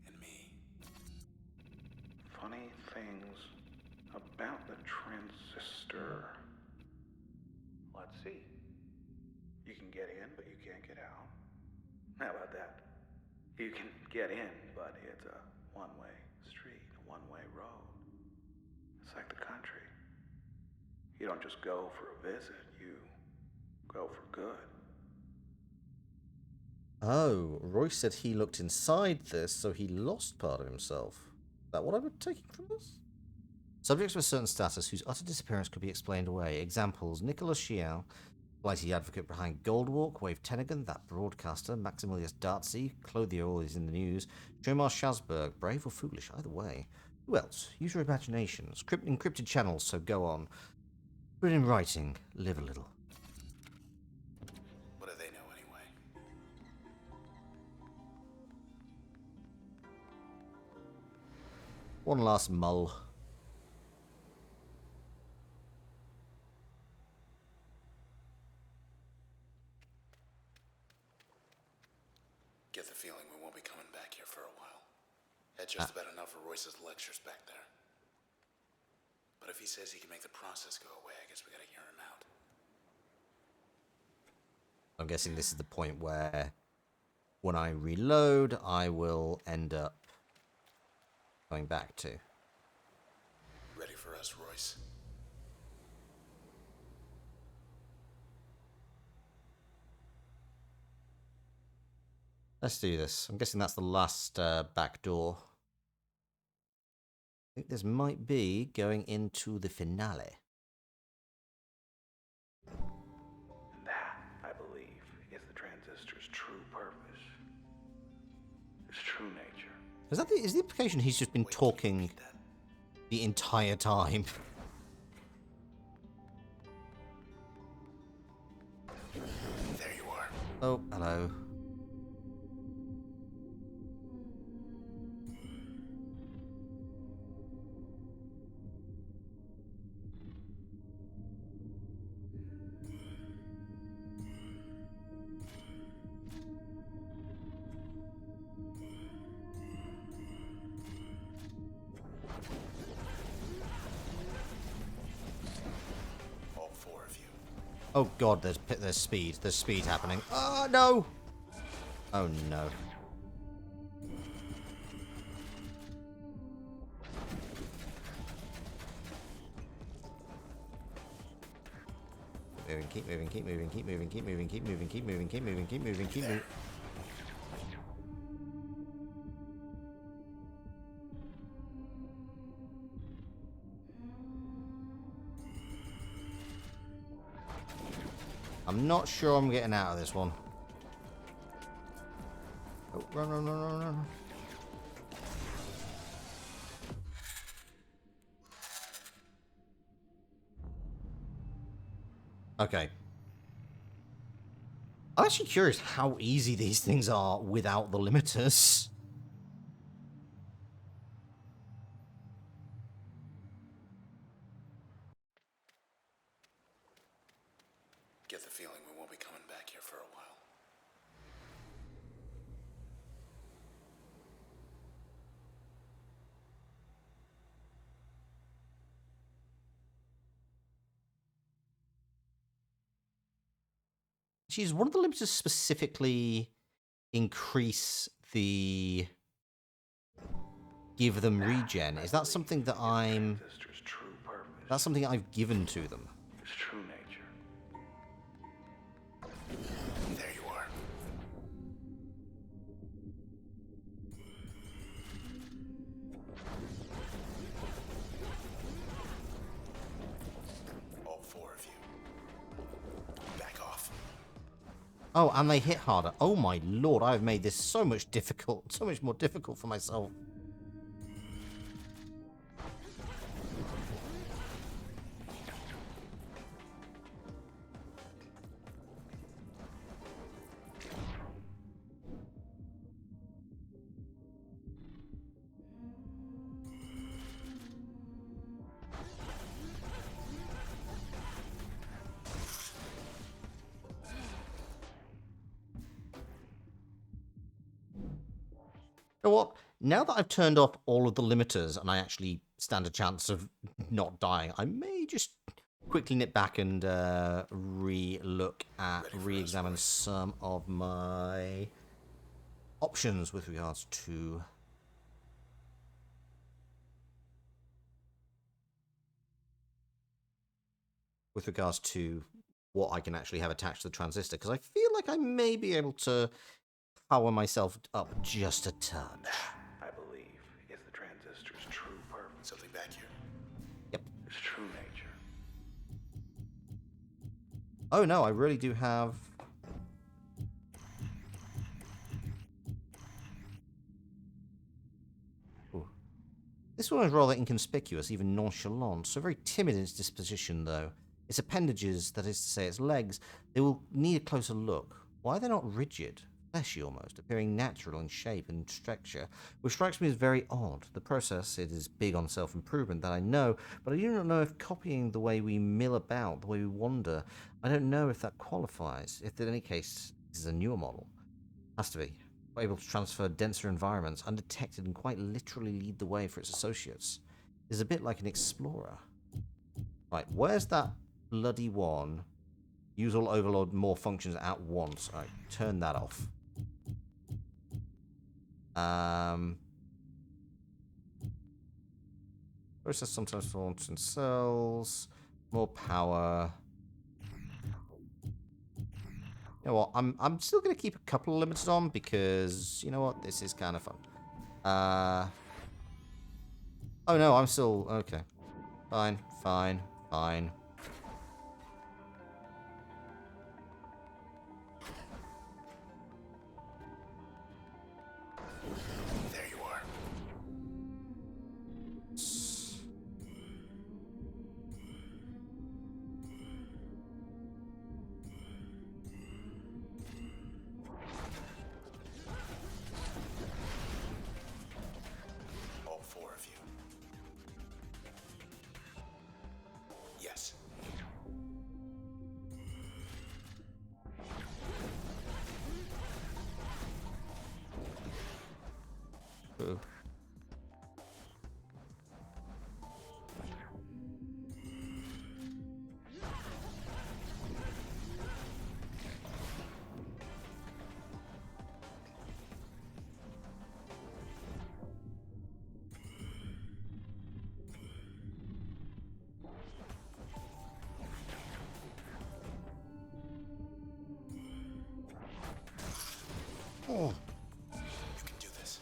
And me. Funny things about the transistor. Let's see. You can get in, but you can't get out. How about that? You can get in, but it's a one-way street, a one-way road. It's like the country. You don't just go for a visit, you go for good. Oh, Royce said he looked inside this, so he lost part of himself. Is that what I'm taking from this? Subjects of a certain status whose utter disappearance could be explained away. Examples: Nicholas Schiel, flighty advocate behind Goldwalk, Wave Tennigan, that broadcaster, Maximilius Dartsey, clothier always in the news, Jomar Shazberg, brave or foolish, either way. Who else? Use your imagination. Encrypted channels, so go on. Put it in writing. Live a little. What do they know anyway? One last mull. Get the feeling we won't be coming back here for a while. Had just about enough of Royce's lectures back there. But if he says he can make the process go away, I guess we gotta hear him out. I'm guessing this is the point where when I reload, I will end up going back to. Ready for us, Royce? Let's do this. I'm guessing that's the last back door. I think this might be going into the finale. And that, I believe, is the transistor's true purpose. Its true nature. Is the implication he's just been talking the entire time? There you are. Oh, hello. All four of you. Oh god, there's speed. There's speed happening. Oh no! Oh no. Keep moving, keep moving, keep moving, keep moving, keep moving, keep moving, keep moving, keep moving, keep moving. I'm not sure I'm getting out of this one. Oh, run, run, run, run, run. Okay. I'm actually curious how easy these things are without the limiters. Get the feeling we won't be coming back here for a while. Geez, one of the limiters specifically increase the give them regen. Is that something that Transistor's true purpose. That's something I've given to them? Its true nature. There you are. All four of you. Back off. Oh, and they hit harder. Oh my lord, I've made this so much more difficult for myself. You know what? Now that I've turned off all of the limiters and I actually stand a chance of not dying, I may just quickly nip back and re-examine some of my options with regards to what I can actually have attached to the transistor, because I feel like I may be able to power myself up just a touch. I believe is the transistor's true purpose. Something back here. Yep. Its true nature. Oh no, I really do have... Ooh. This one is rather inconspicuous, even nonchalant, so very timid in its disposition, though. Its appendages, that is to say its legs, they will need a closer look. Why are they not rigid? Fleshy almost, appearing natural in shape and structure, which strikes me as very odd. The process, it is big on self-improvement, that I know, but I do not know if copying the way we mill about, the way we wander, I don't know if that qualifies. If in any case, this is a newer model. Has to be. Able to transfer denser environments, undetected, and quite literally lead the way for its associates. Is a bit like an explorer. Right, where's that bloody one? Use all overload more functions at once. Alright, turn that off. Process sometimes launch in cells. More power. You know what? I'm still gonna keep a couple of limiters on because you know what? This is kind of fun. Oh no, I'm still okay. Fine, fine, fine. There you are. All four of you. Yes. Ooh. Oh. You can do this.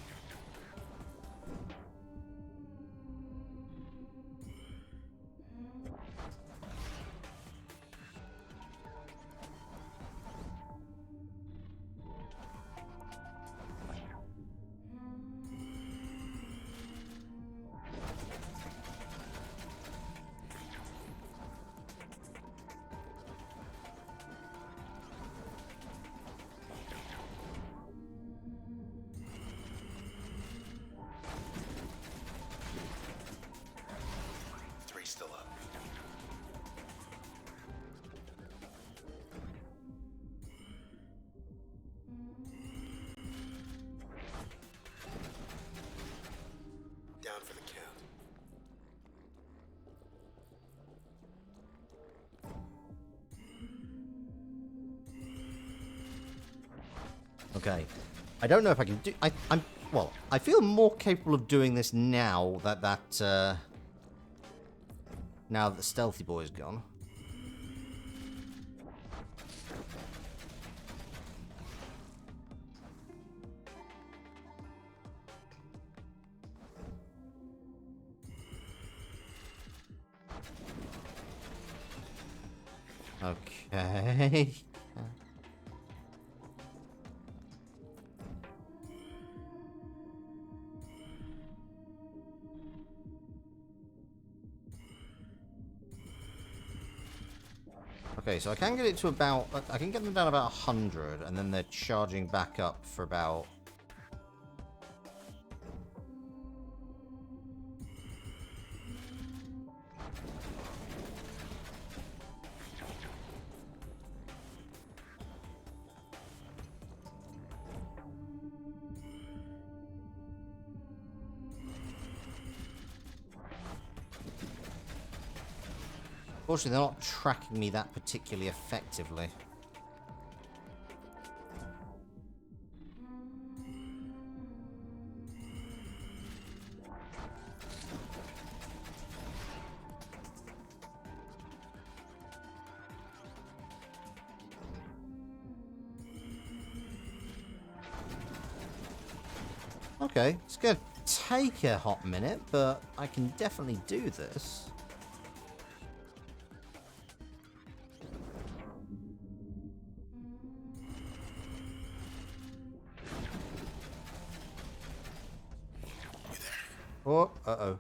Three still up. Down for the count. Okay. I don't know if I can do... I'm Well, I feel more capable of doing this now that now that the stealthy boy's gone. Okay. Okay, so I can get it to about... I can get them down about 100, and then they're charging back up for about... Unfortunately, they're not tracking me that particularly effectively. Okay, it's going to take a hot minute, but I can definitely do this. Oh, uh-oh.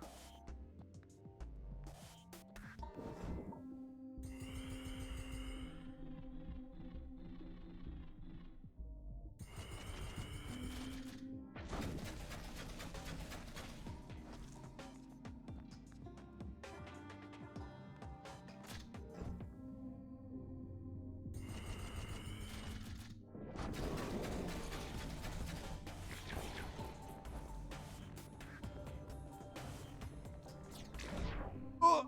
Oh.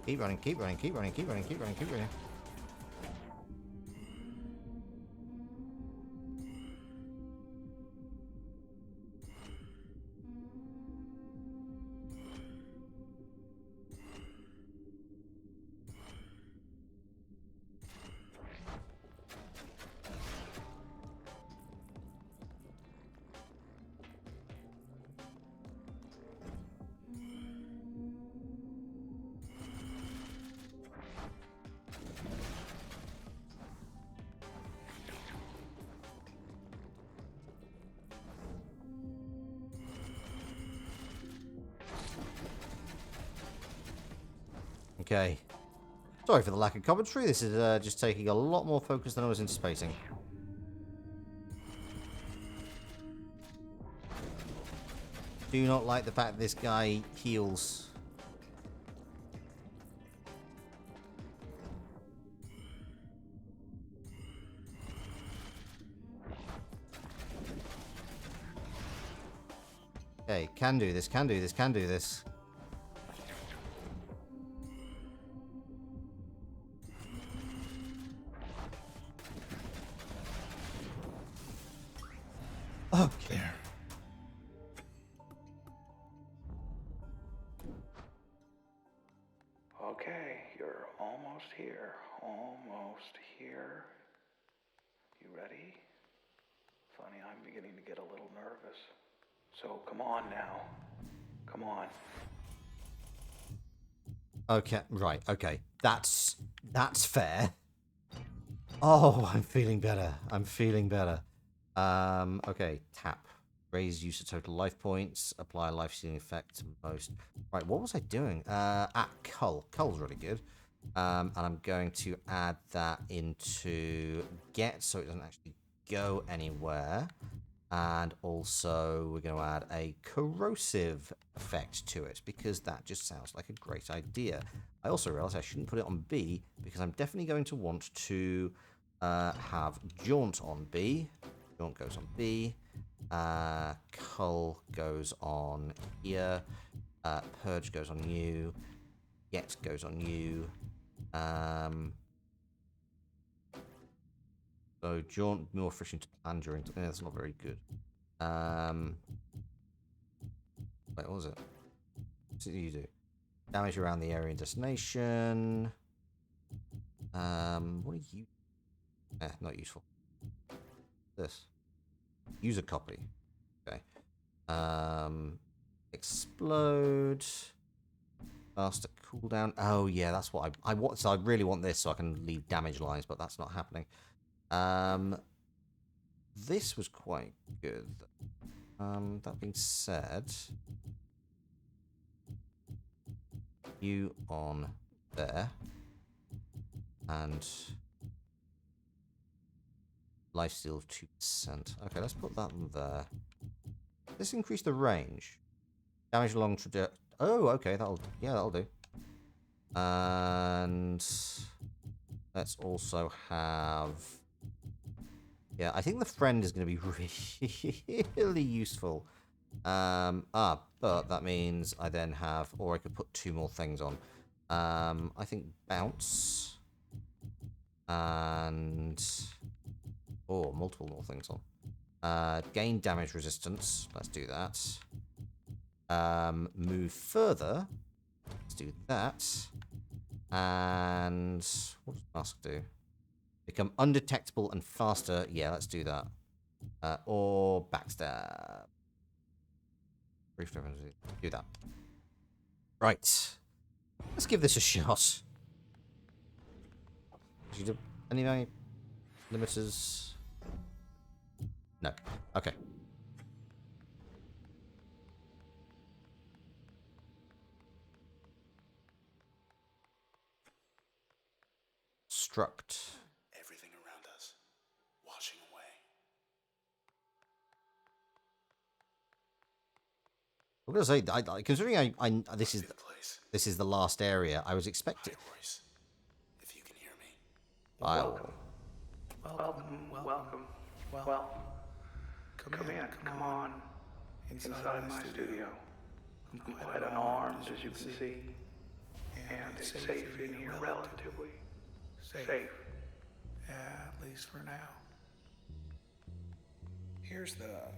Keep running, keep running, keep running, keep running, keep running, keep running. Okay. Sorry for the lack of commentary. This is just taking a lot more focus than I was anticipating. Do not like the fact that this guy heals. Okay, can do this, can do this, can do this. Okay. There. Okay, you're almost here. Almost here. You ready? Funny, I'm beginning to get a little nervous. So come on now. Come on. Okay, right, okay. That's fair. Oh, I'm feeling better. I'm feeling better. Okay, tap. Raise use of total life points. Apply a life-stealing effect to most. Right, what was I doing? Cull. Cull's really good. And I'm going to add that into get so it doesn't actually go anywhere. And also we're going to add a corrosive effect to it because that just sounds like a great idea. I also realize I shouldn't put it on B because I'm definitely going to want to have Jaunt on B. Jaunt goes on B. Cull goes on here. Purge goes on you. Get goes on you. So Jaunt more efficient to plan during. That's not very good. Wait, what was it? What did you do? Damage around the area and destination. What are you? Not useful. This. User copy. Okay. Explode. Faster cooldown. Oh yeah, that's what I want. So I really want this so I can leave damage lines, but that's not happening. This was quite good. That being said, you on there, and lifesteal of 2%. Okay, let's put that in there. Let's increase the range. Damage along trajectory. Oh, okay, that'll do. And let's also have. Yeah, I think the friend is going to be really useful. But that means I then have, or I could put 2 more things on. I think bounce and multiple more things on. Gain damage resistance. Let's do that. Move further. Let's do that. And what does mask do? Become undetectable and faster. Yeah, let's do that. Or backstab. Brief do that. Right. Let's give this a shot. Did you do any limiters? No. Okay. Struct. Everything around us, washing away. I'm gonna say, considering this is The place. this is the last area, I was expecting. Hi, Royce. If you can hear me. Welcome. Well, come in, come on. Inside my studio. I'm quite unarmed, as you can see. And it's safe in here, relatively. Safe. At least for now. Here's the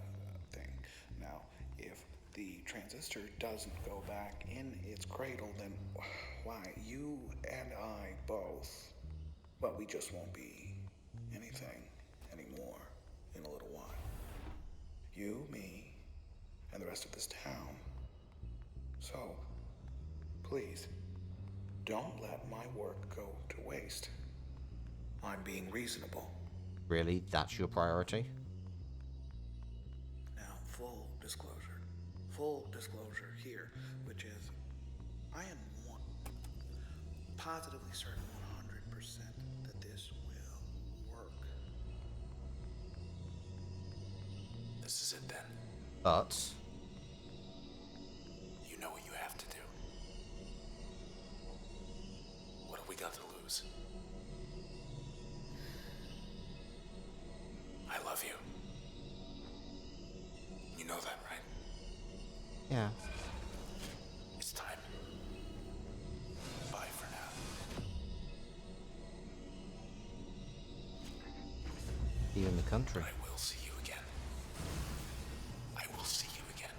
thing. Now, if the transistor doesn't go back in its cradle, then why, you and I both, well, we just won't be anything anymore in a little while. You, me, and the rest of this town. So, please, don't let my work go to waste. I'm being reasonable. Really, that's your priority? Now, full disclosure here, which is, I am positively certain 100% that this will work. This is it then. But You know what you have to do. What have we got to lose? I love you. You know that, right? yeah, It's time. Bye for now. you in the country. I will see you again. I will see you again.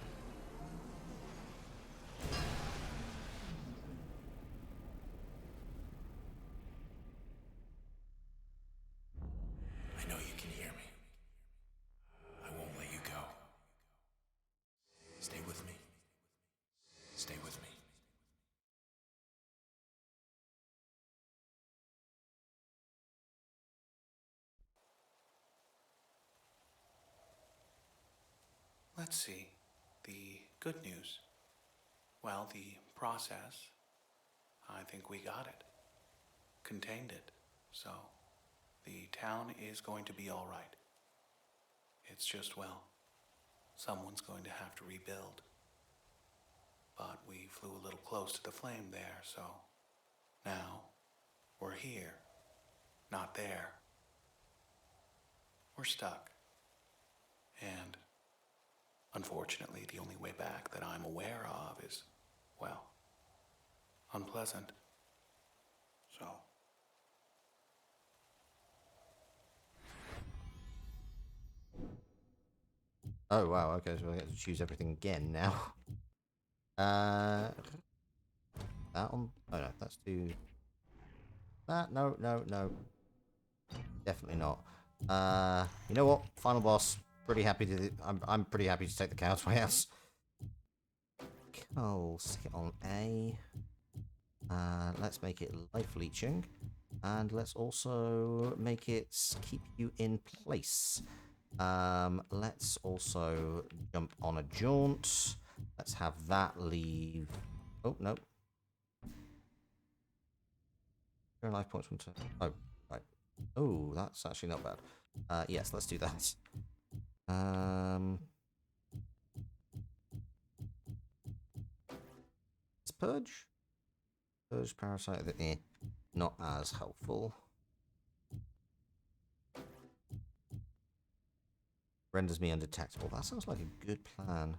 I know you can hear me. I won't let you go. Stay with me. Stay with me. Let's see. The good news. Well, the process. I think we got it. contained it. So, the town is going to be all right. It's just, well, someone's going to have to rebuild. But we flew a little close to the flame there, so now we're here, not there. We're stuck. And unfortunately, the only way back that I'm aware of is, well, unpleasant. So. Oh, wow, okay, so I get to choose everything again now. That one? Oh, no, let's do that. No, no, no. Definitely not. You know what? Final boss. Pretty happy to... I'm pretty happy to take the cow's way out. Cool. Stick it on A. Let's make it life leeching. And let's also make it keep you in place. Let's also jump on a jaunt. Let's have that leave. Oh, no. Your life points from turn. Oh, right. Oh, that's actually not bad. Yes, let's do that. Is Purge? Purge Parasite, not as helpful. Renders me undetectable. That sounds like a good plan.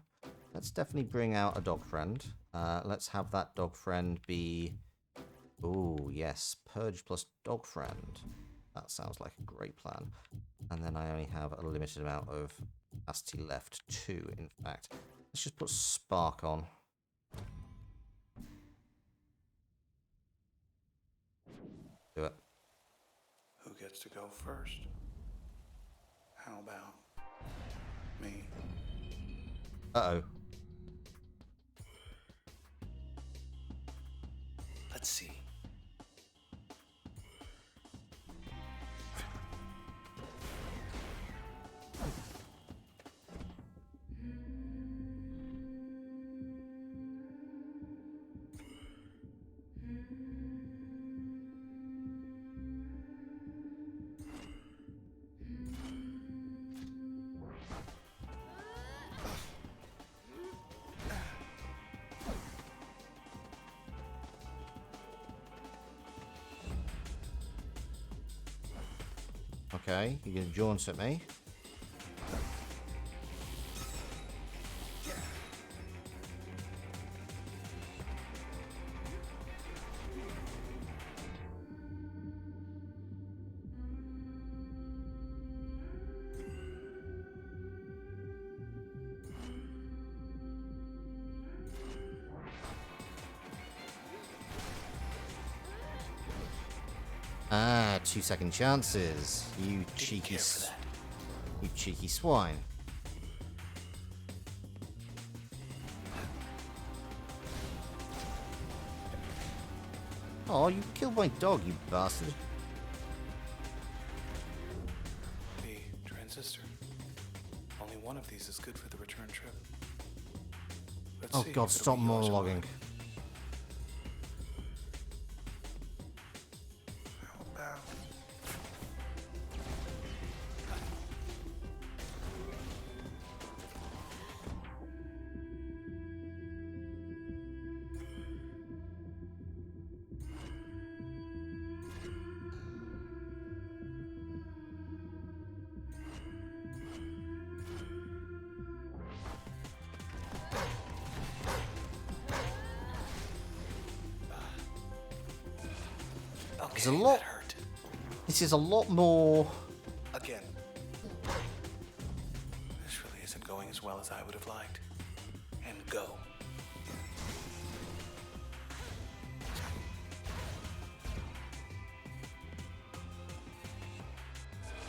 Let's definitely bring out a dog friend. Let's have that dog friend be... Oh, yes. Purge plus dog friend. That sounds like a great plan. And then I only have a limited amount of capacity left too, in fact. Let's just put Spark on. Do it. Who gets to go first? How about me? Uh-oh. Let's see. Okay, you're gonna jaunt at me. Ah, 2-second chances. You cheeky, you cheeky swine. Oh, you killed my dog, you bastard. The transistor. Only one of these is good for the return trip. Let's Oh see god, if it'll stop be yours or monologuing. mine. How about... There's a lot. That hurt. This is a lot more. Again. This really isn't going as well as I would have liked. And go.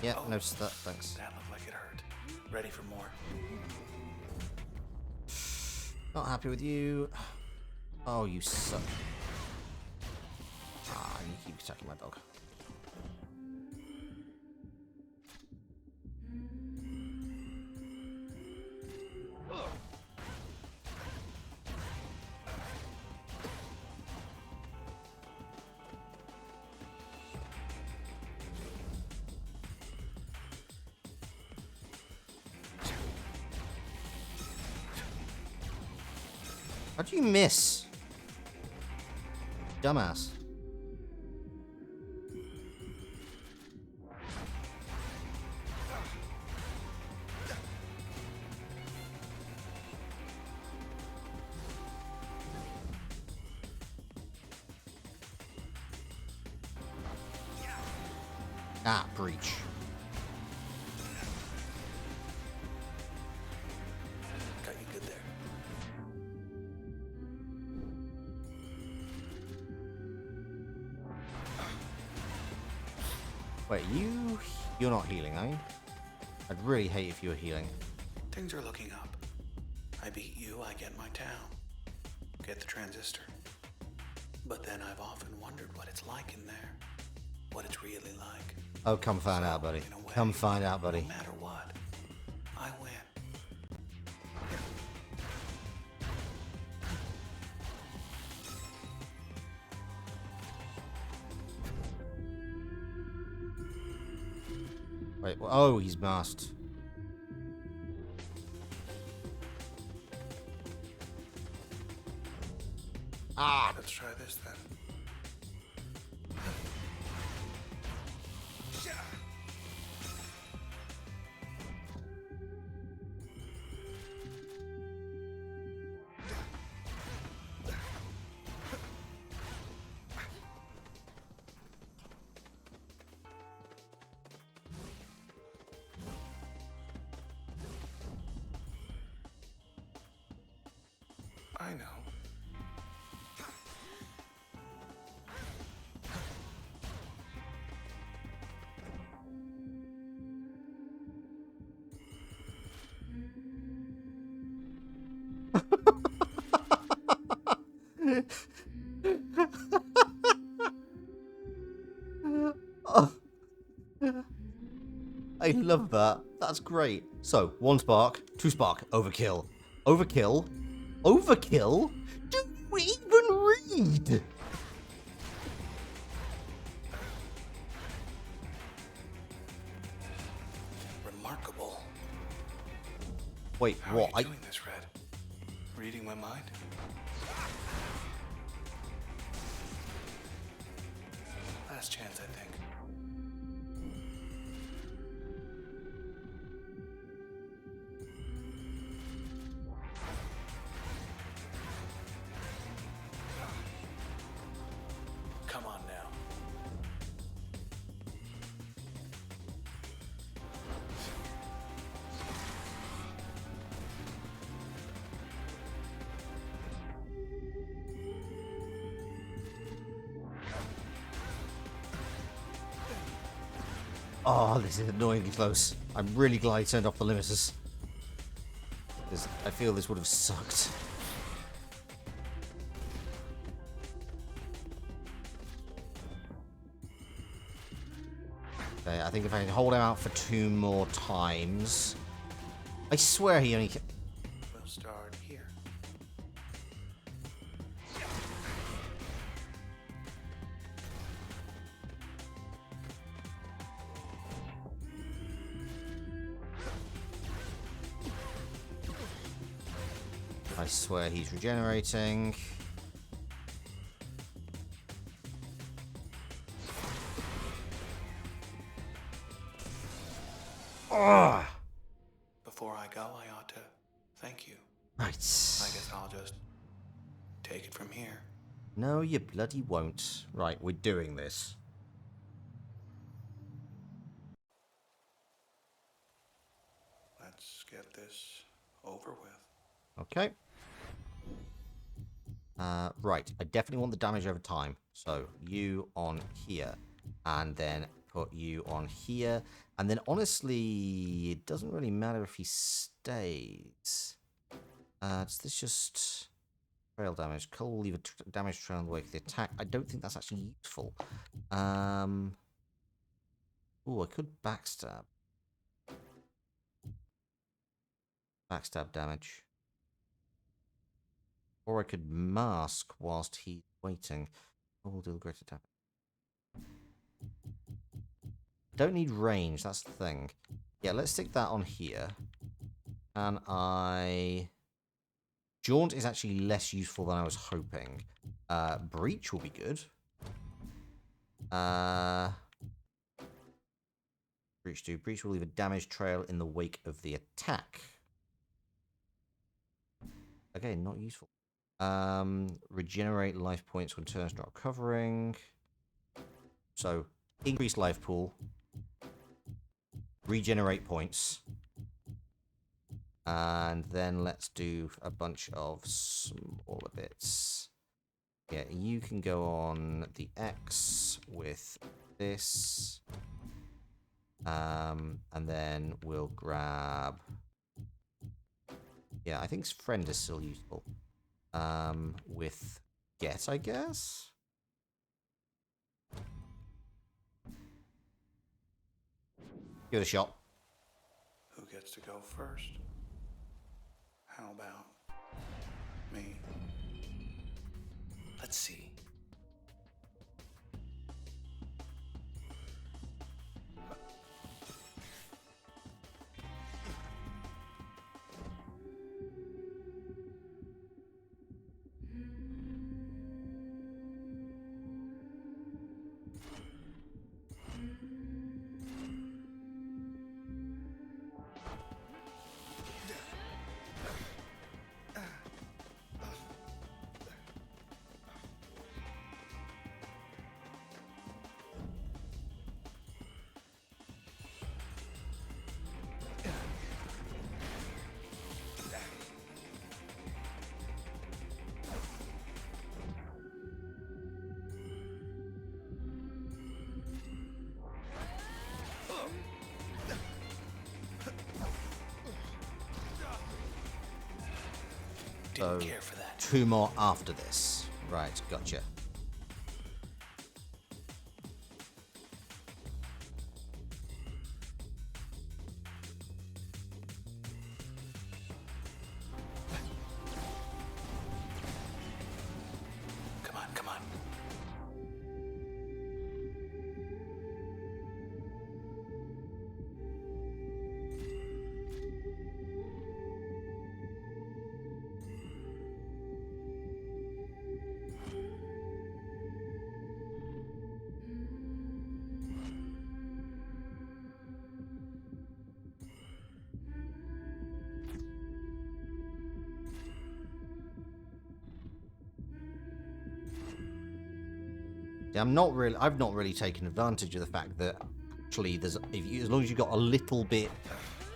Yeah, Oh, noticed that. Thanks. That looked like it hurt. Ready for more. Not happy with you. Oh, you suck. Ah, you keep attacking my dog. How'd you miss? Dumbass. Ah, breach. Got you good there. Wait, you're not healing, are you? I'd really hate if you were healing. Things are looking up. I beat you, I get my town. Get the transistor. But then I've often wondered what it's like in there. What it's really like. Oh, come find out, buddy. In a way, Come find out, buddy. No matter what, I win. Wait, oh, he's masked. Ah! Let's try this then. I know. Oh. I love that. That's great. So, 1 spark, 2 spark, overkill. Overkill? Overkill? Do you even read? Remarkable. Wait, How what? are you doing this, Red? Reading my mind? Last chance, I think. Come on now. Oh, this is annoyingly close. I'm really glad I turned off the limiters. Because I feel this would have sucked. Okay, I think if I can hold him out for 2 more times... I swear he only... We'll start here. I swear he's regenerating. Ugh. Before I go, I ought to thank you. Right. I guess I'll just take it from here. No, you bloody won't. Right, we're doing this. Let's get this over with. Okay. Right, I definitely want the damage over time. So, you on here. And then put you on here. And then, honestly, it doesn't really matter if he stays. Does this just... Trail damage. Cole will leave a damage trail on the way for the attack. I don't think that's actually useful. Oh, I could backstab. Backstab damage. Or I could mask whilst he's waiting. Oh, we'll deal greater damage. Don't need range, that's the thing. Yeah, let's stick that on here. And I... Jaunt is actually less useful than I was hoping. Breach will be good. Breach do. Breach will leave a damage trail in the wake of the attack. Okay, not useful. Regenerate life points when turns not covering. So, increase life pool. Regenerate points. And then let's do a bunch of smaller bits. Yeah, you can go on the X with this. And then we'll grab... Yeah, I think friend is still useful. With get, I guess? Give it a shot. Who gets to go first? How about me? Let's see. Didn't care for that. 2 more after this. Right, gotcha. Come on, come on. Yeah, I've not really taken advantage of the fact that actually as long as you've got a little bit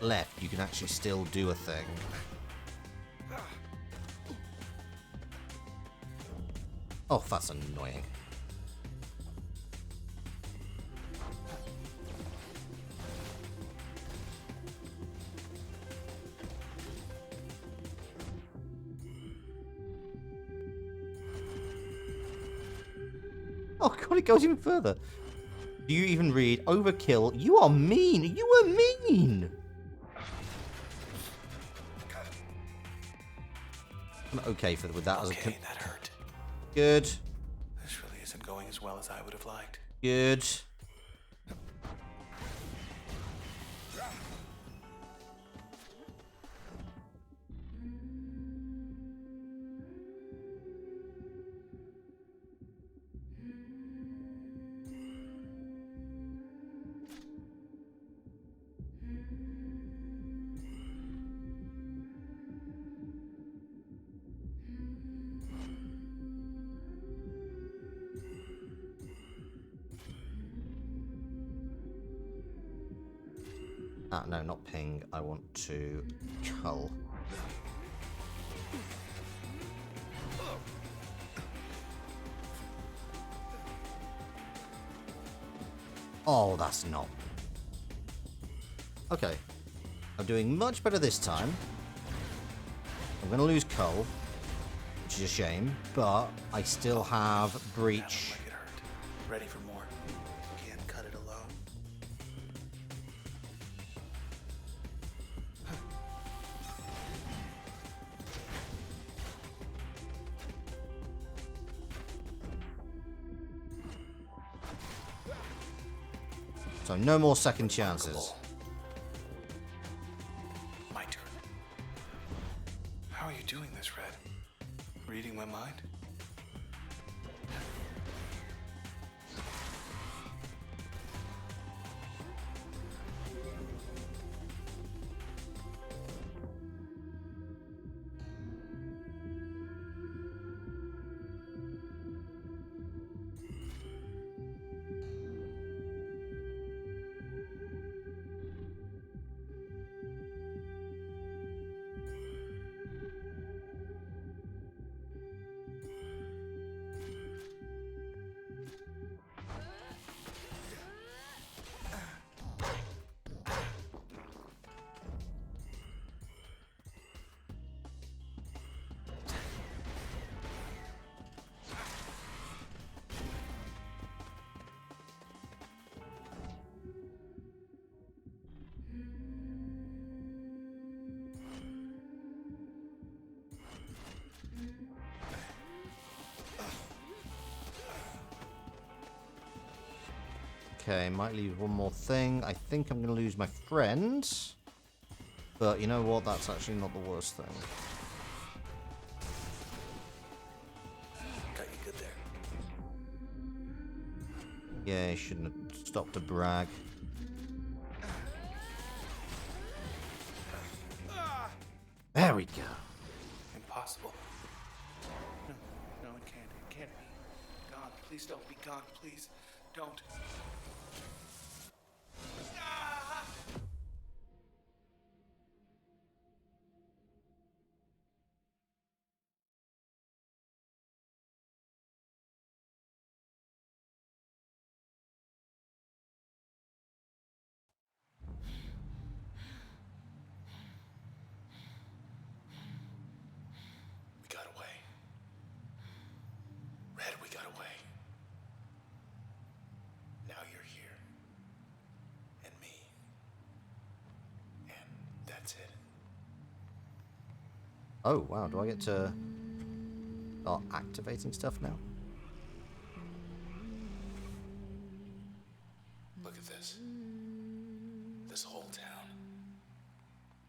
left, you can actually still do a thing. Oh, that's annoying. Oh god, it goes even further. Do you even read overkill? You are mean. You are mean. I'm okay with that as a. Okay, that hurt. Good. This really isn't going as well as I would have liked. Good. No, not ping. I want to cull. Oh, that's not. Okay. I'm doing much better this time. I'm going to lose cull, which is a shame, but I still have breach. That looked like it hurt. Ready for more. Can't cut it alone. So no more second chances. My turn. How are you doing this, Red? Reading my mind? Okay, might leave one more thing. I think I'm going to lose my friend. But you know what? That's actually not the worst thing. Got you good there. Yeah, I shouldn't have stopped to brag. There we go. Impossible. No, it can't. It can't be. God, please don't be gone. Please don't. We got away. Red, we got away. Now you're here. And me. And that's it. Oh, wow. Do I get to start activating stuff now? Look at this. This whole town.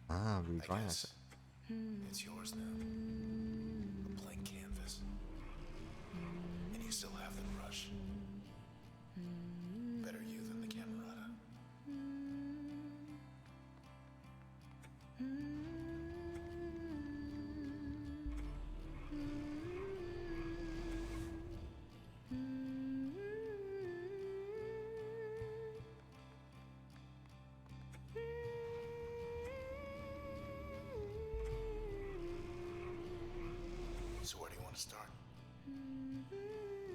Ah, I refinance guess it. it's yours now. A blank canvas. And you still have the brush. Better you than the Camerata. So where do you want to start?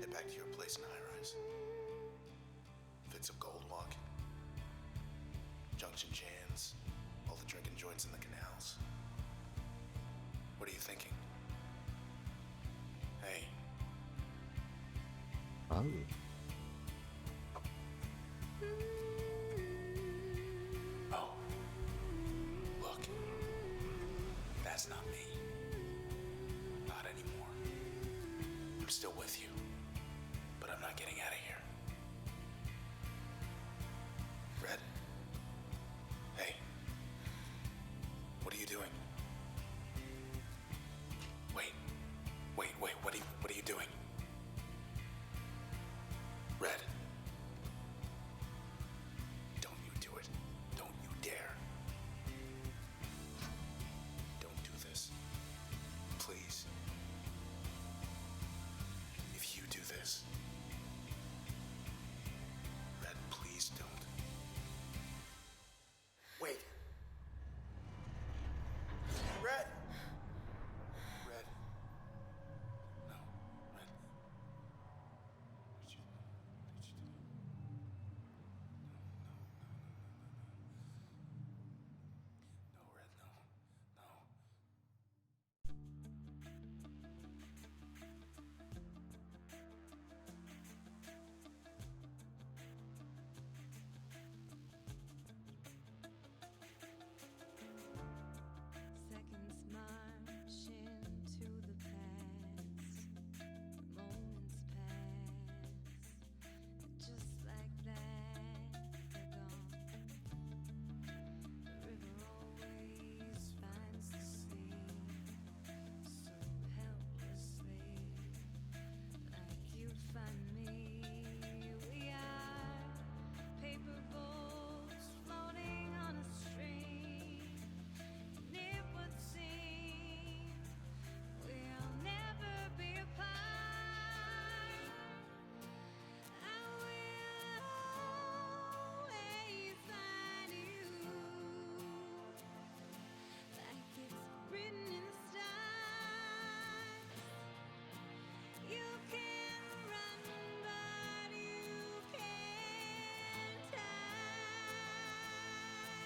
Head back to your place in High Rise. Fix up Gold Walk. Junction Jans. All the drinking joints in the canals. What are you thinking? Hey, Oh. oh. Look. That's not me. Not anymore. I'm still with you. But I'm not getting out of here. Red? Hey. What are you doing? Wait. What are you doing? Red. Don't you do it. Don't you dare. Don't do this. Please. If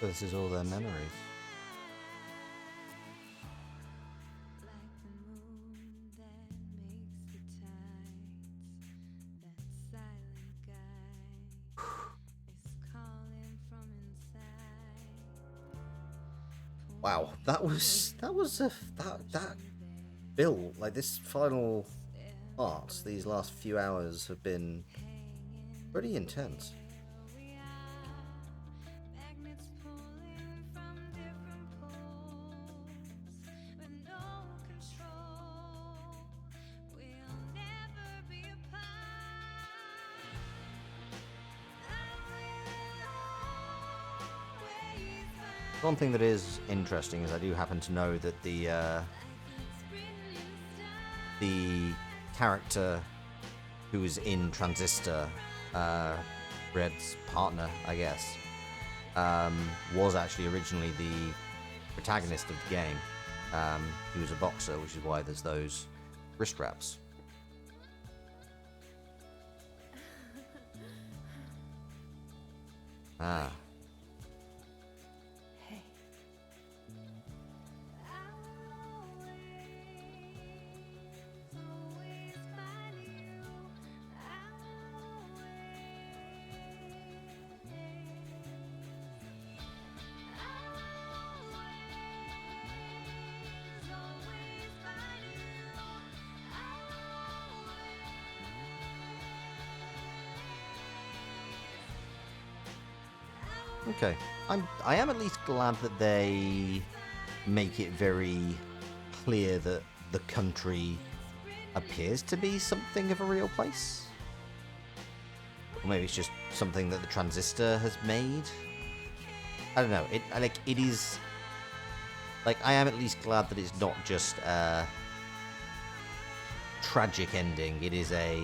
This is all their memories. Wow, that build, like this final part, these last few hours have been pretty intense. One thing that is interesting is I do happen to know that the character who was in Transistor, Red's partner, I guess, was actually originally the protagonist of the game. He was a boxer, which is why there's those wrist wraps. Ah. Okay, I am at least glad that they make it very clear that the country appears to be something of a real place. Or maybe it's just something that the Transistor has made. I don't know. It is like I am at least glad that it's not just a tragic ending. It is a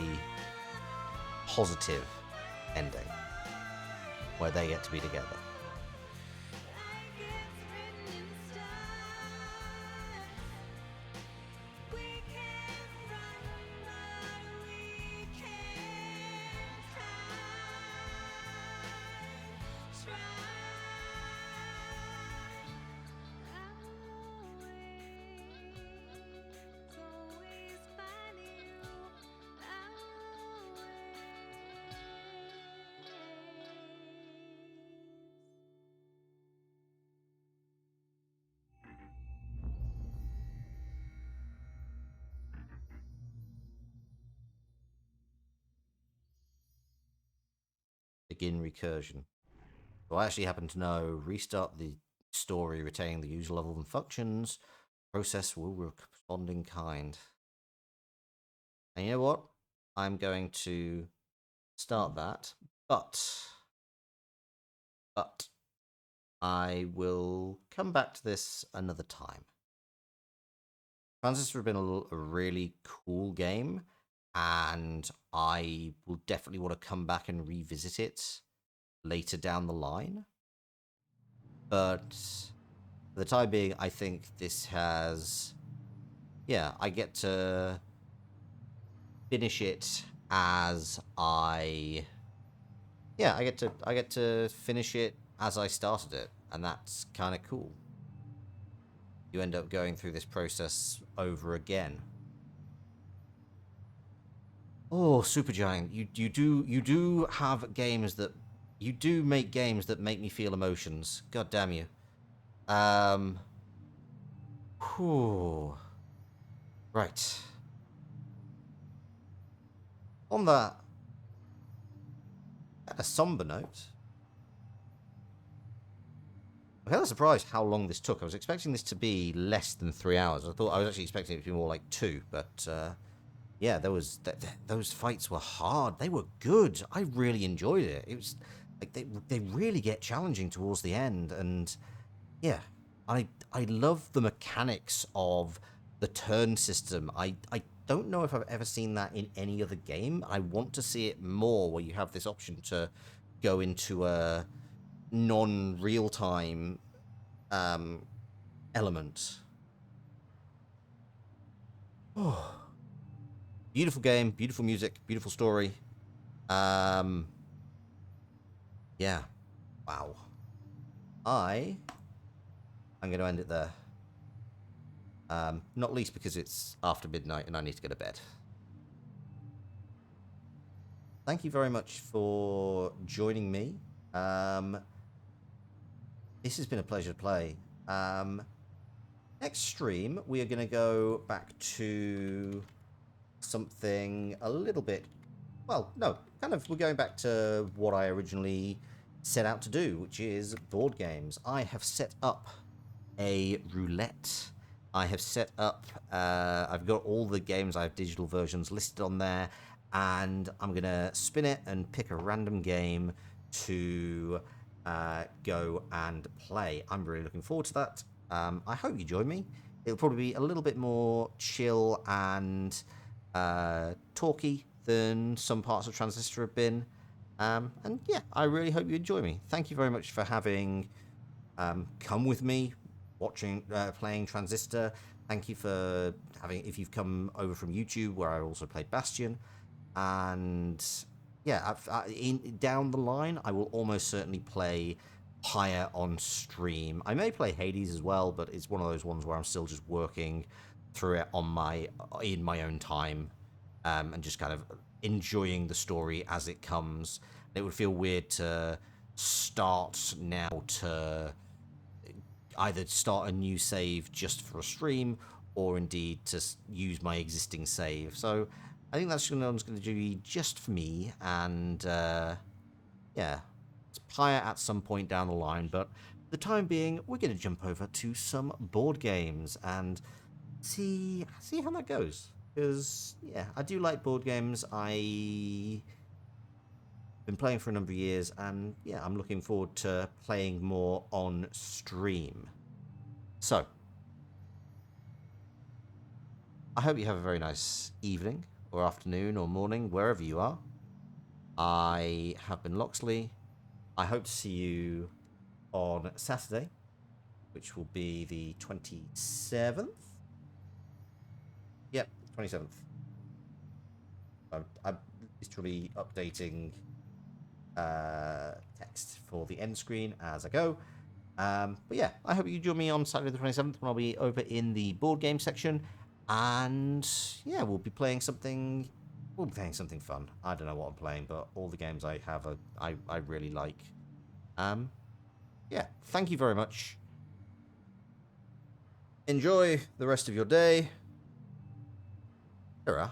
positive ending where they get to be together. Begin recursion. So I actually happen to know restart the story retaining the usual level and functions. Process will respond in kind. And you know what? I'm going to start that, but I will come back to this another time. Transistor has been a really cool game, and I will definitely want to come back and revisit it later down the line. But for the time being, I think this has... Yeah, I get to finish it as I... Yeah, I get to finish it as I started it, and that's kind of cool. You end up going through this process over again. Oh, Supergiant, you do have games that you do make games that make me feel emotions. God damn you. Whew. Right. On that, a somber note. I'm kind of surprised how long this took. I was expecting this to be less than 3 hours. I was actually expecting it to be more like 2, but yeah, those fights were hard. They were good. I really enjoyed it. It was like they really get challenging towards the end, and yeah, I love the mechanics of the turn system. I don't know if I've ever seen that in any other game. I want to see it more, where you have this option to go into a non-real time element. Oh, beautiful game, beautiful music, beautiful story. Yeah, wow. I'm going to end it there. Not least because it's after midnight and I need to go to bed. Thank you very much for joining me. This has been a pleasure to play. Next stream, we are going to go back to something a little bit... Well, no, kind of we're going back to what I originally set out to do, which is board games. I have set up a roulette. I have set up... I've got all the games, I have digital versions listed on there, and I'm going to spin it and pick a random game to go and play. I'm really looking forward to that. I hope you join me. It'll probably be a little bit more chill and talky than some parts of Transistor have been. And yeah, I really hope you enjoy me. Thank you very much for having come with me, watching, playing Transistor. Thank you for having, if you've come over from YouTube, where I also played Bastion. And yeah, down the line, I will almost certainly play higher on stream. I may play Hades as well, but it's one of those ones where I'm still just working through it in my own time, and just kind of enjoying the story as it comes. It would feel weird to start now to either start a new save just for a stream, or indeed to use my existing save. So I think that's going to be just for me, and yeah, it's higher at some point down the line, but for the time being, we're going to jump over to some board games and see how that goes. Because yeah, I do like board games. I've been playing for a number of years, and yeah, I'm looking forward to playing more on stream. So, I hope you have a very nice evening, or afternoon, or morning, wherever you are. I have been Loxley. I hope to see you on Saturday, which will be the 27th. Yep, 27th. I'm literally updating text for the end screen as I go. But yeah, I hope you join me on Saturday the 27th when I'll be over in the board game section. And yeah, we'll be playing something. We'll be playing something fun. I don't know what I'm playing, but all the games I have, I really like. Yeah, thank you very much. Enjoy the rest of your day. Hurrah.